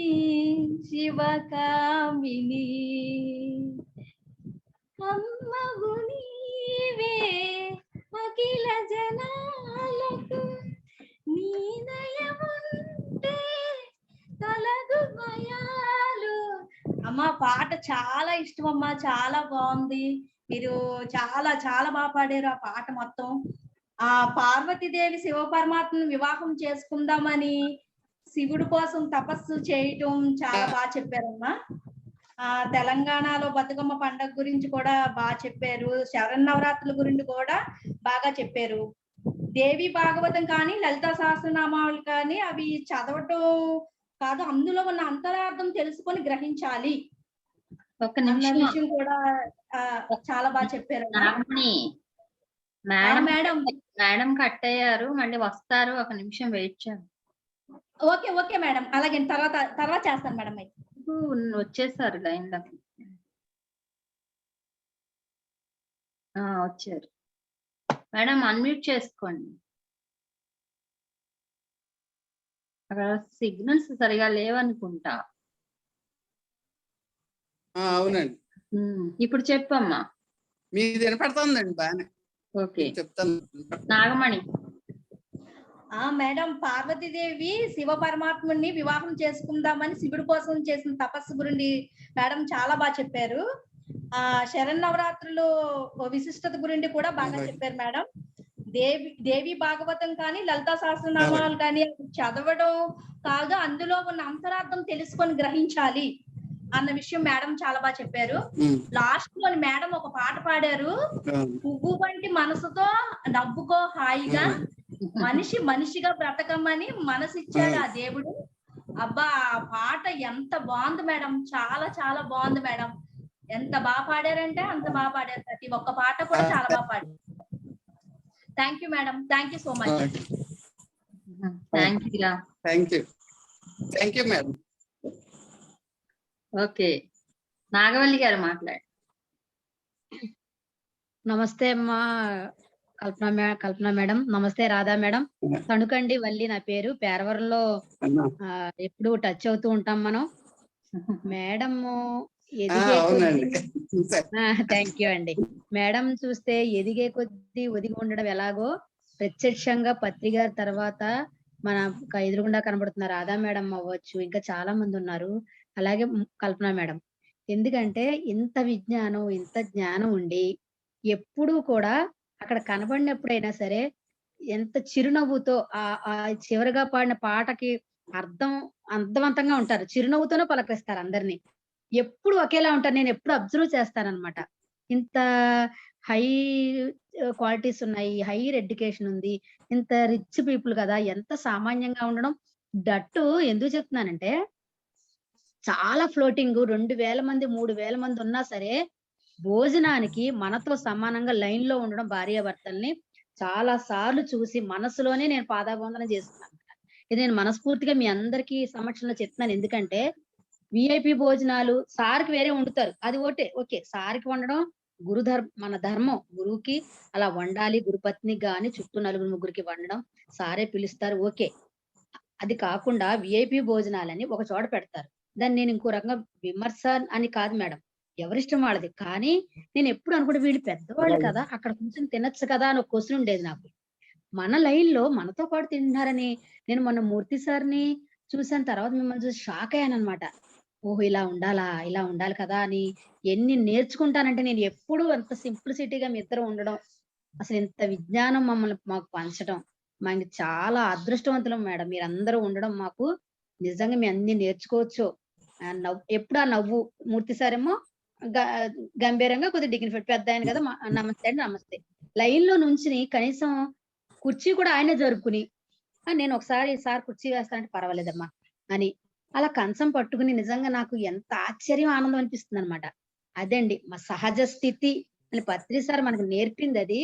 శివకామిని అమ్మవు నీవే అఖిల జనాలకు, నీ నయముంటే తలదు భయాలు. అమ్మ పాట చాలా ఇష్టం అమ్మా, చాలా బాగుంది. మీరు చాలా చాలా బాగా పాడారు ఆ పాట మొత్తం. ఆ పార్వతీదేవి శివ పరమాత్మను వివాహం చేసుకుందామని శివుడి కోసం తపస్సు చేయటం చాలా బాగా చెప్పారమ్మా. తెలంగాణలో బతుకమ్మ పండుగ గురించి కూడా బాగా చెప్పారు. శరన్నవరాత్రుల గురించి కూడా బాగా చెప్పారు. దేవి భాగవతం కానీ లలితా సహస్రనామాలు కానీ అవి చదవటం కాదు, అందులో ఉన్న అంతరార్థం తెలుసుకొని గ్రహించాలి. ఒక నిమిషం కూడా చాలా బాగా చెప్పారు మేడం. మేడం కట్ అయ్యారు, మళ్ళీ వస్తారు, ఒక నిమిషం వెయిట్ చేయండి. ఓకే ఓకే మేడం, అలాగే తర్వాత చేస్తాను మేడం. అయితే వచ్చేసారు లైన్ లోకి. వచ్చారు మేడం, అన్మ్యూట్ చేసుకోండి. అక్కడ సిగ్నల్స్ సరిగా లేవనుకుంటా. అవునండి. ఇప్పుడు చెప్పమ్మా. మీది వినపడుతుందండి బాగానే. ఓకే, చెప్తాను. నాగమణి. మేడం, పార్వతీదేవి శివ పరమాత్ముని వివాహం చేసుకుందామని శివుడి కోసం చేసిన తపస్సు గురించి మేడం చాలా బాగా చెప్పారు. శరన్నవరాత్రులు విశిష్టత గురించి కూడా బాగా చెప్పారు మేడం. దేవి భాగవతం కానీ లలితా సహస్రనామాలు కానీ చదవడం కాదు, అందులో ఉన్న అంతరార్థం తెలుసుకొని గ్రహించాలి అన్న విషయం మేడం చాలా బాగా చెప్పారు. ఉమ్, లాస్ట్ లో మేడం ఒక పాట పాడారు, అవును. పువ్వు వంటి మనసుతో నవ్వుకో హాయిగా, ఉమ్, మనిషి మనిషిగా బ్రతకమని మనసిచ్చాడు ఆ దేవుడు. అబ్బా ఆ పాట ఎంత బాగుంది మేడం, చాలా చాలా బాగుంది మేడం. ఎంత బాగా పాడారంటే అంత బాగా పాడారు, ప్రతి ఒక్క పాట కూడా చాలా బాగా పాడారు. Thank you madam, thank you so much. Thank you రా. Thank you madam. Okay, Nagavalli గారు మాట్లాడు. నమస్తే అమ్మా కల్పన మేడం. నమస్తే రాధా మేడం. తణుకండి వల్లి నా పేరు. పేరవరంలో అన్నా. ఎప్పుడు టచ్ అవుతూ ఉంటాం మనం. మేడం అవునండి. థ్యాంక్ యూ అండి. మేడం చూస్తే ఎదిగే కొద్దీ ఒదిగి ఉండడం ఎలాగో ప్రత్యక్షంగా పత్రిక తర్వాత మన ఎదురుగుండా కనబడుతున్న రాధా మేడం అవ్వచ్చు, ఇంకా చాలా మంది ఉన్నారు. అలాగే కల్పన మేడం. ఎందుకంటే ఇంత విజ్ఞానం, ఇంత జ్ఞానం ఉండి ఎప్పుడూ కూడా అక్కడ కనబడినప్పుడైనా సరే ఎంత చిరునవ్వుతో ఆ చివరిగా పాడిన పాటకి అర్థవంతంగా ఉంటారు. చిరునవ్వుతోనే పలకరిస్తారు అందరినీ. ఎప్పుడు ఒకేలా ఉంటారు. నేను ఎప్పుడు అబ్జర్వ్ చేస్తానన్నమాట. ఇంత హై క్వాలిటీస్ ఉన్నాయి, హైయర్ ఎడ్యుకేషన్ ఉంది, ఇంత రిచ్ పీపుల్ కదా, ఎంత సామాన్యంగా ఉండడం. దట్టు ఎందుకు చెప్తున్నానంటే చాలా ఫ్లోటింగ్ 2000 మంది 3000 మంది ఉన్నా సరే భోజనానికి మనతో సమానంగా లైన్ లో ఉండడం భార్యాభర్తల్ని చాలా సార్లు చూసి మనసులోనే నేను పాదాబంధన చేస్తున్నాను. ఇది నేను మనస్ఫూర్తిగా మీ అందరికీ సమక్షంలో చెప్తున్నాను. ఎందుకంటే విఐపి భోజనాలు సార్కి వేరే వండుతారు, అది ఓకే సార్కి వండడం మన ధర్మం. గురువుకి అలా వండాలి, గురుపత్నికి గాని చుట్టూ 4-3 వండడం సారే పిలుస్తారు, ఓకే. అది కాకుండా విఐపి భోజనాలని ఒక చోట పెడతారు. దాన్ని నేను ఇంకో రకంగా విమర్శ అని కాదు మేడం, ఎవరిష్టం వాళ్ళది. కానీ నేను ఎప్పుడు అనుకుంటే వీళ్ళు పెద్దవాళ్ళు కదా, అక్కడ కొంచెం తినొచ్చు కదా అని ఒక క్వశ్చన్ ఉండేది నాకు. మన లైన్ లో మనతో పాటు తింటున్నారని నేను మొన్న మూర్తి సార్ని చూసిన తర్వాత మిమ్మల్ని చూసి షాక్ అయ్యాను అనమాట. ఓహో ఇలా ఉండాలి కదా అని ఎన్ని నేర్చుకుంటానంటే నేను ఎప్పుడు అంత సింప్లిసిటీగా మీ ఇద్దరు ఉండడం, అసలు ఇంత విజ్ఞానం మాకు పంచడం మనకి చాలా అదృష్టవంతులం మేడం. మీరందరూ ఉండడం మాకు నిజంగా మేము అన్ని నేర్చుకోవచ్చు. ఎప్పుడు ఆ నవ్వు. మూర్తి సారేమో గంభీరంగా కొద్దిగా డిగ్నిఫైడ్, పెద్ద ఆయన కదా, నమస్తే అండి నమస్తే. లైన్ లో నుంచి కనీసం కుర్చీ కూడా ఆయనే జరుపుకుని నేను ఒకసారి సార్ కుర్చీ వేస్తానంటే పర్వాలేదమ్మా అని అలా కంచం పట్టుకుని నిజంగా నాకు ఎంత ఆశ్చర్యం ఆనందం అనిపిస్తుంది అనమాట. అదండి మా సహజ స్థితి అని పత్రి సార్ మనకు నేర్పింది. అది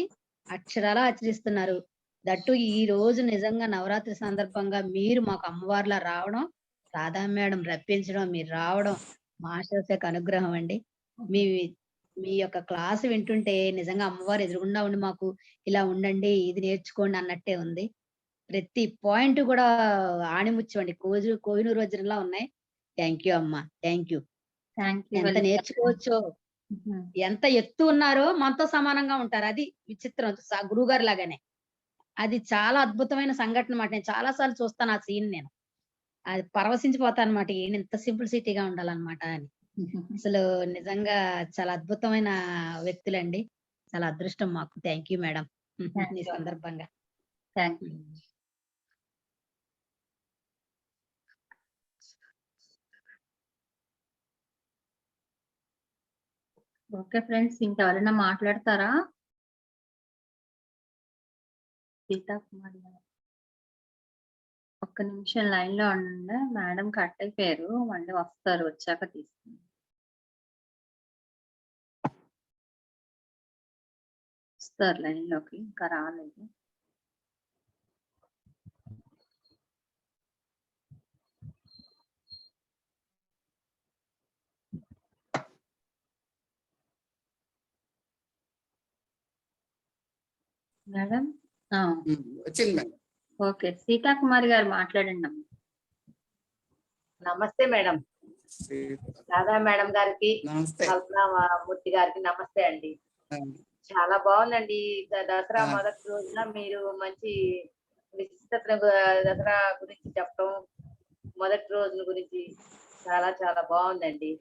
అక్షరాలా ఆచరిస్తున్నారు. దట్టు ఈ రోజు నిజంగా నవరాత్రి సందర్భంగా మీరు మాకు అమ్మవారిలా రావడం, రాధా మేడం రప్పించడం, మీరు రావడం మాస్టర్స్ యొక్క అనుగ్రహం అండి. మీ యొక్క క్లాసు వింటుంటే నిజంగా అమ్మవారు ఎదురుగుండా ఉండి మాకు ఇలా ఉండండి, ఇది నేర్చుకోండి అన్నట్టే ఉంది. ప్రతి పాయింట్ కూడా ఆణిముత్యం కోహినూరు వజ్రంలా ఉన్నాయి. థ్యాంక్ యూ అమ్మా, థ్యాంక్ యూ. ఎంత నేర్చుకోవచ్చో, ఎంత ఎత్తు ఉన్నారో మనతో సమానంగా ఉంటారు. అది విచిత్రం, గురువు గారు లాగానే. అది చాలా అద్భుతమైన సంఘటన అన్నమాట. నేను చాలా సార్లు చూస్తాను ఆ సీన్. నేను అది పరవశించిపోతాను అనమాట, ఈయన ఇంత సింప్లిసిటీగా ఉండాలన్నమాట అని. అసలు నిజంగా చాలా అద్భుతమైన వ్యక్తులండి. చాలా అదృష్టం మాకు. థ్యాంక్ యూ మేడం ఈ సందర్భంగా. Thank you. ఓకే ఫ్రెండ్స్, ఇంకెవరైనా మాట్లాడతారా? సీతా కుమారి గారు ఒక్క నిమిషం లైన్ లో ఉండండి. మేడం కట్ అయిపోయారు, మళ్ళీ వస్తారు, వచ్చాక తీసుకుంటాం. వస్తారు లైన్ లోకి, ఇంకా రాలేదు. మేడం వచ్చింది మేడం. ఓకే, సీతా కుమారి గారు మాట్లాడండి అమ్మ. నమస్తే మేడం. రాధా మేడం గారికి, నమస్తే. కల్పన మూర్తి గారికి నమస్తే అండి. చాలా బాగుందండి. దసరా మొదటి రోజున మీరు మంచి విశిష్టత దసరా గురించి చెప్పడం, మొదటి రోజుల గురించి చాలా చాలా బాగుందండి.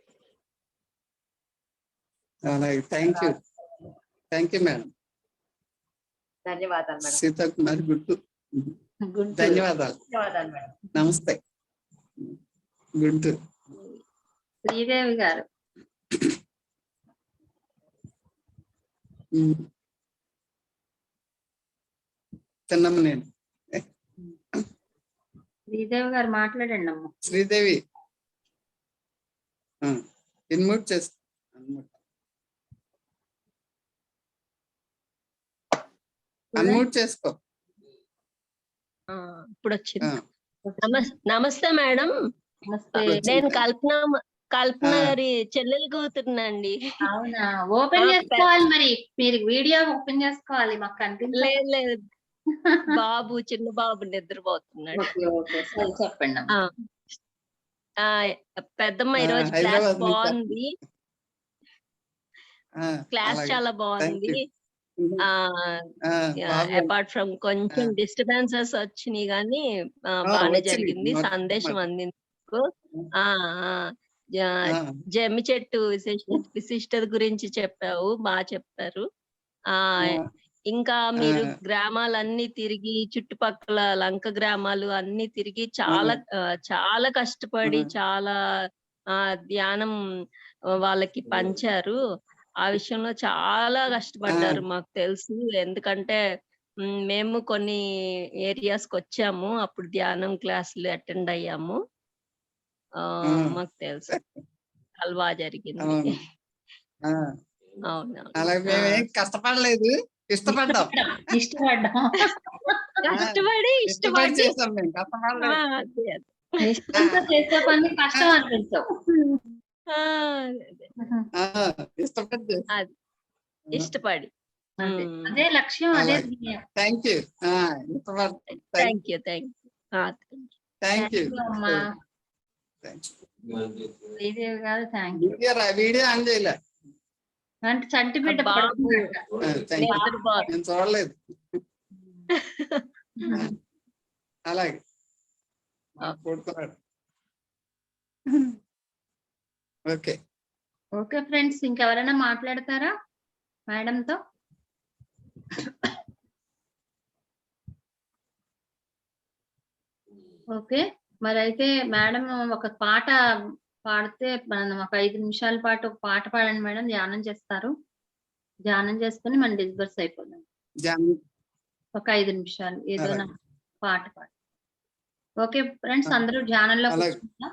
Thank you madam. ధన్యవాదాలు మేడం. సీతా కుమారి గుంటూరు. ధన్యవాదాలు. ధన్యవాదాలు మేడం. నమస్తే. గుంటూరు. శ్రీదేవి గారు. తిన్నమ్మ నేను. శ్రీదేవి గారు మాట్లాడండి అమ్మ. శ్రీదేవి ఇన్మ్యూట్ చేస్తా. అన్మ్యూట్ చేసుకో. ఇప్పుడు వచ్చింది. నమస్తే మేడం. నమస్తే. నేను కల్పన గారి చెల్లెలు కూతురునండి. అవునా? ఓపెన్ చేసుకోవాలి మరి, మీరు వీడియో ఓపెన్ చేసుకోవాలి, మాకు కనిపించలేదు. లేదు బాబు, చిన్న బాబు నిద్రపోతున్నాడు. చెప్పండి. పెద్దమ్మ ఈరోజు క్లాస్ బాగుంది. క్లాస్ చాలా బాగుంది. అపార్ట్ ఫ్రమ్ కొంచెం డిస్టర్బెన్సెస్ వచ్చినాయి కానీ బాగానే జరిగింది. సందేశం అందింది. జమ్మి చెట్టు విశిష్టత గురించి చెప్పావు, బాగా చెప్పారు. ఇంకా మీరు గ్రామాలన్నీ తిరిగి, చుట్టుపక్కల లంక గ్రామాలు అన్ని తిరిగి చాలా కష్టపడి చాలా ధ్యానం వాళ్ళకి పంచారు. ఆ విషయంలో చాలా కష్టపడ్డారు, మాకు తెలుసు. ఎందుకంటే మేము కొన్ని ఏరియాస్ కి వచ్చాము, అప్పుడు ధ్యానం క్లాసులు అటెండ్ అయ్యాము. మాకు తెలుసు, చాలా బాగా జరిగింది. అవును, అలాగే మేమేం కష్టపడలేదు, ఇష్టపడ్డాం. ఇష్టపడి చేసాం మేము, కష్టపడలేదు. చేసే పని కష్టం అనిపించవు. ఇష్టపడి అదే లక్ష్యం, అదే. Thank you. అమ్మా శ్రీదేవి గారు, థ్యాంక్ యూ. వీడియో ఆన్ చేయలే అంటే చంటి బిడ్డ నేను చూడలేదు. అలాగే పడుకున్నాడు. ఓకే ఓకే ఫ్రెండ్స్, ఇంకెవరైనా మాట్లాడతారా మేడంతో? ఓకే, మరి అయితే మేడం ఒక పాట పాడితే మనం ఒక 5 నిమిషాల పాటు ఒక పాట పాడండి మేడం. ధ్యానం చేస్తారు, ధ్యానం చేసుకుని మనం డిస్బర్స్ అయిపోదాం. ఒక 5 నిమిషాలు ఏదైనా పాట పాడు. ఓకే ఫ్రెండ్స్, అందరూ ధ్యానంలో కూర్చుంటా.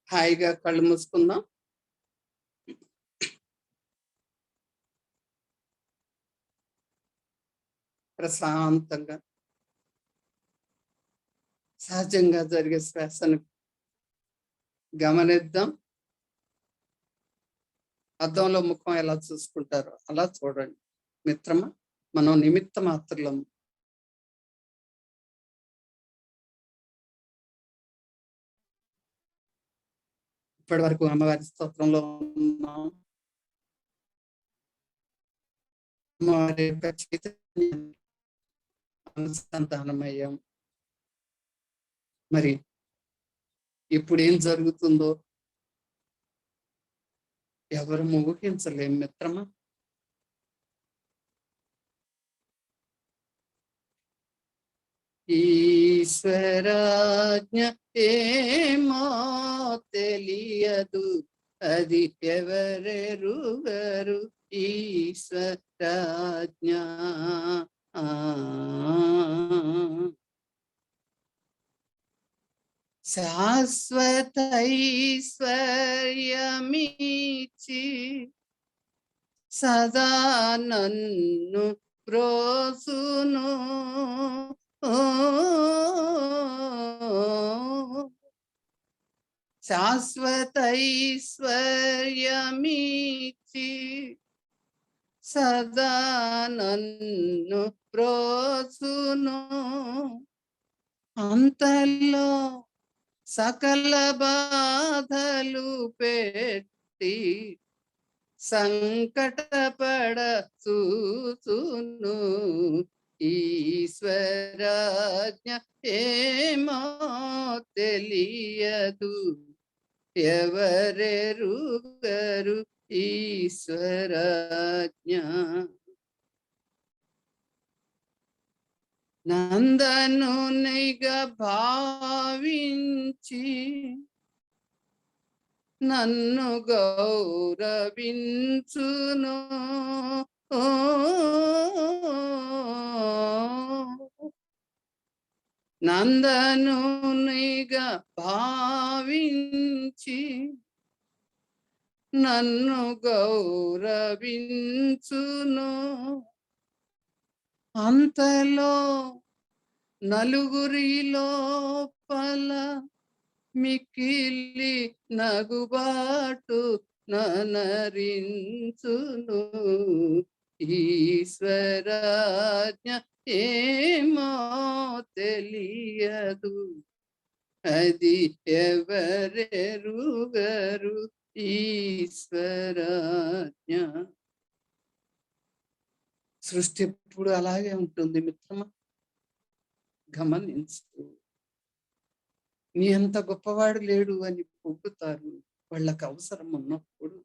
హాయిగా కళ్ళు మూసుకుందాం. ప్రశాంతంగా సహజంగా జరిగే శ్వాసను గమనిద్దాం. అద్దంలో ముఖం ఎలా చూసుకుంటారో అలా చూడండి మిత్రమా. మనం నిమిత్త మాత్రం. ఇప్పటి వరకు అమ్మవారి స్తోత్రంలో ఉన్నాం. అమ్మవారి యొక్క చైతన్యం అనుసంధానమయ్యాం. మరి ఇప్పుడు ఏం జరుగుతుందో ఎవరు ఊహించలేం మిత్రమా. ఈశ్వరాజ్ఞ ఏమో తెలియదు, అది ఎవరెరుగరు. ఈశ్వరాజ్ఞ శాశ్వత ఐశ్వర్యమిచ్చి సదా నన్ను ప్రోసును. శాశ్వత ఐశ్వర్యమిచ్చి సదా నన్ను ప్రోసును. అంతల్లో సకల బాధలు పెట్టి సంకటపడ చూసును. ఈశ్వరాజ్ఞ ఏమో తెలియదు, ఎవరెరుగరు. ఈశ్వరాజ్ఞ నందనునిగా భావించి నన్ను గౌరవించును. నందనునిగా భావించి నన్ను గౌరవించును. అంతలో నలుగురి లోపల మిక్కిలి నగుబాటు ననరించును. ఈశ్వరాజ్ఞ ఏమో తెలియదు, అది ఎవరెరుగరు. ఈశ్వరాజ్ఞ. సృష్టి ఎప్పుడు అలాగే ఉంటుంది మిత్రమా, గమనించు. నీ అంత గొప్పవాడు లేడు అని పొగుతారు వాళ్ళకి అవసరం ఉన్నప్పుడు.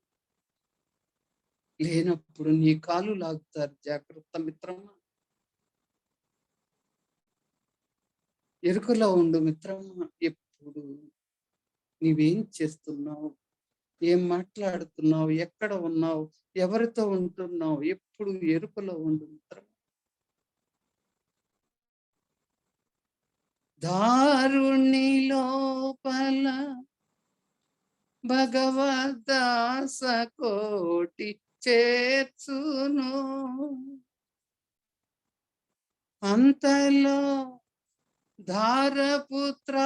లేనప్పుడు నీ కాలు లాగుతారు. జాగ్రత్త మిత్రమా, ఎరుకలో ఉండు మిత్రమా. ఎప్పుడు నీవేం చేస్తున్నావు, ఏం మాట్లాడుతున్నావు, ఎక్కడ ఉన్నావు, ఎవరితో ఉంటున్నావు, ఎప్పుడు ఎరుకలో ఉండు మిత్రమా. దారుణి లోపల భగవద్దాస కోటి చేర్చును. అంతలో ధారపుత్రాదుల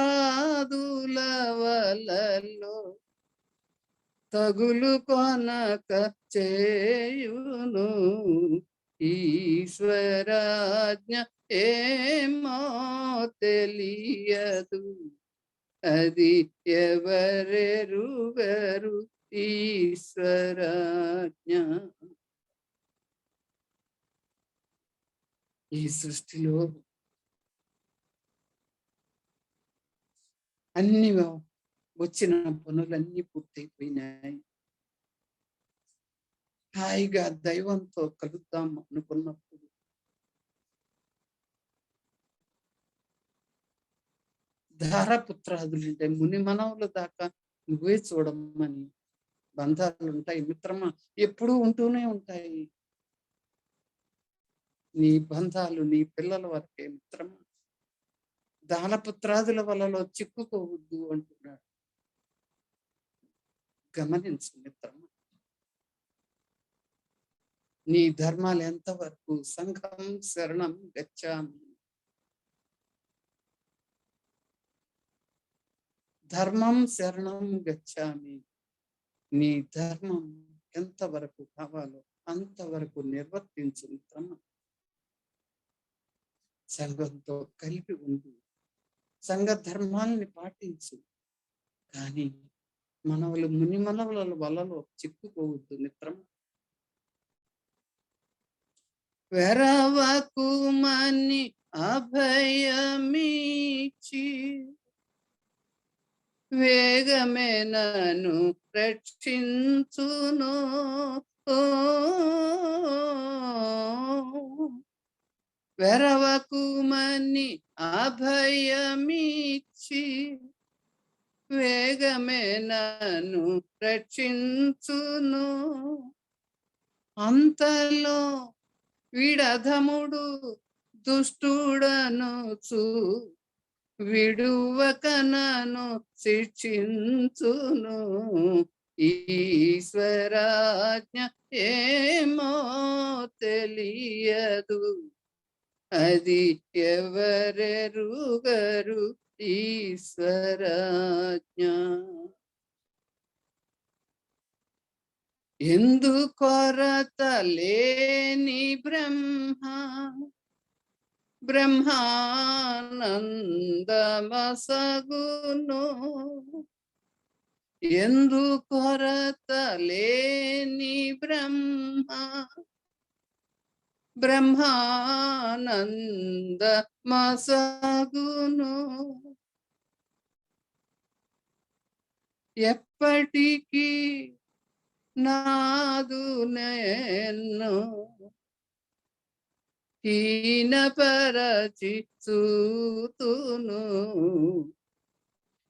వలలో తగులు కొనక చేయును. ఈశ్వరాజ్ఞ ఏమో తెలియదు, అది ఎవరెరుగరు. ఈశ్వరాజ్ఞ. ఈ సృష్టిలో అన్ని వచ్చిన పనులన్నీ పూర్తయిపోయినాయి. హాయిగా దైవంతో కలుద్దాం అనుకున్నప్పుడు ధారపుత్రాదులుంటే ముని మనవుల దాకా నువ్వే చూడమని బంధాలు ఉంటాయి మిత్రమా, ఎప్పుడూ ఉంటూనే ఉంటాయి. నీ బంధాలు నీ పిల్లల వరకే మిత్రమా. దానపుత్రాదుల వలలో చిక్కుకోవద్దు అంటున్నాడు. గమనించు మిత్రమా, నీ ధర్మాలు ఎంతవరకు? సంఘం శరణం గచ్చామి. ధర్మం శరణం గచ్చామి. నీ ధర్మం ఎంతవరకు కావాలో అంతవరకు నిర్వర్తించు మిత్రమా. సంఘంతో కలిపి ఉండు, సంఘ ధర్మాల్ని పాటించు. కానీ మనవలు ముని మనవల వలలో చిక్కుకోవద్దు మిత్రమా. వెరవకుమని అభయమిచ్చి వేగమే నన్ను రక్షించును. వెరవకుమని అభయమిచ్చి వేగమే నన్ను రక్షించును. అంతలో విడధముడు దుష్టుడనుచు విడువక నన్ను శిక్షించును. ఈశ్వరాజ్ఞ ఏమో తెలియదు, అది ఎవరెరుగరు. ఈశ్వరాజ్ఞ. ఎందు కొరత లేని బ్రహ్మానందమసగును. ఎందు కొరత లేని బ్రహ్మానందమసగును. ఎప్పటికీ నాదు నేను హీనపరచి చూతును.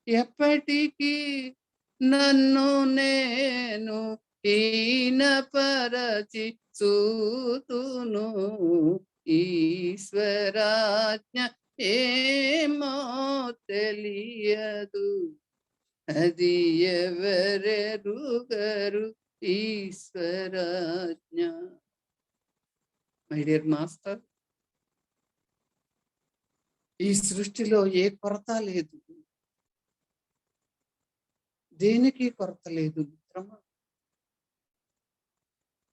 ఎప్పటికీ నన్ను నేను హీనపరచి చూతును. ఈశ్వరాజ్ఞ ఏమో తెలియదు, అది ఎవరెరుగరు ఈశ్వరాజ్ఞ. మై డియర్ మాస్టర్, ఈ సృష్టిలో ఏ కొరత లేదు, దేనికి కొరత లేదు మిత్రమా.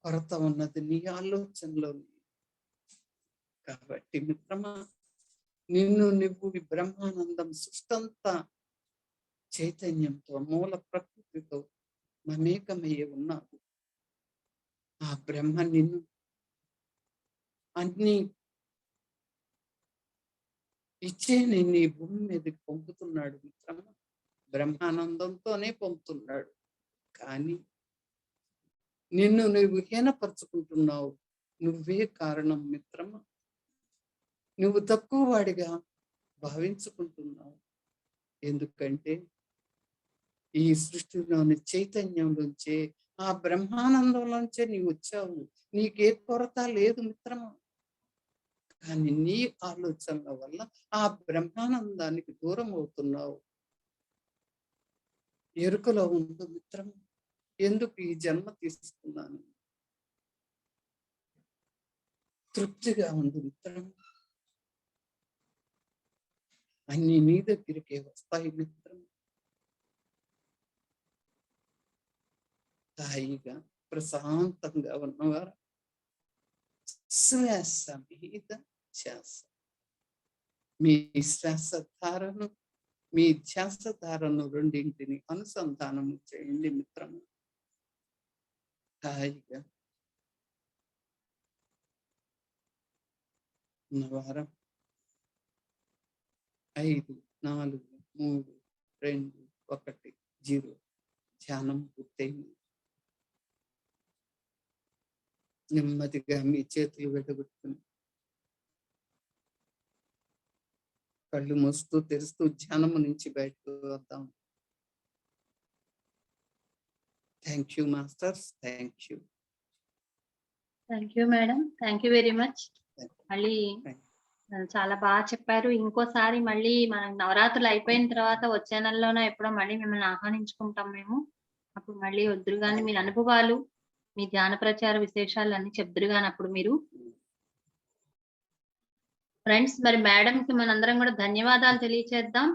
కొరత ఉన్నది నీ ఆలోచనలో. కాబట్టి మిత్రమా, నిన్ను నువ్వు ఈ బ్రహ్మానందం సృష్టంతా చైతన్యంతో మూల ప్రకృతితో మమేకమయ్యే ఉన్నావు. ఆ బ్రహ్మ నిన్ను అన్ని ఇచ్చే నీ భూమి మీదకి పంపుతున్నాడు మిత్రమా. బ్రహ్మానందంతోనే పంపుతున్నాడు. కానీ నిన్ను నువ్వు హీనపరుచుకుంటున్నావు. నువ్వే కారణం మిత్రమా. నువ్వు తక్కువ వాడిగా భావించుకుంటున్నావు. ఎందుకంటే ఈ సృష్టిలోని చైతన్యంలోంచే, ఆ బ్రహ్మానందంలోంచే నీవు వచ్చావు. నీకే కొరత లేదు మిత్రమా. కానీ నీ ఆలోచనల వల్ల ఆ బ్రహ్మానందానికి దూరం అవుతున్నావు. ఎరుకలో ఉండు మిత్రమా. ఎందుకు ఈ జన్మ తీసుకున్నాను? తృప్తిగా ఉండు మిత్రమా. అన్ని నీ దగ్గరికే వస్తాయి మిత్రం. హాయిగా ప్రశాంతంగా ఉన్నవారు శ్వాస మీద శ్వాస, మీ శ్వాసధారను మీ ధ్యాసధారను రెండింటిని అనుసంధానము చేయండి మిత్రము. హాయిగా ఉన్నవారం 5, 4, 3, 2, 1, 0 ధ్యానం పూర్తయింది. నెమ్మదిగా మీ చేతులు వెడగొట్టుకుని కళ్ళు మూస్తూ తెరుస్తూ ధ్యానము నుంచి బయటకు వద్దాం. Thank you masters, thank you. Thank you madam, thank you very much. మళ్ళీ చాలా బాగా చెప్పారు. ఇంకోసారి మళ్ళీ మనం నవరాత్రులు అయిపోయిన తర్వాత వచ్చే నెలలోనో ఎప్పుడో మళ్ళీ మిమ్మల్ని ఆహ్వానించుకుంటాం మేము. అప్పుడు మళ్ళీ వద్దురు కానీ మీ అనుభవాలు, మీ ధ్యాన ప్రచార విశేషాలు అన్ని చెప్దురు కానీ అప్పుడు మీరు. ఫ్రెండ్స్, మరి మేడం కి మనందరం కూడా ధన్యవాదాలు తెలియచేద్దాం.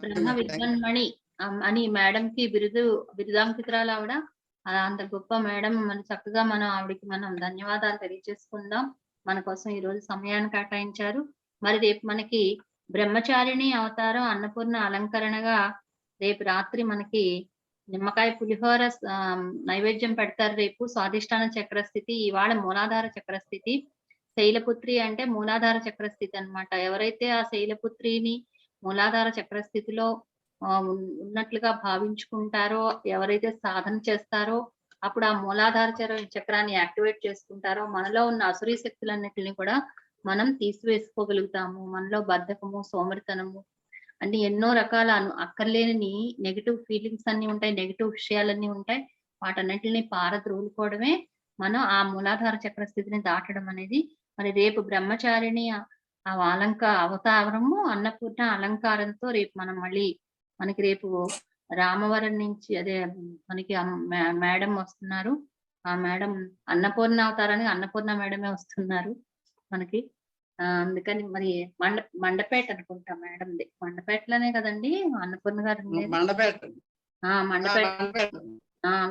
బ్రహ్మ విద్వన్మణి అని మేడం కి బిరుదాంకితురాలు ఆవిడ. అంత గొప్ప మేడం, మన చక్కగా మనం ఆవిడకి మనం ధన్యవాదాలు తెలియజేసుకుందాం. మన కోసం ఈ రోజు సమయాన్ని కేటాయించారు. మరి రేపు మనకి బ్రహ్మచారిణి అవతారం అన్నపూర్ణ అలంకరణగా రేపు రాత్రి మనకి నిమ్మకాయ పులిహోర నైవేద్యం పెడతారు. రేపు స్వాధిష్టాన చక్రస్థితి, ఇవాళ మూలాధార చక్రస్థితి. శైలపుత్రి అంటే మూలాధార చక్రస్థితి అన్నమాట. ఎవరైతే ఆ శైలపుత్రిని మూలాధార చక్రస్థితిలో ఉన్నట్లుగా భావించుకుంటారో, ఎవరైతే సాధన చేస్తారో అప్పుడు ఆ మూలాధార చక్రాన్ని యాక్టివేట్ చేసుకుంటారో మనలో ఉన్న అసురీ శక్తులన్నిటిని కూడా మనం తీసివేసుకోగలుగుతాము. మనలో బద్ధకము, సోమరితనము అన్ని ఎన్నో రకాల అక్కర్లేని నెగిటివ్ ఫీలింగ్స్ అన్ని ఉంటాయి, నెగిటివ్ విషయాలన్నీ ఉంటాయి. వాటన్నిటిని పారద్రోలుకోవడమే మనం ఆ మూలాధార చక్ర స్థితిని దాటడం అనేది. మరి రేపు బ్రహ్మచారిణి ఆ అవతారము అన్నపూర్ణ అలంకారంతో రేపు మనం మళ్ళీ మనకి రేపు రామవరం నుంచి అదే మనకి మేడం వస్తున్నారు. ఆ మేడం అన్నపూర్ణ అవతారానికి అన్నపూర్ణ మేడమే వస్తున్నారు మనకి. అందుకని మరి మండపేట అనుకుంటా మేడంది. మండపేటలోనే కదండి అన్నపూర్ణ గారు? మండపేట.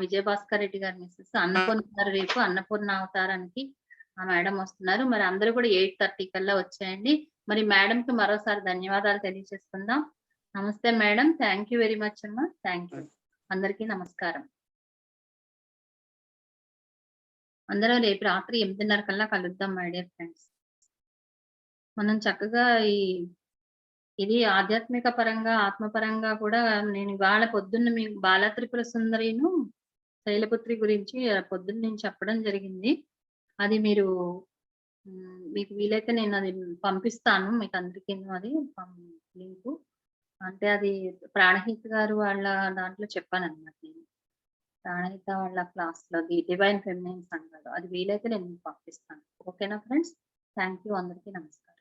విజయభాస్కర్ రెడ్డి గారి మిస్సెస్ అన్నపూర్ణ గారు రేపు అన్నపూర్ణ అవతారానికి ఆ మేడం వస్తున్నారు. మరి అందరూ కూడా 8:30 కల్లా వచ్చేయండి. మరి మేడం కి మరోసారి ధన్యవాదాలు తెలియజేసుకుందాం. నమస్తే madam, thank you very much అమ్మా. Thank you. అందరికీ నమస్కారం. అందరూ రేపు రాత్రి 8:30 కల్లా కలుద్దాం మై డియర్ ఫ్రెండ్స్. మనం చక్కగా ఇది ఆధ్యాత్మిక పరంగా, ఆత్మపరంగా కూడా నేను ఇవాళ పొద్దున్న మీకు బాలత్రిపుర సుందరిను శైలపుత్రి గురించి పొద్దున్న నేను చెప్పడం జరిగింది. అది మీరు మీకు వీలైతే నేను అది పంపిస్తాను మీకు అందరికీ అది లింకు. అంటే అది ప్రాణహిత గారు వాళ్ళ దాంట్లో చెప్పానన్నమాట నేను. ప్రాణహిత వాళ్ళ క్లాస్‌లో డివైన్ ఫెమినిన్స్ అంటారు. అది వీలైతే నేను మీకు పంపిస్తాను. ఓకేనా ఫ్రెండ్స్? Thank you. అందరికీ నమస్కారం.